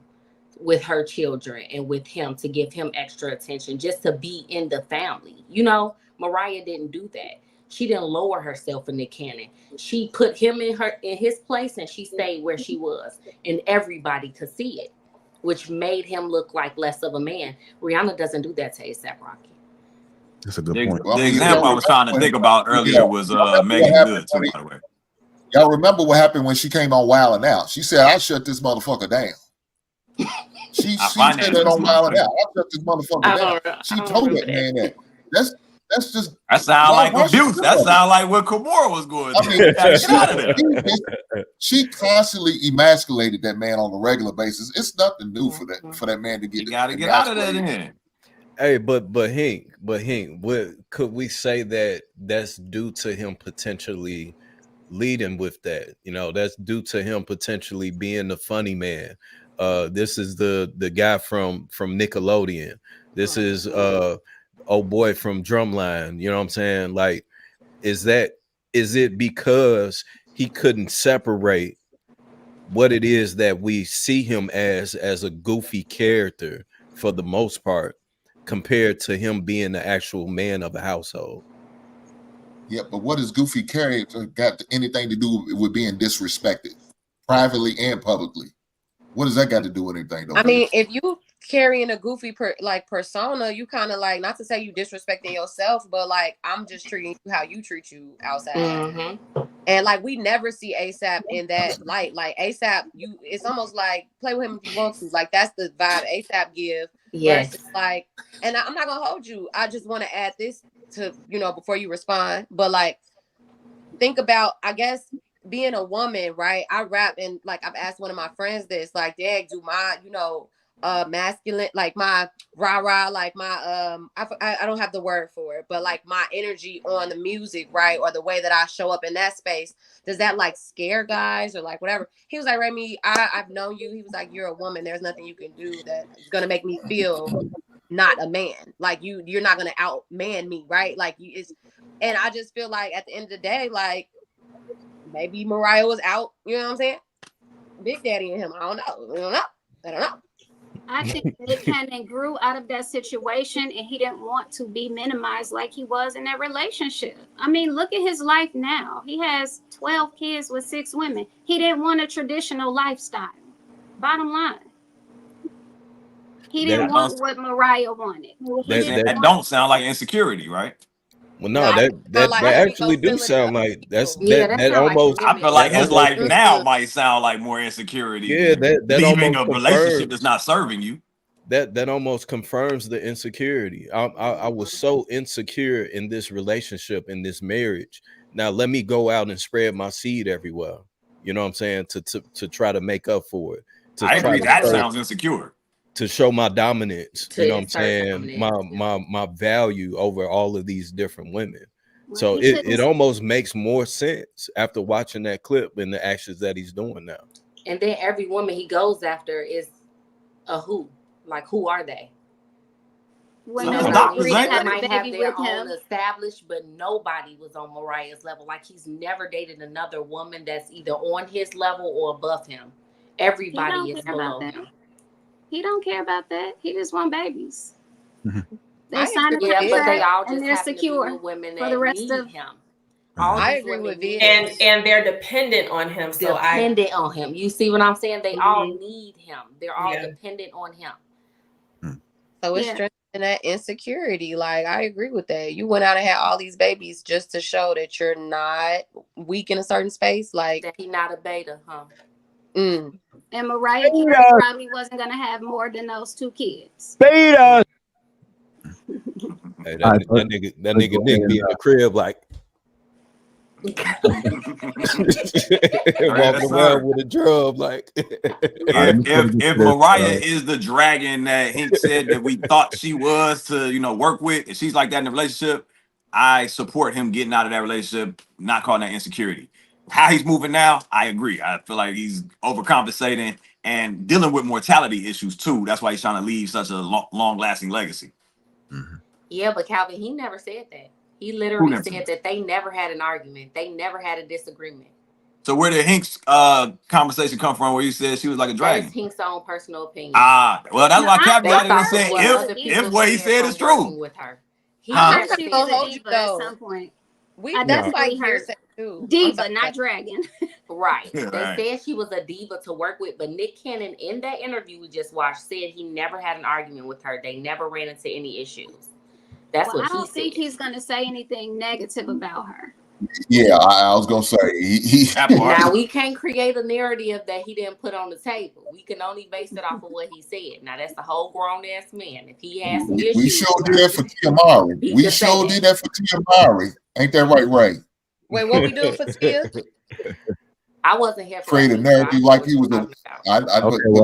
S7: with her children and with him, to give him extra attention, just to be in the family. You know, Mariah didn't do that. She didn't lower herself for Nick Cannon. She put him in his place, and she stayed where she was, and everybody could see it, which made him look like less of a man. Rihanna doesn't do that to A$AP Rocky.
S18: That's a good point.
S5: The example I was trying to think about earlier was Megan Good too, by the way.
S2: Y'all remember what happened when she came on Wild 'N Out? She said, "I shut this motherfucker down." She said that on Wild 'N Out. "I shut this motherfucker down." She told that man that. That's just
S5: that sound like abuse. That sound like what Kimura was going through.
S2: I mean, she constantly emasculated that man on a regular basis. It's nothing new for that man to get.
S5: You gotta get out of that in.
S6: Hey, but Hank, what could we say that's due to him potentially leading with that? You know, that's due to him potentially being the funny man. This is the guy from Nickelodeon. This is old boy from Drumline. You know what I'm saying? Like, is it because he couldn't separate what it is that we see him as a goofy character for the most part, compared to him being the actual man of a household?
S2: Yeah, but what does goofy character got anything to do with being disrespected, privately and publicly? What does that got to do with anything?
S14: I mean, if you carrying a goofy persona, you kind of like, not to say you disrespecting yourself, but like, I'm just treating you how you treat you outside. And like, we never see A$AP in that light. Like A$AP, it's almost like play with him if you want to. Like, that's the vibe A$AP give.
S7: Yes.
S14: Versus like, and I'm not gonna hold you. I just want to add this to, you know, before you respond. But like, think about, I guess, being a woman, right? I rap, and like, I've asked one of my friends this, like, Dad, do my, you know, masculine, like my rah-rah, like my I don't have the word for it, but like my energy on the music, right? Or the way that I show up in that space, does that like scare guys or like whatever? He was like, Remy, I've known you. He was like, you're a woman. There's nothing you can do that is gonna make me feel not a man. Like you're not gonna outman me, right? Like and I just feel like at the end of the day, like maybe Mariah was out, you know what I'm saying? Big Daddy and him. I don't know.
S3: I think they kind of grew out of that situation, and he didn't want to be minimized like he was in that relationship. I mean, look at his life now. He has 12 kids with 6 women. He didn't want a traditional lifestyle. Bottom line. He didn't want what Mariah wanted.
S5: That don't sound like insecurity, right?
S6: Well, no, that actually do sound like that almost.
S5: I feel like his life now might sound like more insecurity.
S6: Yeah, that
S5: leaving
S6: almost
S5: a relationship that's not serving you.
S6: That almost confirms the insecurity. I was so insecure in this relationship, in this marriage. Now let me go out and spread my seed everywhere. You know what I'm saying? To try to make up for it.
S5: I agree. That sounds insecure.
S6: To show my dominance, you know what I'm saying? My value over all of these different women. So it almost makes more sense after watching that clip and the actions that he's doing now.
S7: And then every woman he goes after is a who? Like, who are they?
S3: Women
S7: might have their own established, but nobody was on Mariah's level. Like, he's never dated another woman that's either on his level or above him. Everybody is below him.
S3: He don't care about that. He just want babies.
S7: Mm-hmm.
S3: They sign a contract,
S7: but they all just
S3: and they're secure
S7: women
S3: for the rest of
S7: him.
S14: I agree with Vid.
S15: And they're dependent on him. So
S7: dependent on him. You see what I'm saying? They all need him. They're all dependent on him.
S14: So it's strengthening that insecurity. Like, I agree with that. You went out and had all these babies just to show that you're not weak in a certain space. Like
S7: that he's not a beta, huh?
S14: Mm.
S3: And Mariah Carey probably wasn't gonna have more than those 2 kids.
S6: Beta. Hey, that nigga Nick be in the crib like walking around with a drum like.
S5: if Mariah is the dragon that Hank said that we thought she was to work with, and she's like that in the relationship, I support him getting out of that relationship, not calling that insecurity. How he's moving now, I agree. I feel like he's overcompensating and dealing with mortality issues too. That's why he's trying to leave such a long-lasting legacy.
S6: Mm-hmm.
S7: Yeah, but Calvin, he never said that. He literally said that they never had an argument. They never had a disagreement.
S5: So where did Hank's conversation come from where he said she was like a dragon?
S7: That's Hank's own personal opinion.
S5: Well, that's why I caveated and said if what he said is true.
S7: With her.
S3: He said she was a diva at some point.
S14: That's like hearsay too.
S3: Diva, not dragon.
S7: Right. They said she was a diva to work with, but Nick Cannon in that interview we just watched said he never had an argument with her. They never ran into any issues. That's what he said. I don't think he's
S3: going to say anything negative about her.
S2: Yeah, I was gonna say
S7: now we can't create a narrative that he didn't put on the table. We can only base it off of what he said. Now that's the whole grown ass man. If he has some issues,
S2: we sure did that for Tia Mowry. We sure did that for Tia Mowry. Ain't that right, Ray?
S14: Wait, what we doing for Tia?
S7: I wasn't here for
S2: create a narrative like he was a. But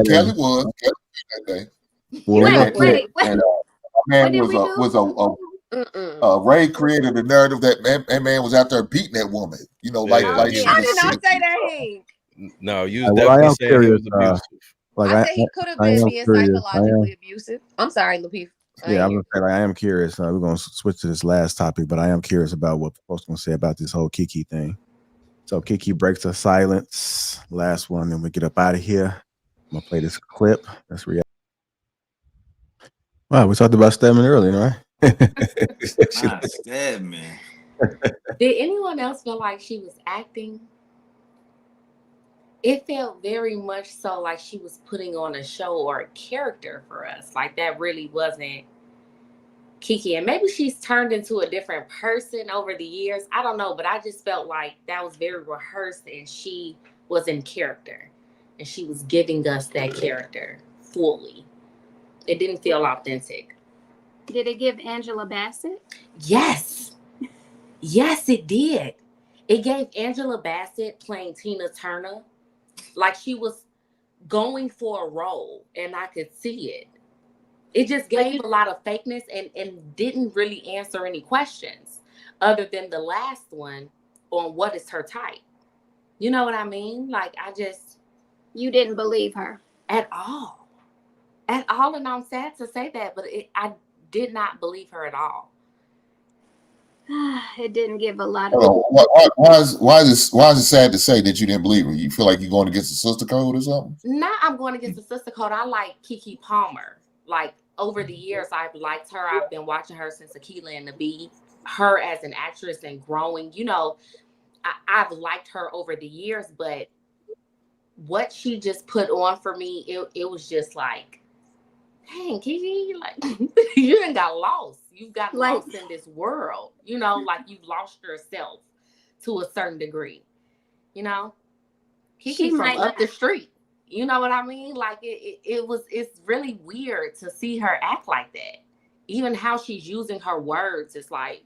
S2: Kelly was that day.
S3: Wait.
S2: Man was Ray created a narrative that man was out there beating that woman. Like
S14: I did not say that, Hank.
S6: No, you was definitely saying he was abusive.
S14: I said he could have been being psychologically abusive. I'm sorry, Lapeef.
S18: Yeah, I'm gonna say I am curious. We're gonna switch to this last topic, but I am curious about what folks gonna say about this whole KeKe thing. So KeKe breaks her silence. Last one, then we get up out of here. I'm gonna play this clip. Let's react. Wow, we talked about Stedman earlier, right?
S5: Stedman.
S7: Did anyone else feel like she was acting? It felt very much so like she was putting on a show or a character for us. Like that really wasn't KeKe. And maybe she's turned into a different person over the years. I don't know, but I just felt like that was very rehearsed and she was in character. And she was giving us that character fully. It didn't feel authentic.
S3: Did it give Angela Bassett?
S7: Yes. Yes, it did. It gave Angela Bassett playing Tina Turner like she was going for a role, and I could see it. It just gave a lot of fakeness and didn't really answer any questions other than the last one on what is her type. You know what I mean? Like,
S3: you didn't believe her
S7: at all. At all, and I'm sad to say that, but I did not believe her at all.
S3: It didn't give a lot of.
S2: Why is it sad to say that you didn't believe her? You feel like you're going against the sister code or something?
S7: Now I'm going against the sister code. I like Kiki Palmer. Like, over the years, I've liked her. I've been watching her since Akilah and the Bee. Her as an actress and growing, you know, I've liked her over the years, but what she just put on for me, it was just like, dang, Kiki, like, you done got lost. You got lost in this world, you know, like you've lost yourself to a certain degree, you know. Kiki from up the street, you know what I mean? Like, it's really weird to see her act like that. Even how she's using her words, it's like,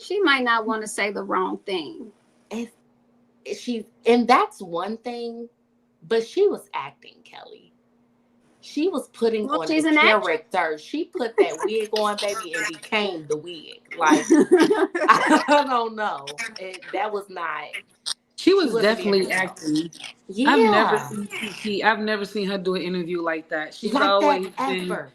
S3: she might not want to say the wrong thing.
S7: And that's one thing, but she was acting, Kelly. She was putting on the character. She put that wig on, baby, and became the wig. Like, I don't know. That was not.
S4: She was definitely acting.
S7: Yeah.
S4: I've never seen her do an interview like that. She's
S7: like
S4: always
S7: that
S4: been
S7: ever.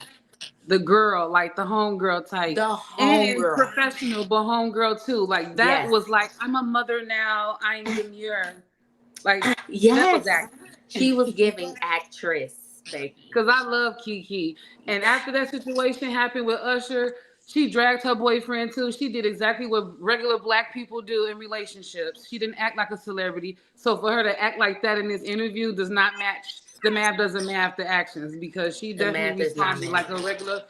S4: The girl, like the homegirl type.
S7: The homegirl.
S4: And professional, but homegirl too. Like, that was like, I'm a mother now. I'm demure. Like,
S7: yes.
S4: That was acting.
S7: She was giving actress, baby.
S4: Because I love KeKe. And after that situation happened with Usher, she dragged her boyfriend too. She did exactly what regular Black people do in relationships. She didn't act like a celebrity. So for her to act like that in this interview does not match. The math doesn't match the actions, because she definitely responded like a regular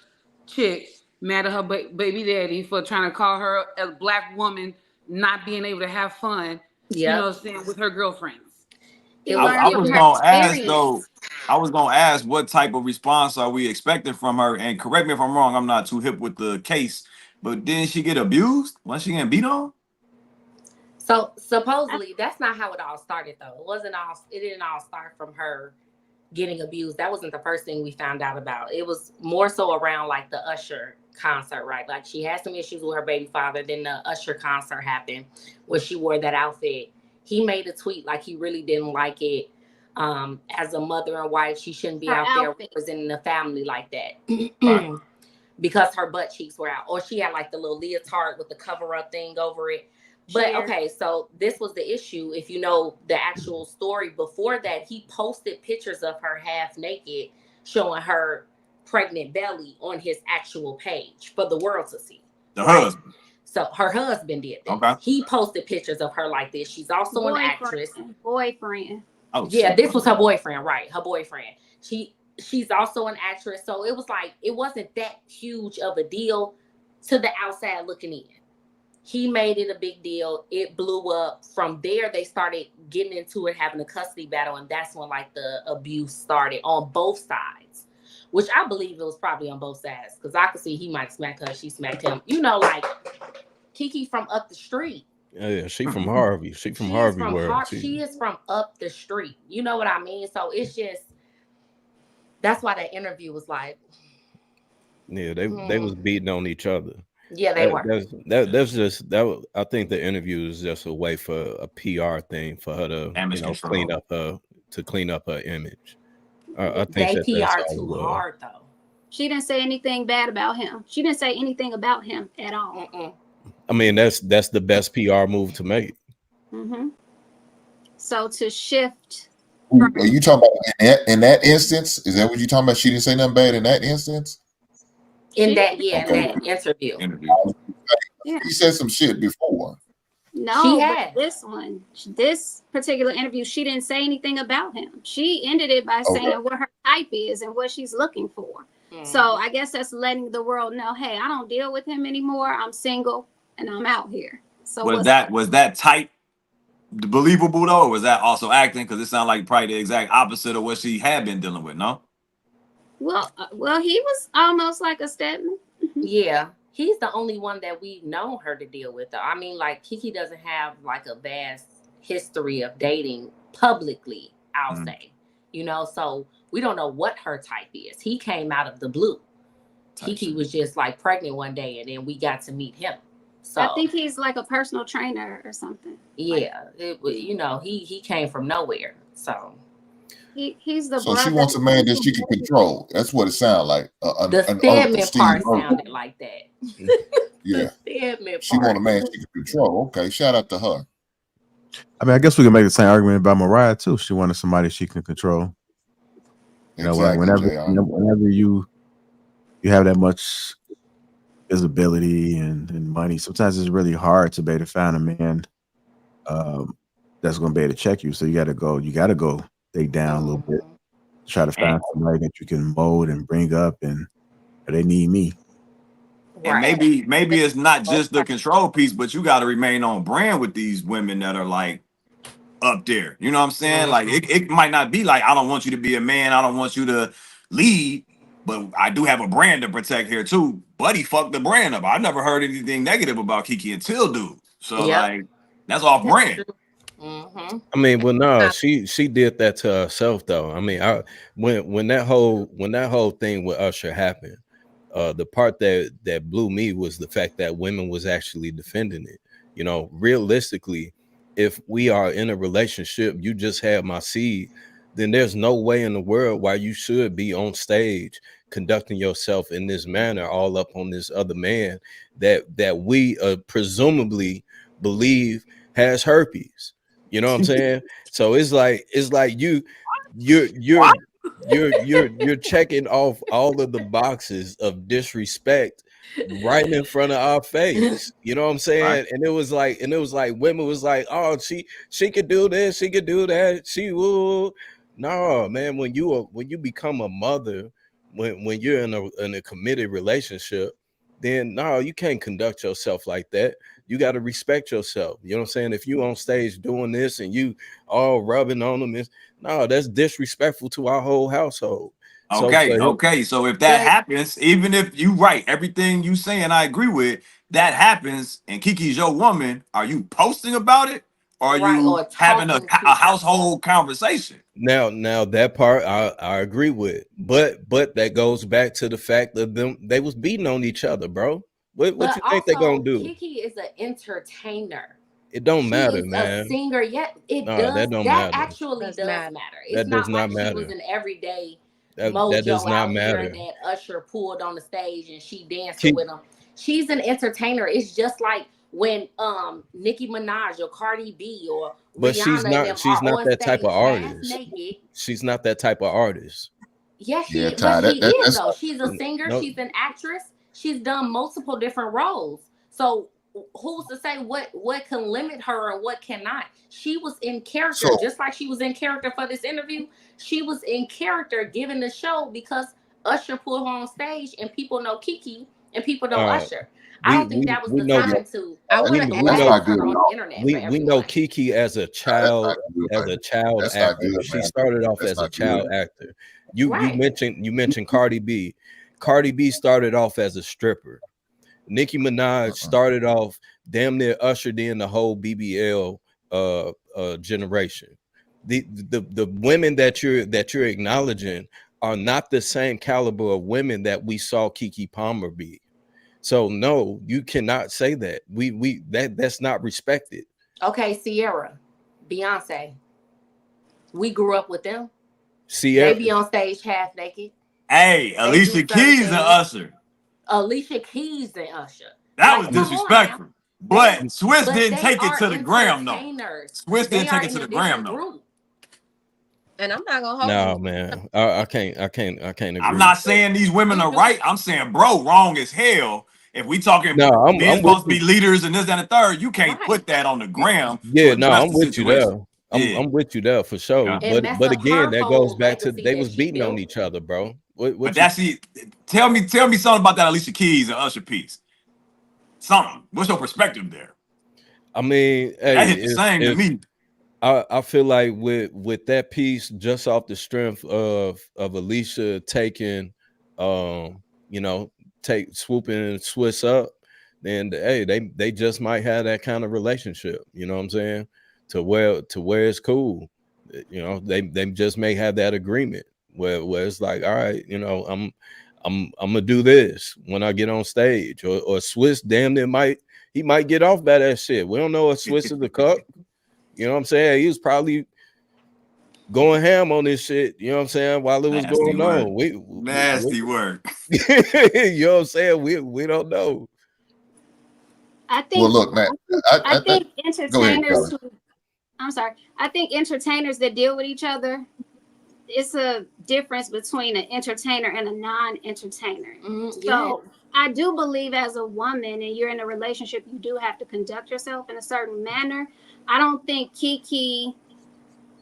S4: chick, mad at her baby daddy for trying to call her a Black woman not being able to have fun, you know what I'm saying, with her girlfriends.
S5: I was gonna ask what type of response are we expecting from her, and correct me if I'm wrong, I'm not too hip with the case, but didn't she get abused? Wasn't she getting beat on?
S7: So supposedly that's not how it all started, though. It didn't all start from her getting abused. That wasn't the first thing we found out about. It was more so around like the Usher concert, right? Like, she had some issues with her baby father. Then the Usher concert happened where she wore that outfit. He made a tweet like he really didn't like it. As a mother and wife, she shouldn't be out there representing the family like that. Because her butt cheeks were out. Or she had like the little leotard with the cover up thing over it. But okay, so this was the issue. If you know the actual story before that, he posted pictures of her half naked, showing her pregnant belly on his actual page for the world to see.
S5: The husband.
S7: So her husband did that.
S5: Okay.
S7: He posted pictures of her like this. She's also an actress.
S3: Boyfriend.
S5: Oh,
S7: yeah, this was her boyfriend, right? Her boyfriend. She's also an actress. So it was like, it wasn't that huge of a deal to the outside looking in. He made it a big deal. It blew up. From there, they started getting into it, having a custody battle. And that's when like the abuse started on both sides, which I believe it was probably on both sides. Because I could see he might smack her. She smacked him. You know, like Kiki from up the street.
S6: Yeah, she from Harvey. She from Harvey world.
S7: She is from up the street. You know what I mean? So it's just, that's why that interview was like.
S6: Yeah, they was beating on each other.
S7: Yeah, they were.
S6: I think the interview is just a way for a PR thing for her to clean up her image. I think
S7: they PR too hard though.
S3: She didn't say anything bad about him. She didn't say anything about him at all.
S6: I mean, that's the best PR move to make.
S3: Mm-hmm. So to shift.
S2: Are you talking about in that instance? Is that what you're talking about? She didn't say nothing bad in that instance?
S7: In that interview.
S3: Yeah.
S2: He said some shit before.
S3: No, but this particular interview, she didn't say anything about him. She ended it by saying what her type is and what she's looking for. So I guess that's letting the world know, hey, I don't deal with him anymore. I'm single and I'm out here. So
S5: was that type believable though, or was that also acting? Because it sounded like probably the exact opposite of what she had been dealing with. No.
S3: Well, he was almost like a Stedman.
S7: Yeah, he's the only one that we've known her to deal with. Though. I mean, like Kiki doesn't have like a vast history of dating publicly. I'll say. You know, so we don't know what her type is. He came out of the blue. KeKe was just like pregnant one day, and then we got to meet him. So
S3: I think he's like a personal trainer or something.
S7: Yeah, you know, he came from nowhere. So
S3: he's the
S2: So
S3: brother.
S2: she wants a man that she can control. That's what it sounds like.
S7: The Stedman part sounded like that.
S2: Yeah.
S7: Stedman
S2: She want a man she can control. Okay, shout out to her.
S18: I mean, I guess we can make the same argument about Mariah too. She wanted somebody she can control. You know,
S2: Exactly,
S18: whenever you have that much visibility and money, sometimes it's really hard to be able to find a man that's going to be able to check you. So you got to go dig down a little bit, try to find somebody that you can mold and bring up, and they need me.
S5: And maybe it's not just the control piece, but you got to remain on brand with these women that are like up there. You know what I'm saying? Like it might not be like, I don't want you to be a man, I don't want you to lead, but I do have a brand to protect here too. Buddy fucked the brand up. I never heard anything negative about KeKe until dude. So like that's off brand.
S6: I mean, well, no, she did that to herself though. I mean, when that whole thing with Usher happened, the part that blew me was the fact that women was actually defending it. You know, realistically, if we are in a relationship, you just have my seed, then there's no way in the world why you should be on stage conducting yourself in this manner, all up on this other man that we presumably believe has herpes. You know what I'm saying? So it's like you're checking off all of the boxes of disrespect right in front of our face. You know what I'm saying? Right. And it was like women was like, oh, she could do this, she could do that, she will. No, man, when you become a mother, when you're in a committed relationship, then no, you can't conduct yourself like that. You got to respect yourself. You know what I'm saying? If you on stage doing this and you all rubbing on them, no, that's disrespectful to our whole household.
S5: Okay. So if that happens, even if you right, everything you saying I agree with, that happens, and KeKe's your woman, are you posting about it? Or are you having a household conversation?
S6: Now that part I agree with, but that goes back to the fact that they was beating on each other, bro. What you think they're gonna do?
S7: KeKe is an entertainer.
S6: It don't matter,
S7: is
S6: man.
S7: A singer, yet it
S6: does. That
S7: actually does matter. It's
S6: that does not matter.
S7: She was an everyday
S6: that does not matter.
S7: That Usher pulled on the stage and she danced with him. She's an entertainer. It's just like when Nicki Minaj or Cardi B or
S6: but
S7: Rihanna
S6: she's not that type of artist.
S7: Naked.
S6: She's not that type of artist.
S7: Yes, she is though. She's a singer. No. She's an actress. She's done multiple different roles. So who's to say what can limit her and what cannot? She was in character, just like she was in character for this interview. She was in character giving the show because Usher pulled her on stage, and people know KeKe and people know Usher. I don't think that was the time to. I want to add her on the internet.
S6: We know KeKe as a child, actor. She started off as a child actor. You mentioned Cardi B. Cardi B started off as a stripper. Nicki Minaj started off damn near ushered in the whole BBL generation. The women that you're acknowledging are not the same caliber of women that we saw Kiki Palmer be. So no, you cannot say that. That's not respected.
S7: Okay, Sierra, Beyonce. We grew up with them.
S6: Sierra,
S7: they be on stage half naked.
S5: Hey, Alicia Keys and Usher.
S7: Alicia Keys and Usher.
S5: That was disrespectful. But Swiss didn't take it to the gram though. Swiss didn't take it to the gram though.
S14: And I'm not gonna hold
S6: no, man. I can't agree.
S5: I'm not saying these women are right. I'm saying, bro, wrong as hell. If we talking men supposed to be leaders and this and the third, you can't put that on the gram.
S6: Yeah, no, I'm with you there. I'm with you there for sure. Yeah. But again, that goes back to they was beating on each other, bro.
S5: But that's it. Tell me something about that Alicia Keys and Usher piece. Something. What's your perspective there?
S6: I mean,
S5: that hit the same to me.
S6: I feel like with that piece, just off the strength of Alicia taking, swooping Swiss up, then they just might have that kind of relationship. You know what I'm saying? To where it's cool. You know, they just may have that agreement where it's like, all right, you know, I'm gonna do this when I get on stage, or Swiss damn it he might get off by that shit. We don't know if Swiss is the cuck. You know what I'm saying? He was probably going ham on this shit, you know what I'm saying, while it was
S5: Nasty
S6: going
S5: work.
S6: on.
S5: Nasty work.
S6: You know what I'm saying? We don't know.
S3: I think.
S2: Well, look, man.
S3: I think
S2: go ahead,
S3: entertainers.
S2: Kelly.
S3: I'm sorry. I think entertainers that deal with each other, it's a difference between an entertainer and a non-entertainer. So I do believe as a woman and you're in a relationship, you do have to conduct yourself in a certain manner. I don't think KeKe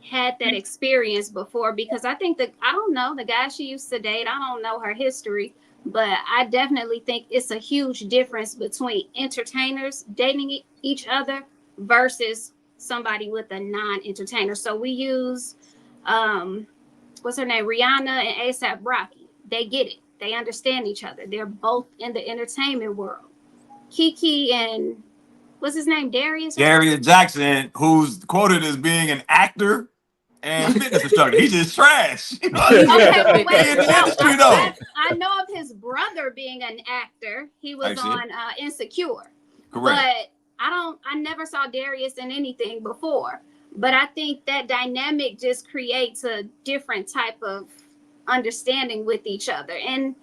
S3: had that experience before, because I think that, I don't know, the guy she used to date, I don't know her history, but I definitely think it's a huge difference between entertainers dating each other versus somebody with a non-entertainer. So we use what's her name, Rihanna and ASAP Rocky. They get it, they understand each other, they're both in the entertainment world. KeKe and what's his name, Darius
S5: Jackson, who's quoted as being an actor and fitness instructor. He's just trash.
S3: Okay, but wait,
S5: in the industry though.
S3: I know of his brother being an actor. He was on Insecure.
S5: Correct.
S3: But I never saw Darius in anything before. But I think that dynamic just creates a different type of understanding with each other. And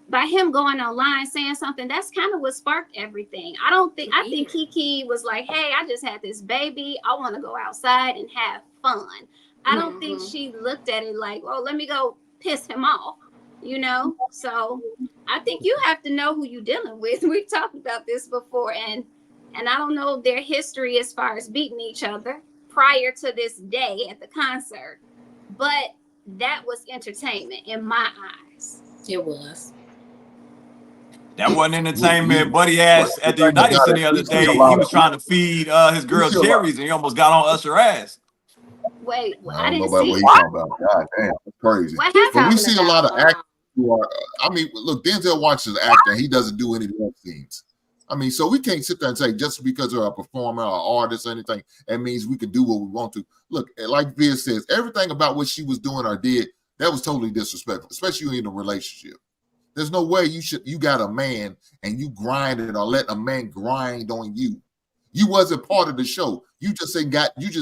S3: by him going online saying something, that's kind of what sparked everything. I think KeKe was like, hey, I just had this baby. I want to go outside and have fun. I don't think she looked at it like, well, let me go piss him off, you know? So I think you have to know who you're dealing with. We've talked about this before, and I don't know their history as far as beating each other prior to this day at the concert, but that was entertainment in my eyes.
S7: It was.
S5: That wasn't entertainment. Buddy asked at the United Center the other day, he was trying to feed his girl cherries and he almost got on Usher ass.
S3: Wait,
S2: I don't know about what he's talking about. God damn, that's crazy. But we see a lot of actors who are, I mean, look, Denzel Washington's an actor and he doesn't do any love scenes. I mean, so we can't sit there and say just because they're a performer or artist or anything, that means we can do what we want to. Look, like Viz says, everything about what she was doing or did, that was totally disrespectful, especially in a relationship. There's no way you got a man and you grinded or let a man grind on you. You wasn't part of the show. You just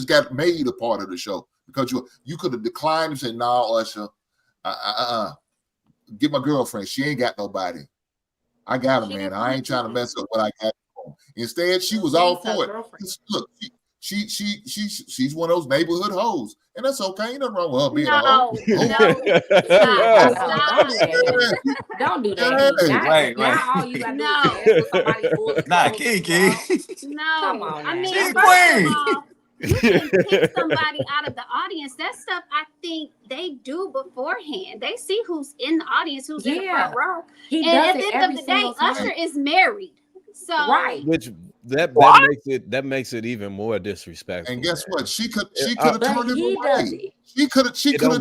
S2: got made a part of the show because you could have declined and said, "Nah, Usher, get my girlfriend. She ain't got nobody. I got a man. I ain't trying to mess up what I got." Instead, she was all for it. Look, she's one of those neighborhood hoes, and that's okay. Ain't nothing wrong with her being a hoe.
S7: Don't do that.
S5: Right.
S7: All you gotta do is somebody full of
S5: KeKe.
S3: No,
S7: come on.
S3: I mean,
S5: She's
S3: first
S5: queen.
S3: of all, you can pick somebody out of the audience. That stuff I think they do beforehand. They see who's in the audience, who's in the front row. And at the end of the day, Usher is married. So
S6: Which that makes it even more disrespectful.
S2: And guess what? She could have turned him away. She could have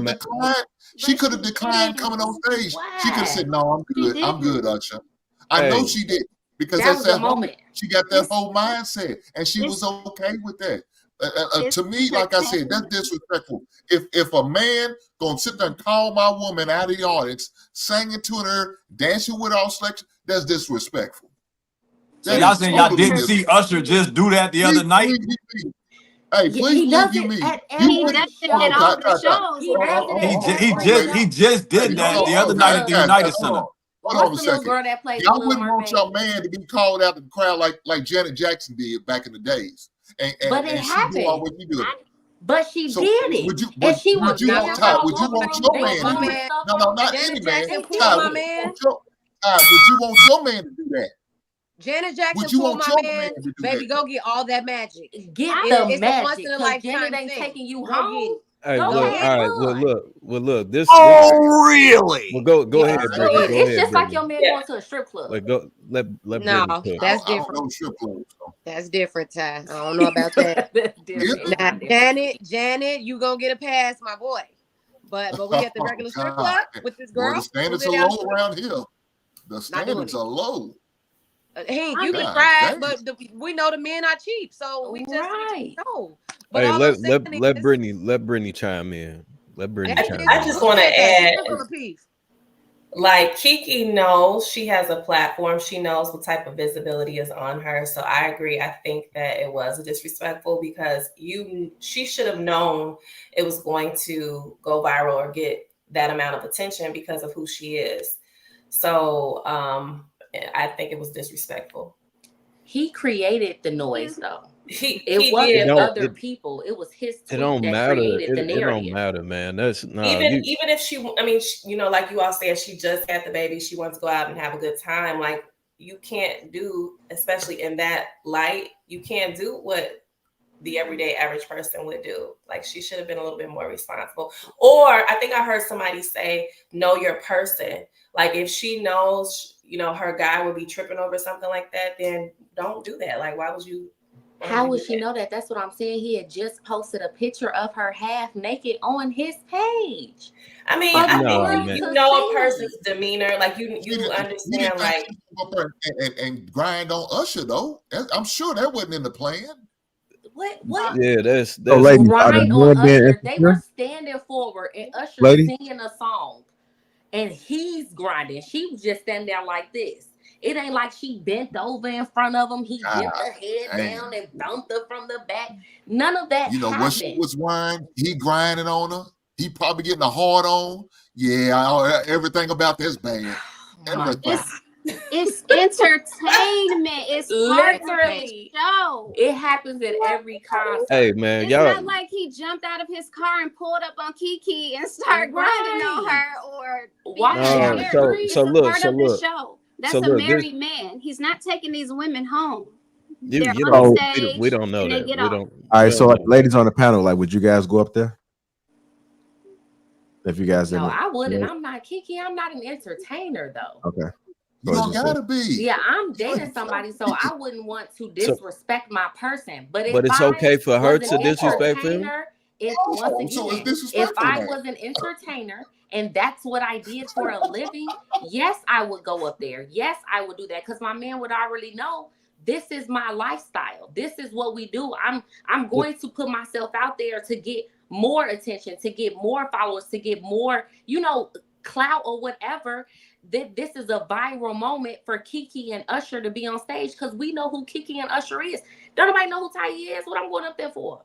S2: declined. She could have declined coming on stage. She could have said, "No, I'm good. I'm good, Usher." I know she did because that's that moment. She got that whole mindset, and she was okay with that. To me, like I said, that's disrespectful. If a man gonna sit there and call my woman out of the audience, singing to her, dancing with our selection, that's disrespectful.
S5: So y'all saying y'all didn't see Usher just do that the other night?
S2: Hey, please believe me.
S5: He just did that the other night at the United Center.
S2: Hold on a second. Y'all wouldn't want your man to be called out in the crowd like Janet Jackson did back in the days.
S7: But it happened. But she did it.
S2: Would you want your man to do that? No, not any man. Would you want your man to do that?
S14: Janet Jackson pulled my man, baby, go get all that magic.
S7: Get the magic, because Janet ain't taking you home.
S6: Hey, look, all right, well, look. This.
S12: Really?
S6: Well, go ahead.
S7: It's just like your man going to a strip club.
S6: Like, let
S14: no, that's different. That's different, Ty. I don't know about that. Now, Janet, you gonna get a pass, my boy. But we at the regular strip club with this girl.
S2: The standards are low around here. The standards are low.
S14: Hank, you can try, but we know the men are cheap, so we just know. But
S6: Hey,
S14: all I'm saying
S6: let Brittany chime in. Let Brittany chime in.
S15: I just want to add, like KeKe knows she has a platform. She knows what type of visibility is on her. So I agree. I think that it was disrespectful because she should have known it was going to go viral or get that amount of attention because of who she is. So I think it was disrespectful.
S7: He created the noise, though.
S15: It
S7: wasn't other people. It was his tweet that created the narrative.
S6: It don't matter, man. That's
S15: even if she, I mean, like you all said, she just had the baby. She wants to go out and have a good time. Like, you can't do, especially in that light, you can't do what the everyday average person would do. Like, she should have been a little bit more responsible. Or I think I heard somebody say, know your person. Like, if she knows, her guy would be tripping over something like that, then don't do that. Like, why would you?
S7: How would she know that? That's what I'm saying. He had just posted a picture of her half naked on his page.
S15: I mean, I think you know a person's demeanor, like you understand, like
S2: and grind on Usher though. I'm sure that wasn't in the plan.
S7: What?
S6: Yeah, that's
S18: ladies,
S7: grind on Usher. They were standing forward and Usher was singing a song, and he's grinding. She was just standing there like this. It ain't like she bent over in front of him. He dipped her head down and bumped her from the back. None of that happened.
S2: When she was whining, he grinding on her. He probably getting a hard on. Yeah, everything about this band.
S3: It's entertainment. It's part of the show.
S7: It happens at every concert.
S6: Hey, man,
S3: it's not like he jumped out of his car and pulled up on KeKe and started grinding on her or the show. That's a married man. He's not taking these women home.
S6: We don't know that. We don't.
S18: All right, so ladies on the panel, like, would you guys go up there? If you guys
S7: no, I wouldn't. I'm not KeKe. I'm not an entertainer, though.
S18: Okay.
S2: You don't gotta be.
S7: Yeah, I'm dating somebody, so I wouldn't want to disrespect my person. But
S6: it's okay for her to disrespect him.
S7: If I was an entertainer and that's what I did for a living, yes, I would go up there. Yes, I would do that because my man would already know this is my lifestyle. This is what we do. I'm going to put myself out there to get more attention, to get more followers, to get more, clout or whatever. This is a viral moment for KeKe and Usher to be on stage because we know who KeKe and Usher is. Don't nobody know who Ty is. What I'm going up there for?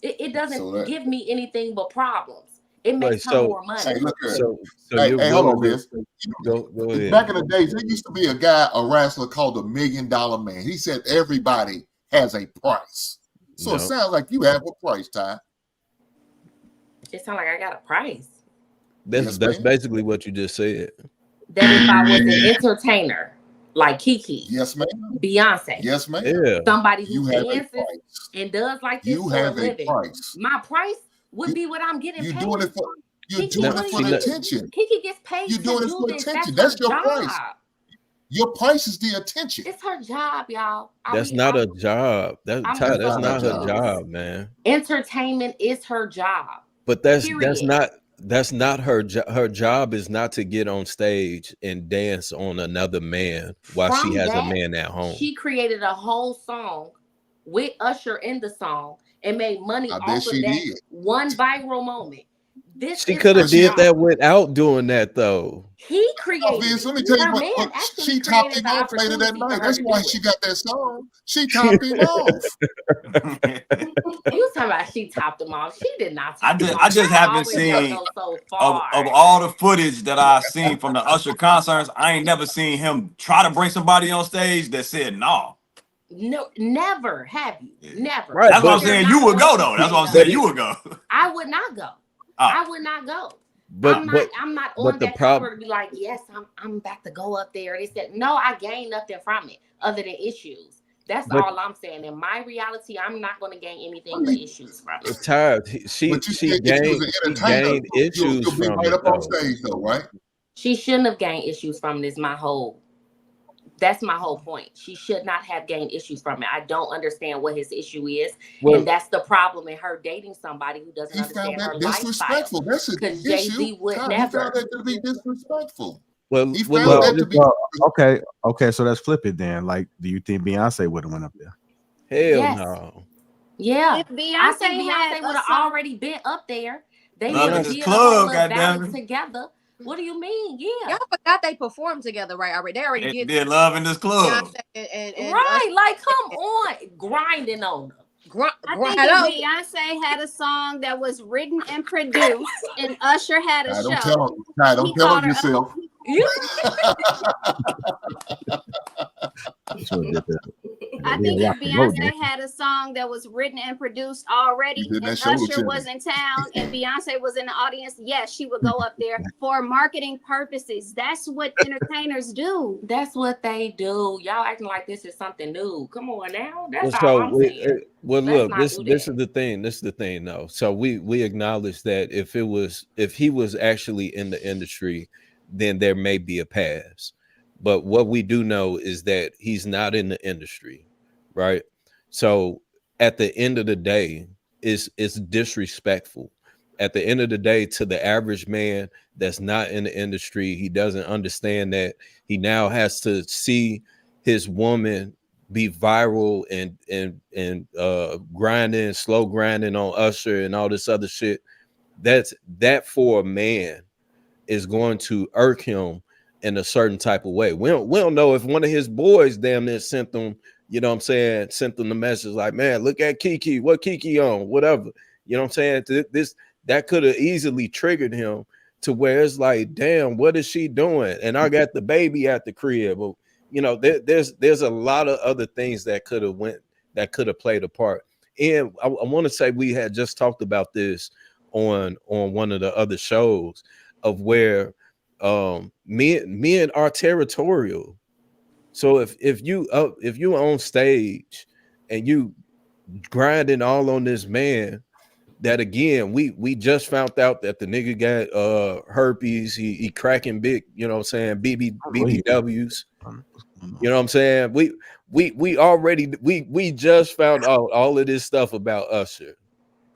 S7: It doesn't give me anything but problems. It makes her more money.
S2: Hey, look here. Hey, hold on, Liz.
S6: Go ahead.
S2: Back in the days, there used to be a wrestler called the $1 Million Man. He said everybody has a price. So it sounds like you have a price, Ty.
S7: It sounds like I got a price.
S6: That's basically what you just said.
S7: That if I was an entertainer like KeKe,
S2: yes, ma'am,
S7: Beyonce,
S2: yes, ma'am,
S7: somebody who dances and does like this for a living, my price would be what I'm getting paid.
S2: You're doing it for attention.
S7: KeKe gets paid.
S2: You're doing it for attention. That's your price. Your price is the attention.
S7: It's her job, y'all.
S6: That's not a job. That's not her job, man.
S7: Entertainment is her job.
S6: But that's not her job. Her job is not to get on stage and dance on another man while she has a man at home.
S7: She created a whole song with Usher in the song and made money off of that one viral moment.
S6: She could have did that without doing that, though.
S7: He created.
S2: Let me tell you what. She topped him off later that night. That's why she got that song. She topped him off.
S7: You talking about she topped him off? She did not.
S5: I just haven't seen of all the footage that I've seen from the Usher concerts. I ain't never seen him try to bring somebody on stage that said no.
S7: No, never have you. Never.
S5: Right, that's what I'm saying. You would go though. That's what I'm saying. You would go.
S7: I would not go. I would not go. I'm not on that cover to be like, yes, I'm about to go up there. They said, no, I gained nothing from it other than issues. That's all I'm saying. In my reality, I'm not going to gain anything but issues from it.
S6: Tired. She gained issues from it.
S2: Right up on stage though, right?
S7: She shouldn't have gained issues from it. That's my whole point. She should not have gained issues from it. I don't understand what his issue is. And that's the problem in her dating somebody who doesn't understand her lifestyle.
S2: That's an issue.
S7: Jay-Z would never.
S2: He found that to be disrespectful.
S6: Well,
S2: He
S6: well,
S2: found
S6: look,
S2: that to be
S18: okay. So let's flip it then. Like, do you think Beyonce would have went up there?
S6: hell
S7: Yes.
S6: no.
S7: Yeah.
S3: If
S7: I think
S3: Beyonce had
S7: Beyonce would
S3: a
S7: have
S3: song,
S7: already been up there. They
S5: Love
S7: would
S5: in
S7: have
S5: this
S7: did a whole
S5: club,
S7: little ballad
S5: goddamn it.
S7: together. What do you mean? Yeah.
S14: Y'all forgot they performed together, right? Already, they already
S5: They
S14: did.
S5: did Love in this club.
S14: Beyonce and
S7: Right. Like, come on. Grinding on them.
S3: I think if Beyonce had a song that was written and produced, and Usher had a
S2: Don't
S3: show,
S2: tell him. Don't
S3: he
S2: tell
S3: called
S2: him
S3: her up.
S2: yourself.
S3: I think if Beyonce had a song that was written and produced already,
S2: did that
S3: and
S2: show with
S3: Usher
S2: you.
S3: was in town, and Beyonce was in the audience, yes, she would go up there for marketing purposes. That's what entertainers do.
S7: That's what they do. Y'all acting like this is something new. Come on now. That's all I'm saying.
S6: Well,
S7: Let's
S6: look,
S7: not
S6: this
S7: do
S6: this
S7: that.
S6: is the thing. This is the thing, though. So we acknowledge that if he was actually in the industry, then there may be a pass. But what we do know is that he's not in the industry, right? So at the end of the day, it's disrespectful. At the end of the day, to the average man that's not in the industry, he doesn't understand that he now has to see his woman be viral and grinding, slow grinding on Usher and all this other shit. That for a man is going to irk him in a certain type of way. We don't know if one of his boys damn near sent them, you know what I'm saying, sent them the message like, man, look at KeKe, what KeKe on, whatever. You know what I'm saying? This that could have easily triggered him to where it's like, damn, what is she doing? And I got the baby at the crib. But you know, there's a lot of other things that could have played a part. And I want to say we had just talked about this on one of the other shows of where men are territorial. So if you on stage and you grinding all on this man, that again, we just found out that the nigga got herpes, he cracking big, you know what I'm saying, BBWs. You know what I'm saying? We already just found out all of this stuff about Usher.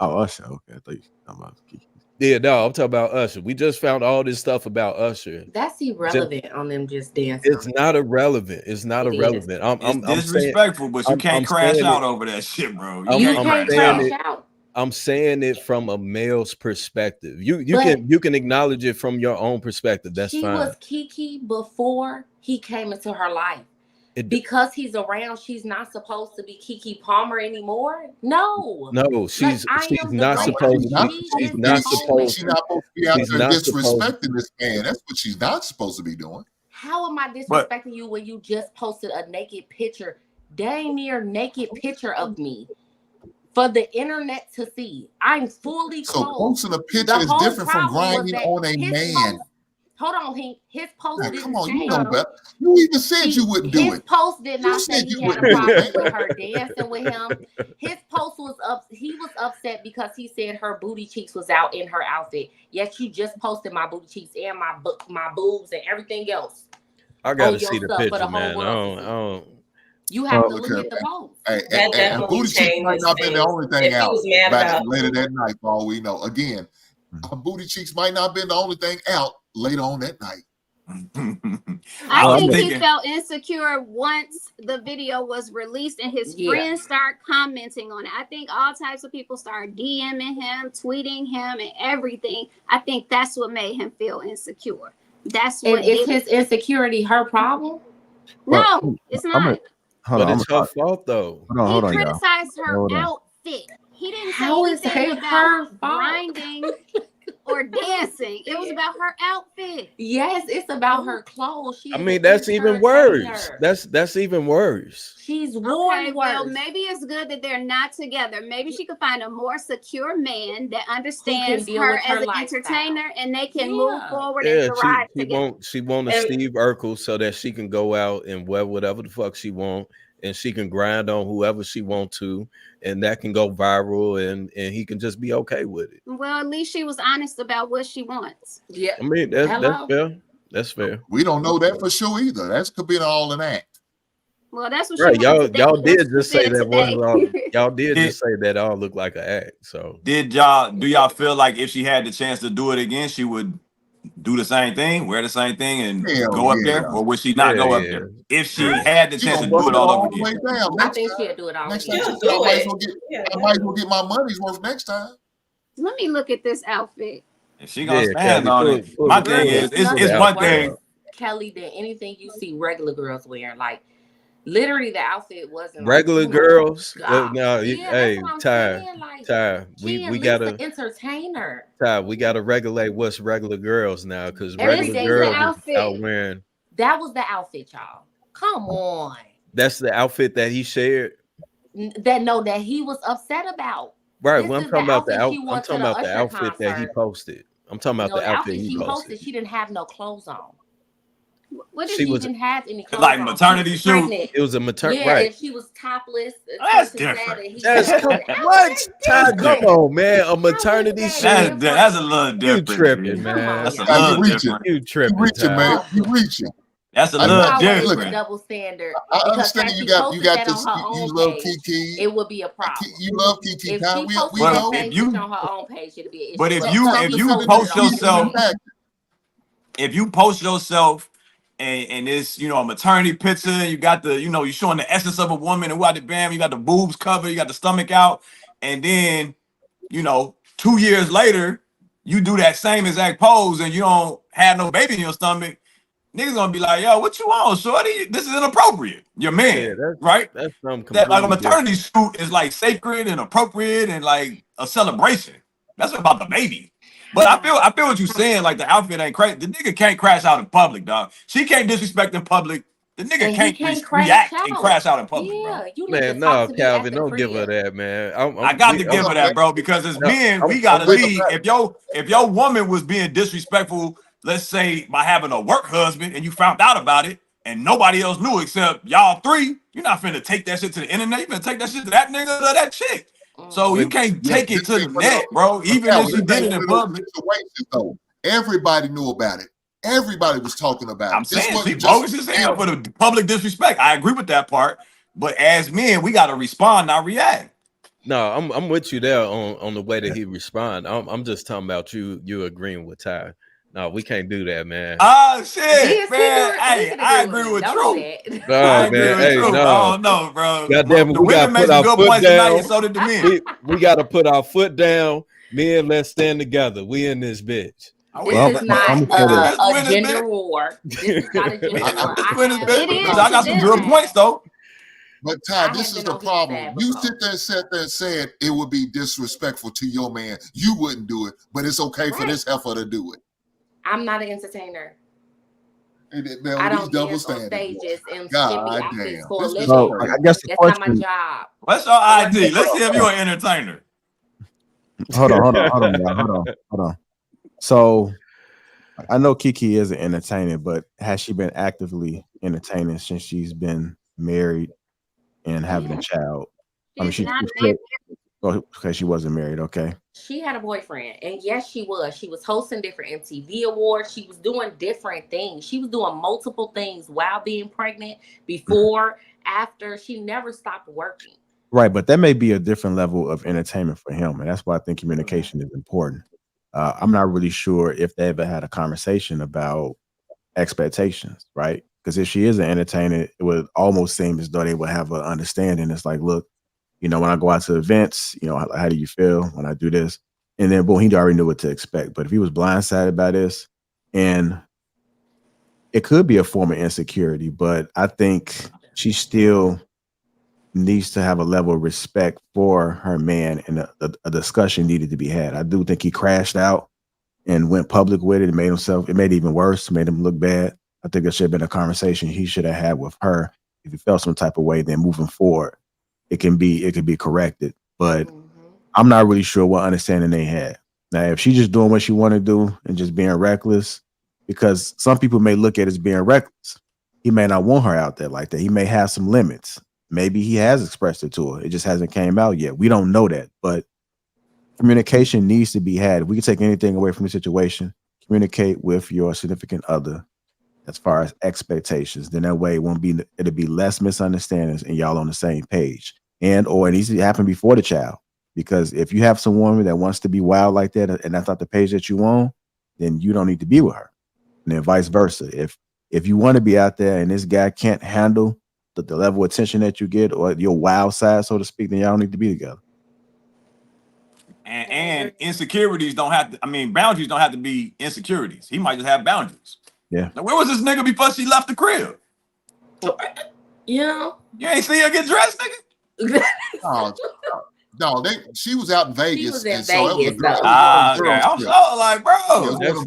S18: Oh, Usher. Okay, I thought you were talking about Kiki.
S6: Yeah, no, I'm talking about Usher. We just found all this stuff about Usher.
S7: That's irrelevant on them just dancing.
S6: It's not irrelevant. It's not irrelevant.
S5: It's disrespectful, but you can't crash out over that shit, bro. You can't crash out.
S6: I'm saying it from a male's perspective. You can acknowledge it from your own perspective. That's
S7: she
S6: fine.
S7: was KeKe before he came into her life. Because he's around, she's not supposed to be Kiki Palmer anymore. No,
S6: she's not supposed to. She's not supposed
S2: to be out there disrespecting this man. That's what she's not supposed to be doing.
S7: How am I disrespecting you when you just posted a naked picture, dang near naked picture of me for the internet to see? I'm fully clothed.
S2: So posting a picture is different from grinding on a man.
S7: Hold on, his post didn't
S2: come on,
S7: say,
S2: you know better. You even said you wouldn't do it.
S7: His post did not say he had a problem with her dancing with him. His post was up. He was upset because he said her booty cheeks was out in her outfit. Yet you just posted my booty cheeks and my boobs and everything else.
S6: I gotta see the picture, man. I don't.
S7: You have to look at the post.
S2: And booty cheeks might not be the only thing out back later that night, for all we know. Again, booty cheeks might not be the only thing out later on that night.
S3: I think he felt insecure once the video was released and his friends start commenting on it. I think all types of people start DMing him, tweeting him, and everything. I think that's what made him feel insecure. That's what.
S7: And is his insecurity her problem?
S3: No, it's not.
S6: But it's her fault, though.
S18: Hold on,
S3: he criticized her outfit. He didn't say anything about her grinding or dancing. It was about her outfit.
S7: Yes, it's about her clothes.
S6: I mean, that's even worse. That's even worse.
S7: She's worse.
S3: Well, maybe it's good that they're not together. Maybe she could find a more secure man that understands her as an entertainer, and they can move forward and thrive together.
S6: She want a Steve Urkel so that she can go out and wear whatever the fuck she want, and she can grind on whoever she want to, and that can go viral, and he can just be okay with it.
S3: Well, at least she was honest about what she wants.
S7: Yeah,
S6: I mean that's fair. That's fair.
S2: We don't know that for sure either. That could be all an act.
S3: Well, that's what
S6: right.
S3: she
S6: y'all did just say that wasn't all. Y'all did just say that all looked like an act. So
S5: do y'all feel like if she had the chance to do it again, she would do the same thing, wear the same thing, and
S2: Hell
S5: go up
S2: yeah.
S5: there, or would she not
S6: Yeah,
S5: go up
S6: yeah.
S5: there if she
S6: Yeah.
S5: had the
S2: She
S5: chance
S2: gonna
S5: to
S2: bust
S5: do it
S2: it
S5: all
S2: all
S5: over
S2: the way
S5: again?
S2: down.
S7: I
S2: Next
S7: think
S2: time,
S7: she'll do it all
S2: next
S7: again.
S2: time she said, I might as well get my money's worth next time.
S3: Let me look at this outfit.
S5: If she gonna
S6: Yeah,
S5: stand
S6: Kelly,
S5: on it, my thing is,
S7: It's nothing
S5: it's one
S7: worse,
S5: thing.
S7: Kelly, than anything you see regular girls wearing. Like, literally, the outfit wasn't
S6: Regular
S7: like,
S6: girls.
S7: God.
S6: No,
S7: Yeah,
S6: hey,
S7: that's what I'm
S6: Ty,
S7: saying. Like,
S6: Ty,
S7: she
S6: we
S7: at least
S6: gotta,
S7: an entertainer.
S6: Ty, we gotta regulate what's regular girls now, because
S7: Every
S6: regular
S7: day
S6: girls
S7: the
S6: is
S7: outfit.
S6: out wearing.
S7: That was the outfit, y'all. Come on.
S6: That's the outfit that he shared.
S7: That he was upset about.
S6: Right.
S7: This
S6: Well, I'm
S7: is
S6: talking
S7: the
S6: about the
S7: outfit she
S6: I'm
S7: wore to
S6: talking
S7: the
S6: about the
S7: Usher
S6: outfit that he
S7: concert.
S6: posted. I'm talking about
S7: No,
S6: the outfit he
S7: she
S6: posted.
S7: she didn't have no clothes on.
S3: What
S6: She was
S7: Didn't have any clothes
S5: like
S7: on.
S5: maternity
S7: She was
S5: suit.
S7: pregnant.
S6: It was a maternity.
S7: Yeah,
S6: Right.
S7: and she was topless.
S5: That's different.
S6: That's what? Ty, come on, man. A maternity suit.
S5: That's a little different.
S6: You tripping, man.
S5: That's a
S2: Now
S5: little
S2: you reaching.
S5: different.
S6: You tripping,
S2: You reaching,
S6: Ty.
S2: man. You reaching.
S5: That's a
S2: I
S5: little
S7: Always
S5: different.
S7: double standard.
S2: I
S7: Because
S2: understand
S7: had
S2: you
S7: she
S2: got
S7: posted
S2: got
S7: that
S2: this.
S7: on her
S2: You
S7: own
S2: love
S7: page,
S2: Kiki.
S7: it would be a problem.
S2: You love Kiki.
S7: If
S2: Ty.
S7: she
S2: We
S7: posted
S2: know.
S7: that page on her own page, it'd be an issue.
S5: But if
S7: Some
S5: you
S7: people
S5: post
S7: put it on
S5: yourself,
S7: their page.
S5: if you post yourself and it's a maternity picture, and you got the you're showing the essence of a woman, and what the bam, you got the boobs covered, you got the stomach out, and then 2 years later you do that same exact pose and you don't have no baby in your stomach, niggas gonna be like, yo, what you on, shorty? This is inappropriate. Your man, right?
S6: That's something
S5: That like a
S6: completely
S5: maternity suit is like sacred and appropriate and like a celebration. That's about the baby. But I feel what you're saying. Like the outfit ain't crazy. The nigga can't crash out in public, dog. She can't disrespect in public. The nigga
S7: And
S5: can't,
S7: can't
S5: react
S7: crash
S5: and
S7: out.
S5: crash out in public, bro.
S7: Yeah, you need
S6: Man,
S7: to
S6: no,
S7: talk to me
S6: Calvin,
S7: at the
S6: don't give her
S7: crib.
S6: that, man.
S5: I got to give her that, bro, because as men, we gotta lead. If your woman was being disrespectful, let's say by having a work husband, and you found out about it, and nobody else knew except y'all three, you're not finna take that shit to the internet. You finna take that shit to that nigga or that chick. So you can't take it to the net, bro. Even if she did it in public.
S2: Though. Everybody knew about it. Everybody was talking about it.
S5: I'm saying she bogus as hell for the public disrespect. I agree with that part. But as men, we gotta respond, not react.
S6: No, I'm with you there on the way that he respond. I'm just talking about you agreeing with Ty. No, we can't do that, man.
S5: Oh shit, man. Hey, I agree with True.
S6: No,
S5: I agree
S6: man.
S5: with
S6: Hey,
S5: True.
S6: no.
S5: I don't know, bro.
S6: God damn it,
S5: The
S6: we gotta
S5: women made
S6: put
S5: some
S6: our
S5: good
S6: foot
S5: points tonight,
S6: down.
S5: and so did the men.
S6: We gotta put our foot down. Men, let's stand together. We in this bitch.
S7: This is not a gender war. This is not a gender war.
S5: I got some good points though.
S2: But Ty, this is the problem. You sit there and said it would be disrespectful to your man. You wouldn't do it, but it's okay for this heifer to do it.
S7: I'm not an entertainer.
S2: Man,
S7: I don't
S2: dance
S7: on stages and
S2: God
S7: skimpy outfits
S2: damn.
S7: for a living.
S18: So I guess the
S7: That's not my
S18: question.
S7: job.
S5: What's your ID? Let's see if you're an entertainer.
S18: Hold on, y'all. Hold on. So I know KeKe is an entertainer, but has she been actively entertaining since she's been married and having a child? I mean, she because she wasn't married. Okay.
S7: She had a boyfriend, and yes, she was. She was hosting different MTV awards. She was doing different things. She was doing multiple things while being pregnant, before, after. She never stopped working.
S18: Right, but that may be a different level of entertainment for him, and that's why I think communication is important. I'm not really sure if they ever had a conversation about expectations, right? Because if she is an entertainer, it would almost seem as though they would have an understanding. It's like, look, when I go out to events, how do you feel when I do this? And then, boom, he already knew what to expect. But if he was blindsided by this, and it could be a form of insecurity, but I think she still needs to have a level of respect for her man, and a discussion needed to be had. I do think he crashed out and went public with it. It made it even worse, made him look bad. I think there should have been a conversation he should have had with her. If he felt some type of way, then moving forward, it could be corrected. But I'm not really sure what understanding they had. Now, if she's just doing what she want to do and just being reckless, because some people may look at it as being reckless. He may not want her out there like that. He may have some limits. Maybe he has expressed it to her. It just hasn't came out yet. We don't know that, but communication needs to be had. If we can take anything away from the situation, communicate with your significant other as far as expectations. Then that way it'll be less misunderstandings and y'all on the same page. Or it needs to happen before the child. Because if you have some woman that wants to be wild like that and that's not the page that you on, then you don't need to be with her. And then vice versa. If you want to be out there and this guy can't handle the level of attention that you get or your wild side, so to speak, then y'all don't need to be together.
S5: And insecurities don't have to, I mean, boundaries don't have to be insecurities. He might just have boundaries.
S18: Yeah.
S5: Now, where was this nigga before she left the crib?
S15: Yeah.
S5: You ain't see her get dressed, nigga?
S2: No, she was out in Vegas.
S15: was in
S2: and so it was
S15: Vegas,
S2: a girl,
S15: though.
S5: Okay. I'm so like, bro,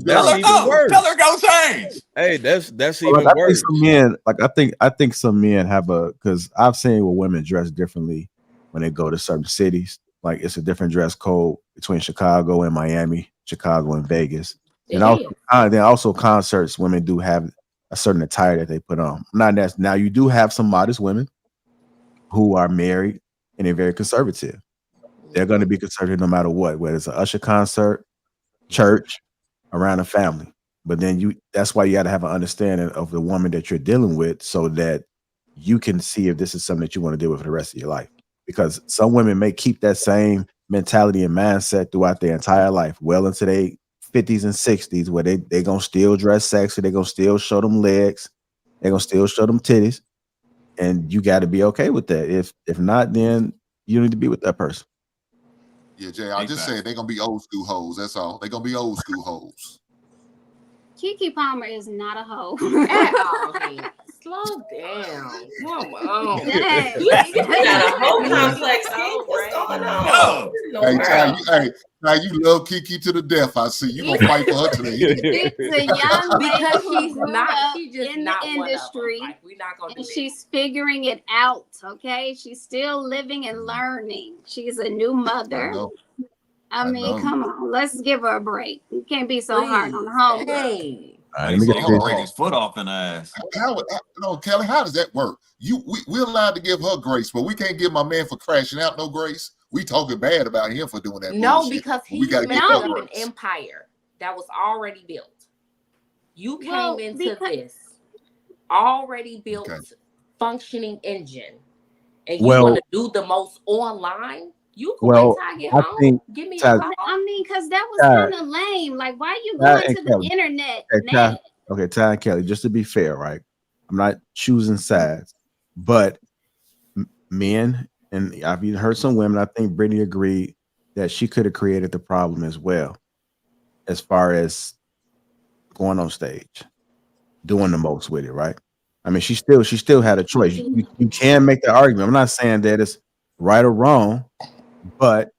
S5: tell her go. Tell her go change.
S6: Hey, that's
S18: Well,
S6: even
S18: I think
S6: worse.
S18: some men, I think some men have because I've seen where women dress differently when they go to certain cities. Like it's a different dress code between Chicago and Miami, Chicago and Vegas. And also concerts, women do have a certain attire that they put on. Now you do have some modest women who are married and they're very conservative. They're going to be conservative no matter what, whether it's an Usher concert, church, around a family. But then that's why you got to have an understanding of the woman that you're dealing with so that you can see if this is something that you want to deal with for the rest of your life. Because some women may keep that same mentality and mindset throughout their entire life, well into their 50s and 60s, where they're going to still dress sexy, they're going to still show them legs, they're going to still show them titties. And you got to be okay with that. If not, then you need to be with that person.
S2: Yeah, Jay, I just said they're going to be old school hoes. That's all. They're going to be old school hoes.
S3: Kiki Palmer is not a hoe.
S7: At all, man. Slow down. Come on.
S3: Dang.
S15: You got a whole complex. What's going on?
S2: Hey, now you love Kiki to the death. I see. You going to fight for her today.
S3: She's a young
S7: Because
S3: lady
S7: she's
S3: who grew
S7: not.
S3: up
S7: She just
S3: in
S7: not
S3: the
S7: one of them.
S3: industry.
S7: Like, we're not gonna do
S3: And
S7: that.
S3: she's figuring it out, okay? She's still living and learning. She's a new mother. I mean, come on. Let's give her a break. You can't be so hard on the homegirl.
S7: Hey.
S5: He's gonna break his foot off in the ass.
S2: Kelly, how does that work? We're allowed to give her grace, but we can't give my man for crashing out no grace. We talking bad about him for doing that.
S7: No,
S2: bullshit.
S7: because he
S2: got
S7: built up an empire that was already built. You came into this already built, functioning engine, and you want to do the most online. You can wait till I get home. Give me a call.
S3: I mean, because that was kind of lame. Like, why are you going to the internet?
S18: Okay, Ty and Kelly, just to be fair, right? I'm not choosing sides, but men, and I've even heard some women, I think Brittany agreed that she could have created the problem as well, as far as going on stage, doing the most with it, right? I mean, she still had a choice. You can make the argument. I'm not saying that it's right or wrong, but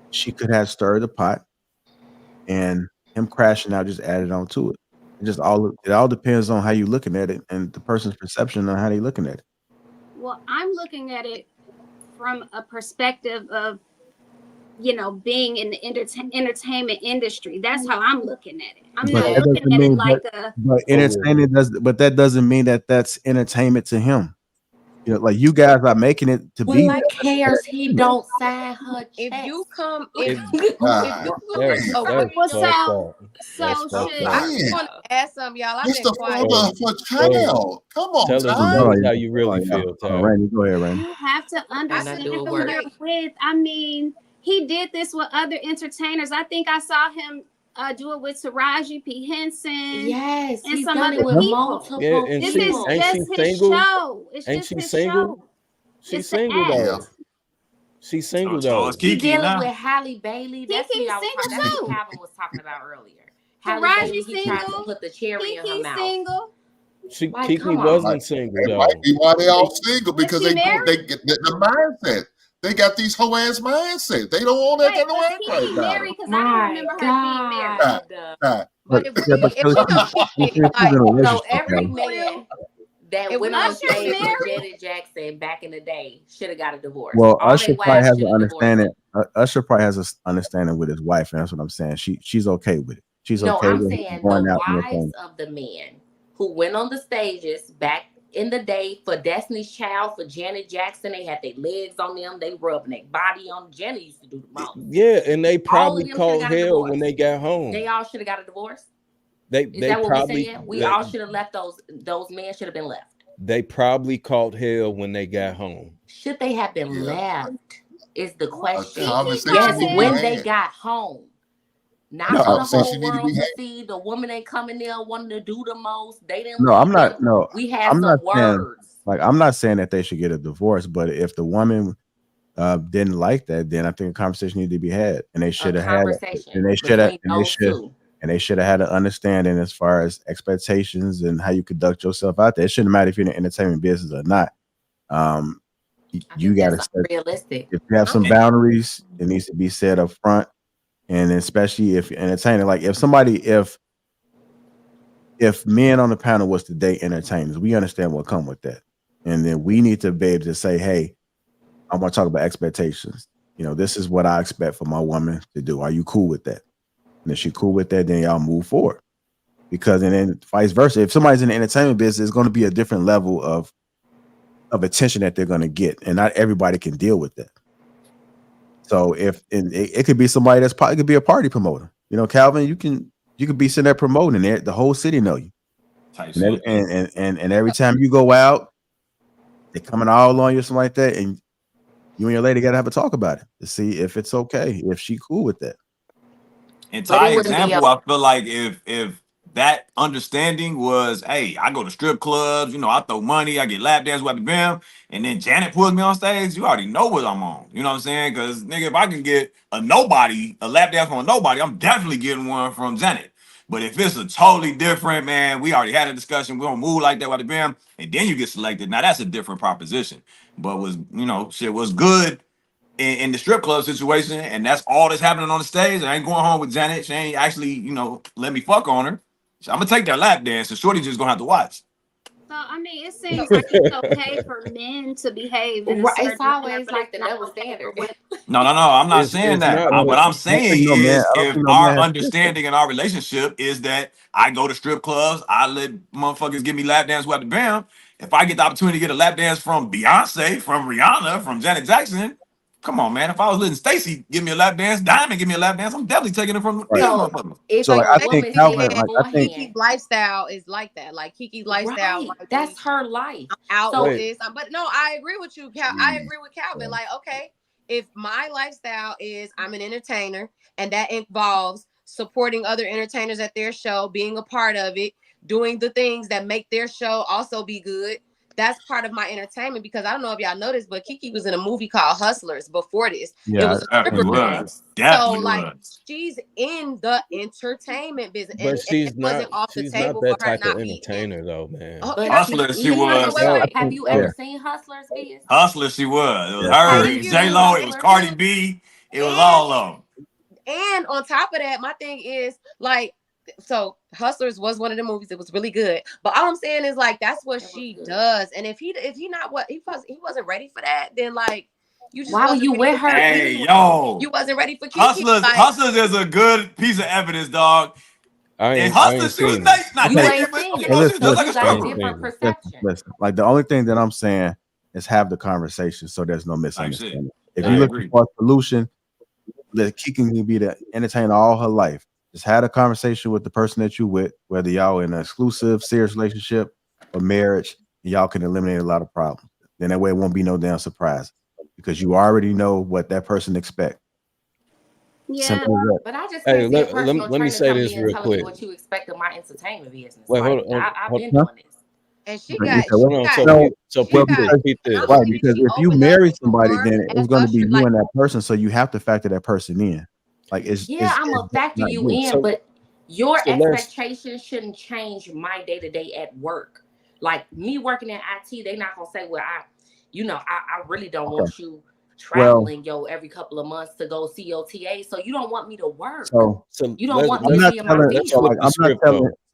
S18: she could have stirred the pot, and him crashing out just added on to it. It all depends on how you're looking at it and the person's perception on how they're looking at it.
S3: Well, I'm looking at it from a perspective of, being in the entertainment industry. That's how I'm looking at it. I'm not looking at it like
S18: But entertainment but that doesn't mean that that's entertainment to him. Like you guys are making it to be.
S7: Who cares? He don't sign her check.
S14: If you come,
S7: I
S14: just want to ask something, y'all. I've
S2: It's
S14: been
S2: the
S14: quiet.
S2: father of a child. Come on,
S6: Tell us how you really feel, Ty.
S18: Randy, go ahead, Randy.
S3: You have to understand who you're with. I mean, he did this with other entertainers. I think I saw him do it with Taraji P. Henson.
S7: Yes,
S3: and
S7: he's
S3: some
S7: done
S3: other
S7: it with
S3: people.
S7: multiple
S3: This is just his show. It's
S6: Ain't
S3: just
S6: she
S3: his
S6: single?
S3: show.
S6: She's single though. She's single though.
S7: He dealing with Halle Bailey. That's
S3: Kiki's
S7: what
S3: single too.
S7: Calvin was talking about earlier. Halle
S3: Taraji
S7: Bailey, he tried to put the cherry in her
S3: Kiki's
S7: mouth.
S3: single.
S6: Kiki wasn't single
S2: That
S6: though.
S2: might be why they all single, because
S3: she
S2: they
S3: married?
S2: get the mindset. They got these hoe ass mindset. They don't want that to act right now.
S3: Married? Because I don't remember her being married.
S14: But
S7: So every man that went on stage with Janet Jackson back in the day should have got a divorce.
S18: Well,
S7: All
S18: Usher
S7: they
S18: probably
S7: wives
S18: has
S7: shoulda
S18: an
S7: divorced
S18: understanding. Usher probably has an understanding with his wife, and that's what I'm saying. She's okay with it. She's okay
S7: I'm
S18: with
S7: saying
S18: going
S7: the
S18: out and
S7: wives of the men who went on the stages back in the day for Destiny's Child, for Janet Jackson. They had their legs on them. They rubbing their body on them. Janet used to do the most.
S6: Yeah, and they
S7: All of
S6: probably
S7: them
S6: called
S7: shoulda got a
S6: hell
S7: divorce.
S6: when they got home.
S7: They all should have got a divorce.
S6: They
S7: Is that what
S6: probably
S7: we're saying? We all should have left those men should have been left.
S6: They probably caught hell when they got home.
S7: Should they have been left? Is the question.
S2: conversation
S7: Yes,
S2: we
S7: when
S2: had.
S7: they got home. Not
S2: No,
S7: for
S2: I'm
S7: the
S2: saying she
S7: whole
S2: need to
S7: world
S2: be
S7: to
S2: happy.
S7: see. The woman ain't coming there wanting to do the most. They didn't
S18: No, I'm
S7: leave
S18: not.
S7: them.
S18: No,
S7: We had
S18: I'm not
S7: some
S18: saying.
S7: words.
S18: Like, I'm not saying that they should get a divorce, but if the woman didn't like that, then I think a conversation needed to be had, and they should have had it. And
S7: Conversation
S18: they should have.
S7: between those two.
S18: And they should have had an understanding as far as expectations and how you conduct yourself out there. It shouldn't matter if you're in the entertainment business or not. You got to
S7: That's
S18: set.
S7: unrealistic.
S18: If you have some boundaries, it needs to be said up front, and especially if you're entertaining. Like if men on the panel was to date entertainers, we understand what come with that, and then we need to be able to say, "Hey, I want to talk about expectations. You know, this is what I expect for my woman to do. Are you cool with that?" And if she's cool with that, then y'all move forward. Because and then vice versa, if somebody's in the entertainment business, it's going to be a different level of attention that they're going to get, and not everybody can deal with that. So it could be somebody that's probably could be a party promoter. You know, Calvin, you could be sitting there promoting it. The whole city know you. And every time you go out, they're coming all on you, something like that, and you and your lady got to have a talk about it to see if it's okay, if she cool with that.
S5: In Ty example, I feel like if that understanding was, hey, I go to strip clubs, you know, I throw money, I get lap dance with the bam, and then Janet pulls me on stage, you already know what I'm on. You know what I'm saying? Because nigga, if I can get a lap dance from a nobody, I'm definitely getting one from Janet. But if it's a totally different, man, we already had a discussion, we don't move like that with the bam, and then you get selected. Now that's a different proposition. But shit was good in the strip club situation, and that's all that's happening on the stage. I ain't going home with Janet. She ain't actually, let me fuck on her. So I'm gonna take that lap dance, and Shorty just gonna have to watch.
S3: So I mean, it seems like it's okay for men to behave in a certain
S7: It's always
S3: manner,
S7: like the double standard.
S5: No, I'm not saying that. What I'm saying is, if our understanding in our relationship is that I go to strip clubs, I let motherfuckers give me lap dance with the bam. If I get the opportunity to get a lap dance from Beyonce, from Rihanna, from Janet Jackson, come on, man. If I was letting Stacy give me a lap dance, Diamond give me a lap dance, I'm definitely taking it from these motherfuckers.
S18: I think Calvin,
S14: Kiki's lifestyle is like that. Like Kiki's lifestyle,
S7: Right. That's her life.
S14: I'm out
S7: So-
S14: with this. But no, I agree with you, I agree with Calvin. Like, okay, if my lifestyle is I'm an entertainer and that involves supporting other entertainers at their show, being a part of it, doing the things that make their show also be good. That's part of my entertainment, because I don't know if y'all noticed, but Kiki was in a movie called Hustlers before this.
S5: Yeah,
S14: it was a stripper movie.
S5: Definitely
S14: So like
S5: was.
S14: she's in the entertainment business,
S6: But
S14: and
S6: she's
S14: it wasn't
S6: not.
S14: off the
S6: She's
S14: table
S6: not that
S14: for her
S6: type of
S14: not be.
S6: entertainer, though, man.
S5: Hustlers, she was.
S7: Have you ever seen Hustlers, Viz?
S5: Hustlers, she was. It was
S14: Yeah.
S5: her,
S14: Thank you.
S5: J Lo, it was Cardi B, it was all of them.
S14: And on top of that, my thing is like, so Hustlers was one of the movies. It was really good. But all I'm saying is like that's what she does. And if he not what he wasn't ready for that, then like you just
S7: Why were
S14: wasn't
S7: you
S14: ready
S7: with
S14: for
S7: her?
S5: Hey,
S14: Kiki.
S5: yo.
S14: You wasn't ready for Kiki.
S5: Hustlers,
S14: Like,
S5: Hustlers is a good piece of evidence, dog.
S6: I
S5: And
S6: ain't
S5: Hustlers, she was
S6: seen
S5: nice,
S6: it.
S5: not
S7: You
S5: naked,
S7: ain't
S5: but
S7: seen
S5: she
S7: it.
S5: was
S7: So
S5: like a
S7: you got a
S5: stripper.
S7: different perception.
S18: Listen, like the only thing that I'm saying is have the conversation so there's no misunderstanding. If
S5: I
S18: you're
S5: agree.
S18: looking for a solution, let Kiki can be the entertainer all her life. Just had a conversation with the person that you with, whether y'all in an exclusive, serious relationship or marriage, and y'all can eliminate a lot of problems. Then that way it won't be no damn surprise because you already know what that person expects.
S3: Yeah,
S7: but I just
S6: Hey,
S7: can't see a
S6: let
S7: personal
S6: me
S7: trainer
S6: say
S7: come
S6: this
S7: in and
S6: real
S7: telling me
S6: quick.
S7: what you expect of my entertainment business.
S6: Wait,
S7: Like,
S6: hold on.
S7: I've been doing this.
S14: and she
S18: Right,
S14: got,
S18: because
S14: she
S18: what-
S14: got,
S18: no,
S6: so
S18: well,
S6: peep this,
S18: because,
S6: peep this.
S18: right, because if you marry somebody,
S14: doors
S18: then it's
S14: as
S18: going to be
S14: usher,
S18: you
S14: like-
S18: and that person, so you have to factor that person in. Like it's
S7: I'm gonna factor
S18: not
S7: you
S18: good.
S7: in, but your
S6: so let's-
S7: expectations shouldn't change my day to day at work. Like me working in IT, they're not gonna say, "Well, I really don't want you traveling every couple of months to go COTA, so you don't want me to work.
S18: So
S7: You don't want me
S18: I'm
S7: to
S18: not
S7: be in my
S18: telling.
S7: field."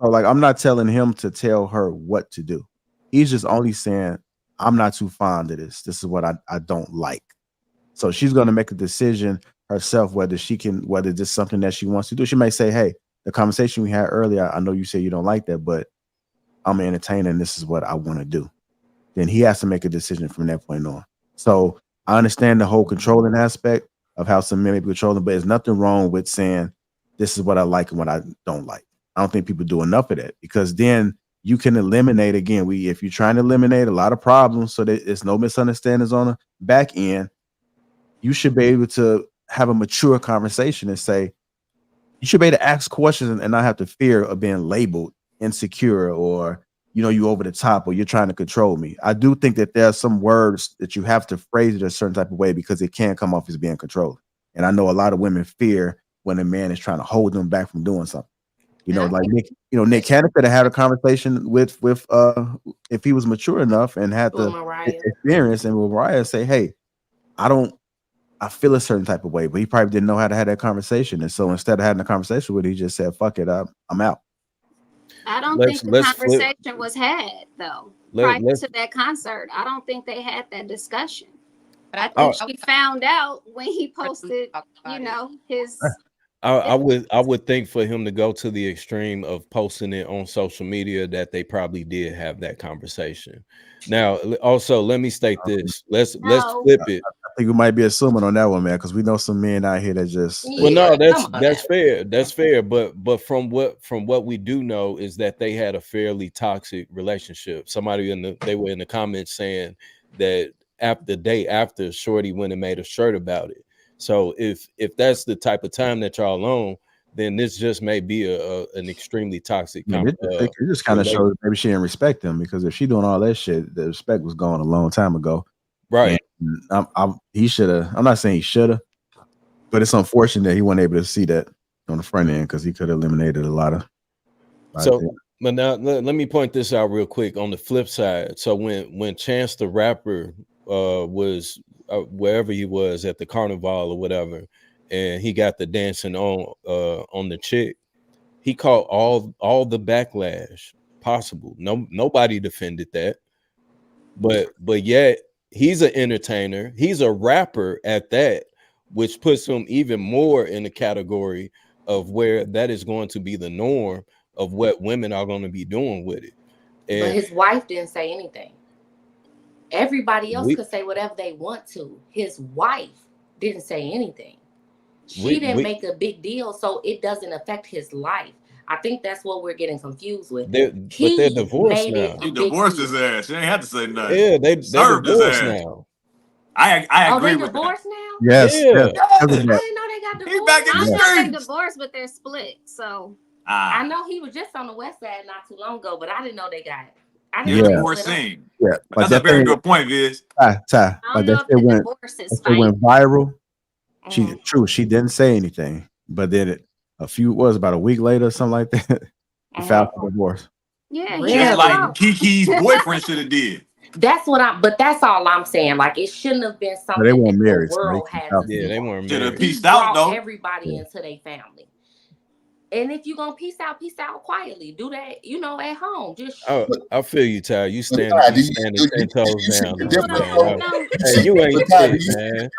S18: So like I'm not telling him to tell her what to do. He's just only saying I'm not too fond of this. This is what I don't like. So she's going to make a decision herself whether this is something that she wants to do. She may say, "Hey, the conversation we had earlier, I know you say you don't like that, but I'm an entertainer and this is what I want to do." Then he has to make a decision from that point on. So I understand the whole controlling aspect of how some men may be controlling, but there's nothing wrong with saying this is what I like and what I don't like. I don't think people do enough of that because then you can eliminate again. If you're trying to eliminate a lot of problems so that there's no misunderstandings on the back end, you should be able to have a mature conversation and say, You should be able to ask questions and not have to fear of being labeled insecure or, you know, you over the top or you're trying to control me. I do think that there are some words that you have to phrase it a certain type of way because it can come off as being controlling. And I know a lot of women fear when a man is trying to hold them back from doing something. You know, like Nick Cannon could have had a conversation with if he was mature enough and had the experience and with Mariah say, hey, I feel a certain type of way, but he probably didn't know how to have that conversation. And so instead of having a conversation with it, he just said, fuck it, I'm out.
S3: I don't think the conversation was had, though, prior to that concert. I don't think they had that discussion. I think she found out when he posted, you know, his...
S6: I would think for him to go to the extreme of posting it on social media that they probably did have that conversation. Now, also, let me state this. Let's flip it.
S18: I think we might be assuming on that one, man, because we know some men out here that just
S6: well, no, that's fair. That's fair. But from what we do know is that they had a fairly toxic relationship. Somebody they were in the comments saying that the day after Shorty went and made a shirt about it. So if that's the type of time that y'all on, then this just may be an extremely toxic.
S18: It just kind of shows maybe she didn't respect him, because if she doing all that shit, the respect was gone a long time ago.
S6: Right.
S18: He should have. I'm not saying he should have, but it's unfortunate that he wasn't able to see that on the front end, because he could have eliminated a lot of.
S6: But now let me point this out real quick on the flip side. So when Chance the Rapper was wherever he was at the carnival or whatever, and he got the dancing on the chick, he caught all the backlash possible. Nobody defended that, but yet he's an entertainer, he's a rapper at that, which puts him even more in the category of where that is going to be the norm of what women are going to be doing with it. And
S7: but his wife didn't say anything. Everybody else could say whatever they want to. His wife didn't say anything. She didn't make a big deal, so it doesn't affect his life. I think that's what we're getting confused with.
S6: But they're divorced now.
S5: He divorced his ass. She ain't have to say nothing.
S6: Yeah, they
S5: served his
S6: divorced
S5: ass.
S6: now.
S5: I agree with
S7: divorced
S5: that.
S7: now?
S18: Yes.
S6: Yeah.
S7: I didn't know they got divorced.
S5: He's back in the
S3: I know they
S5: streets.
S3: divorced, but they're split. So
S7: I know he was just on the west side not too long ago, but I didn't know they got it.
S5: Divorcing.
S18: Yeah,
S5: That's a very good point, Viz.
S18: Ty. Like that shit went viral. She didn't say anything, but then about a week later, something like that, he filed for divorce.
S3: Yeah,
S5: just like Kiki's boyfriend should have did.
S7: But that's all I'm saying. Like, it shouldn't have been something
S18: they weren't married,
S7: the world had to see.
S6: They weren't
S5: Should have
S6: married.
S5: pieced out though.
S7: Everybody into their family. And if you're gonna peace out quietly. Do that, at home. Just
S6: I feel you, Ty. You standing 10 toes down. Hey, you ain't sick,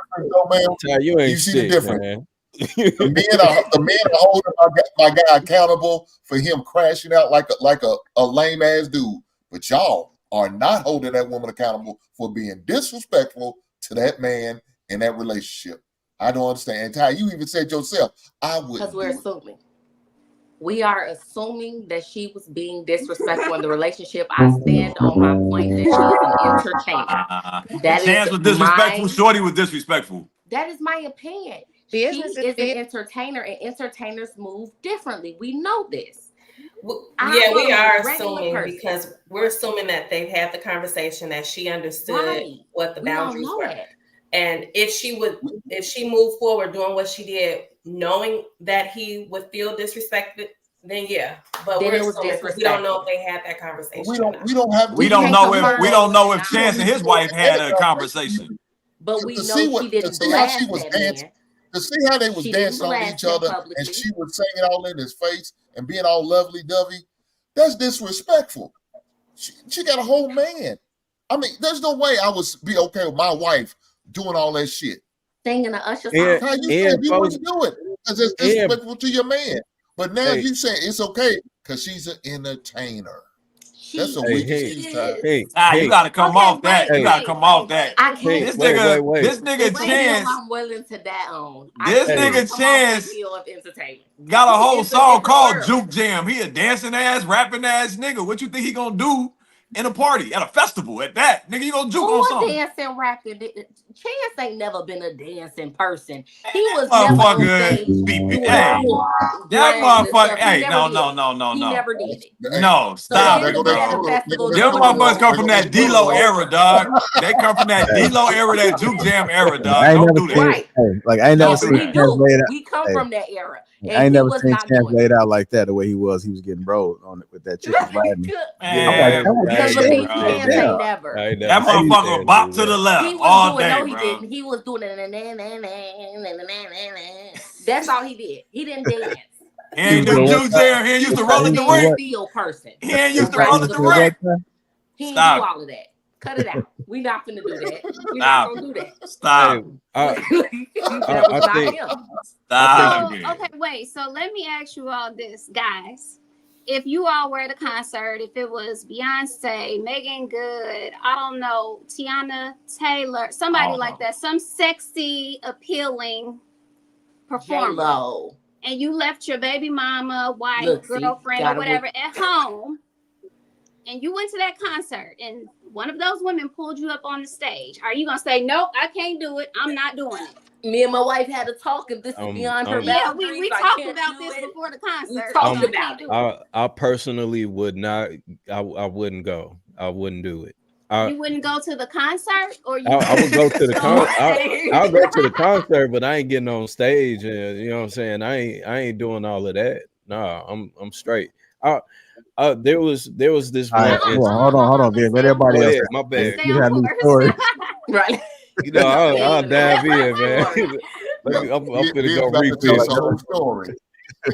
S6: man. Ty, you ain't sick, man.
S2: The men are holding my guy accountable for him crashing out like a lame ass dude. But y'all are not holding that woman accountable for being disrespectful to that man in that relationship. I don't understand. And Ty, you even said yourself, I would.
S7: Because we're assuming. We are assuming that she was being disrespectful in the relationship. I stand on my point that she is an entertainer.
S5: Chance was disrespectful. Shorty was disrespectful.
S7: That is my opinion. She is an entertainer, and entertainers move differently. We know this.
S15: Yeah, we are assuming because we're assuming that they've had the conversation, that she understood what the boundaries were. And if she moved forward doing what she did, knowing that he would feel disrespected, then yeah. But we don't know if they had that conversation.
S5: We don't know if Chance and his wife had a conversation.
S7: But we know she didn't blast that man.
S2: To see how they was dancing on each other and she was saying it all in his face and being all lovey-dovey, that's disrespectful. She got a whole man. I mean, there's no way I would be okay with my wife doing all that shit.
S7: Singing the Usher song.
S2: How you said you wouldn't do it because it's disrespectful to your man. But now you say it's okay because she's an entertainer. That's a weak excuse, Ty.
S5: You gotta come off that. You gotta come off that.
S7: I can't.
S5: This nigga Chance.
S7: I'm willing to that on.
S5: This nigga Chance got a whole song called Juke Jam. He a dancing ass, rapping ass nigga. What you think he gonna do in a party, at a festival, at that. Nigga, you gonna juke on
S7: Who a
S5: something.
S7: dancing rapper? Chance ain't never been a dancing person. He was
S5: That
S7: never on
S5: motherfucker,
S7: stage doing
S5: hey,
S7: grams
S5: that
S7: and
S5: motherfucker,
S7: stuff. He
S5: hey,
S7: never
S5: no,
S7: did. He never did it.
S5: no,
S7: So
S5: stop
S7: him
S5: it,
S7: to be at a
S5: bro.
S7: festival
S5: Them
S7: doing
S5: motherfuckers come
S7: grams
S5: from that
S7: is
S5: D-Lo era,
S7: over.
S5: dog. They come from that D-Lo era, that juke jam era, dog.
S18: I ain't
S5: Don't
S18: never
S5: do that.
S18: seen,
S7: Right.
S18: hey, like I ain't never
S7: Yes,
S18: seen
S7: we
S18: Chance
S7: do.
S18: laid out.
S7: We come
S18: Hey,
S7: from that era,
S18: I
S7: and
S18: ain't
S7: he
S18: never
S7: was
S18: seen
S7: not
S18: Chance
S7: doing
S18: laid
S7: it.
S18: out like that. The way he was getting rolled on it with that chick riding him. I'm like,
S5: Man,
S18: come on,
S7: Because
S18: get
S7: Lapeef
S5: bro.
S7: Chance ain't never.
S5: That motherfucker bop to the
S7: He
S5: left
S7: was
S5: all
S7: doing,
S5: day,
S7: no, he
S5: bro.
S7: didn't. He was doing that's all he did. He didn't dance.
S5: He ain't do juke jam. He ain't used to roll at the
S7: Dance
S5: ring.
S7: steel person.
S5: He ain't used to roll at the ring.
S7: He ain't do
S5: Stop.
S7: all of that. Cut it out. We not finna do that. We
S5: Stop.
S7: not gonna do that.
S5: Stop.
S7: That was not
S6: think-
S7: him.
S5: Stop.
S3: So, okay, wait. So let me ask you all this, guys. If you all were at a concert, if it was Beyonce, Megan Good, I don't know, Tiana Taylor, somebody like that, some sexy, appealing performer,
S7: J-Lo.
S3: and you left your baby mama, wife,
S7: Look, see,
S3: girlfriend, or
S7: gotta
S3: whatever at home, and you went to that concert, and one of those women pulled you up on the stage, are you gonna say, nope, I can't do it, I'm not doing it?
S7: Me and my wife had a talk if this is beyond her
S3: Yeah,
S7: boundaries.
S3: we
S7: I
S3: talked
S7: can't
S3: about
S7: do
S3: this
S7: it.
S3: before the concert.
S7: We talked
S3: You
S7: about
S3: can't
S7: it.
S3: do it.
S6: I personally would not. I wouldn't go. I wouldn't do it.
S3: You wouldn't go to the concert, or you?
S6: I would go to the
S3: on
S6: concert. I'll go to the concert, but I ain't getting on stage, and you know what I'm saying. I ain't doing all of that. Nah, I'm straight. There was this
S18: All right,
S6: one.
S18: hold on, Vic. Let everybody
S6: Go
S18: else.
S6: ahead, my bad.
S18: You have new stories.
S7: Right.
S6: You know, I'll dive in, man. I'm finna go
S2: about to tell
S6: refill.
S2: us the whole story.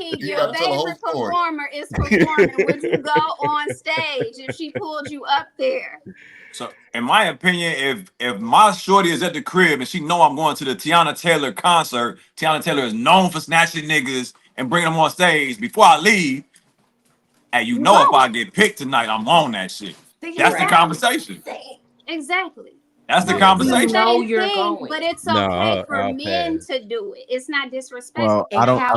S3: Your favorite performer is performing. Would you go on stage if she pulled you up there?
S5: So, in my opinion, if my shorty is at the crib and she know I'm going to the Tiana Taylor concert, Tiana Taylor is known for snatching niggas and bringing them on stage. Before I leave, and you know, if I get picked tonight, I'm on that shit. That's the conversation.
S3: Exactly.
S5: That's the
S3: So
S5: conversation.
S3: it's the same
S7: you're
S3: thing,
S7: going.
S3: but it's
S6: No,
S3: okay for
S6: I'll
S3: men
S6: pass.
S3: to do it. It's not disrespectful.
S18: Well, I don't think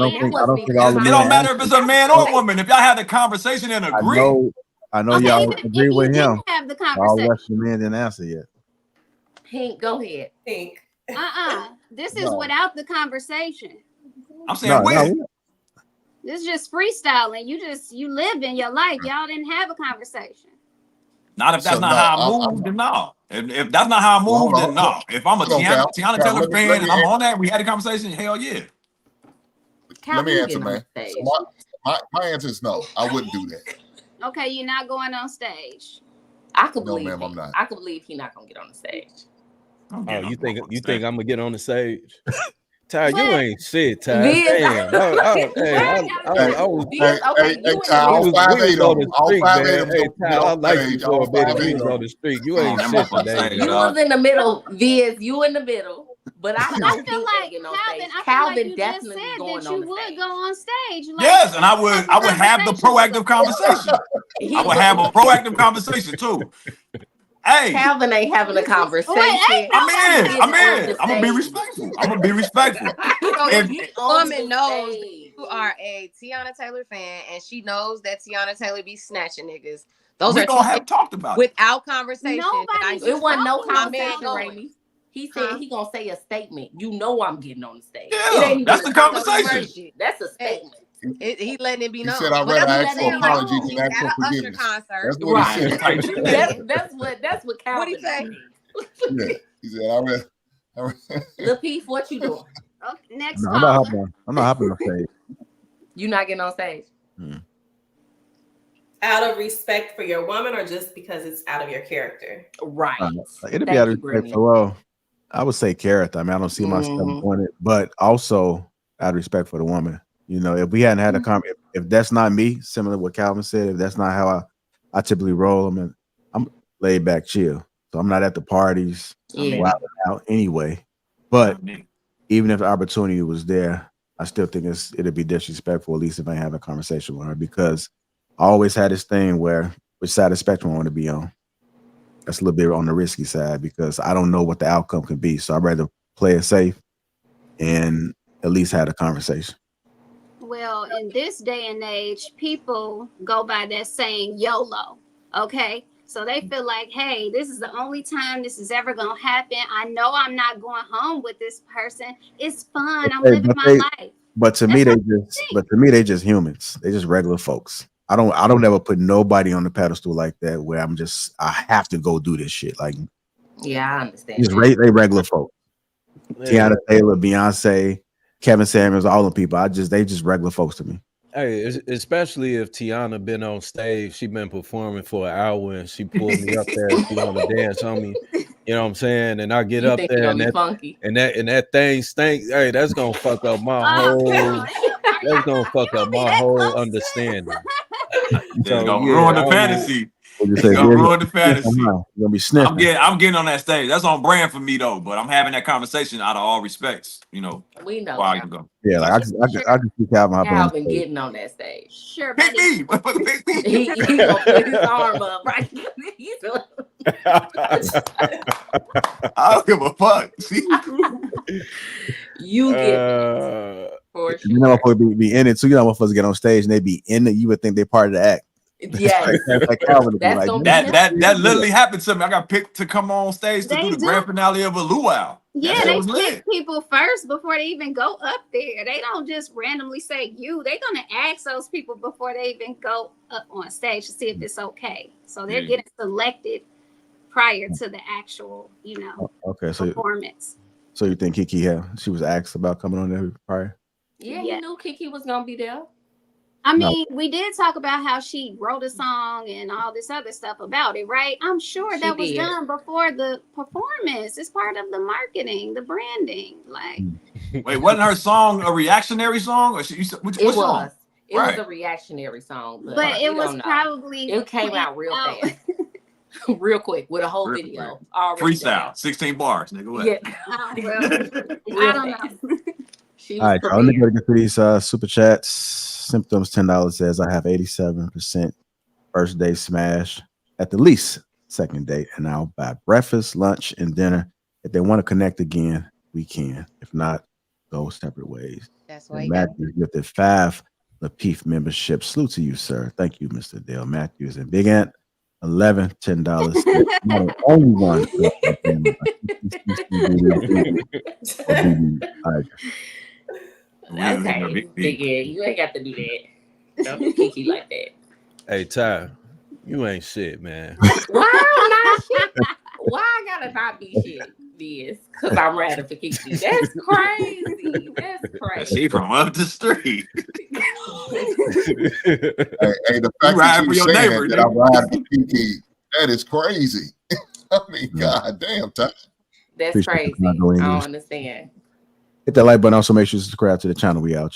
S18: all the
S5: It
S18: men
S5: don't matter if
S18: answer.
S5: it's a man or a woman. If y'all have the conversation and agree.
S18: I know
S3: Okay,
S18: y'all
S3: even
S18: agree
S3: if you
S18: with him.
S3: didn't have the
S18: All
S3: conversation.
S18: Western men didn't answer yet.
S7: Pink, go ahead.
S15: Pink.
S3: This is
S18: No.
S3: without the conversation.
S5: I'm saying
S3: This is just freestyling. You live in your life. Y'all didn't have a conversation.
S5: Not if that's not how I move, then no. If that's not how I move, then no. If I'm a Tiana Taylor fan and I'm on that, we had a conversation, hell yeah.
S2: Let me answer, man. So my answer is no. I wouldn't do that.
S3: Okay, you're not going on stage.
S7: I could
S2: No,
S7: believe
S2: ma'am,
S7: it.
S2: I'm not.
S7: I could believe he's not gonna get on the stage.
S6: Oh, you think I'm gonna get on the stage? Ty, you ain't shit, Ty.
S7: Viz,
S6: Damn. I was.
S2: I'll 5'8"
S6: on the
S2: him. I'll
S6: street,
S2: 5'8"
S6: man.
S2: him.
S6: Hey, Ty, I like you for a bit.
S2: I'll
S6: We
S2: 5'8"
S6: was
S2: him.
S6: on the street. You ain't shit today,
S7: You was in the middle, Viz. You in the middle. But I know
S3: feel like
S7: Calvin
S3: you
S7: definitely
S3: just said
S7: going
S3: that
S7: on
S3: you
S7: the
S3: would
S7: stage.
S3: go on stage. Like,
S5: Yes, and I would have the proactive conversation. I would have a proactive conversation too. Hey,
S7: Calvin ain't having a conversation.
S5: I'm in. I'm gonna be respectful.
S14: If this woman knows that you are a Tiana Taylor fan and she knows that Tiana Taylor be snatching niggas, those
S5: We
S14: are
S5: gonna have talked about it.
S14: without conversation.
S7: It wasn't no conversation,
S14: going.
S7: Raimi. He said he gonna say a statement. You know I'm getting on the stage.
S5: Yeah,
S7: it ain't even
S5: that's the
S7: conversation. That's a statement.
S14: He letting it be known.
S2: He said, "I'd rather ask for apology than ask for forgiveness." That's what he said.
S7: That's what Calvin.
S14: What he say?
S2: Yeah, he said, "I read."
S7: Lapeef, what you doing?
S3: Okay, next
S18: No,
S3: call.
S18: I'm not hopping on stage.
S7: You not getting on stage?
S15: Out of respect for your woman, or just because it's out of your character?
S7: Right.
S18: It'd be out of respect for, well, I would say character. I mean, I don't see myself doing it, but also out of respect for the woman. You know, if we hadn't had a comment, if that's not me, similar to what Calvin said, if that's not how I typically roll, I'm laid back, chill. So I'm not at the parties, I'm wilding out anyway. But even if the opportunity was there, I still think it'd be disrespectful, at least if I have a conversation with her, because I always had this thing where which side of the spectrum I want to be on. That's a little bit on the risky side because I don't know what the outcome could be. So I'd rather play it safe and at least have a conversation.
S3: Well, in this day and age, people go by that saying YOLO. Okay. So they feel like, hey, this is the only time this is ever gonna happen. I know I'm not going home with this person. It's fun. I'm living my life.
S18: But to me, they just humans. They just regular folks. I don't ever put nobody on the pedestal like that where I have to go do this shit. Like,
S7: yeah, I understand.
S18: They regular folks.
S6: Yeah.
S18: Tiana Taylor, Beyonce, Kevin Samuels, all the people. They just regular folks to me.
S6: Hey, especially if Tiana been on stage, she been performing for an hour and she pulled me up there, she want to dance on me. You know what I'm saying? And I get up there and that thing stinks. Hey, that's gonna fuck up my whole. That's gonna fuck up my whole understanding.
S5: It's gonna ruin the fantasy. It's gonna ruin the fantasy.
S18: You're gonna be sniffing.
S5: I'm getting on that stage. That's on brand for me though. But I'm having that conversation out of all respects. You know.
S7: We know.
S5: Why you go?
S18: Yeah, like I can see Calvin
S7: getting on that stage.
S3: Sure,
S5: pick me.
S7: He gonna put his arm up right.
S5: I don't give a fuck.
S7: You get for sure.
S18: You know, motherfuckers be in it too. You know, motherfuckers get on stage and they be in it. You would think they're part of the act.
S7: Yes,
S5: that literally happened to me. I got picked to come on stage to do the grand finale of a luau.
S3: Yeah, they pick people first before they even go up there. They don't just randomly say you. They're gonna ask those people before they even go up on stage to see if it's okay. So they're getting selected prior to the actual, performance.
S18: So you think KeKe she was asked about coming on there prior?
S7: Yeah, you knew KeKe was gonna be there.
S3: I mean, we did talk about how she wrote a song and all this other stuff about it, right? I'm sure that was done before the performance. It's part of the marketing, the branding. Like,
S5: wait, wasn't her song a reactionary song? Or which song?
S7: It was a reactionary song,
S3: but it was probably
S7: it came out real fast, real quick with a whole video.
S5: Freestyle, 16 bars, nigga. What?
S7: Yeah.
S3: I don't know.
S18: All right, y'all. Let me go get through these super chats. Symptoms $10 says I have 87% first day smash at the least second date, and I'll buy breakfast, lunch, and dinner. If they want to connect again, we can. If not, go separate ways.
S7: That's why
S18: Matthew gifted 5 Lapeef memberships. Salute to you, sir. Thank you, Mr. Dale Matthews. And Big Ant, $10. Not the only one.
S7: Okay, you ain't got to do that. Don't do KeKe like that.
S6: Hey, Ty, you ain't shit, man.
S7: Why I'm not shit? Why I gotta not be shit? This because I'm rather for KeKe. That's crazy. That's crazy.
S5: She from up the street.
S2: Hey, the fact that you saying that I ride for KeKe, that is crazy. I mean, God damn, Ty.
S7: That's crazy. I don't understand.
S18: Hit that like button. Also, make sure you subscribe to the channel. We out.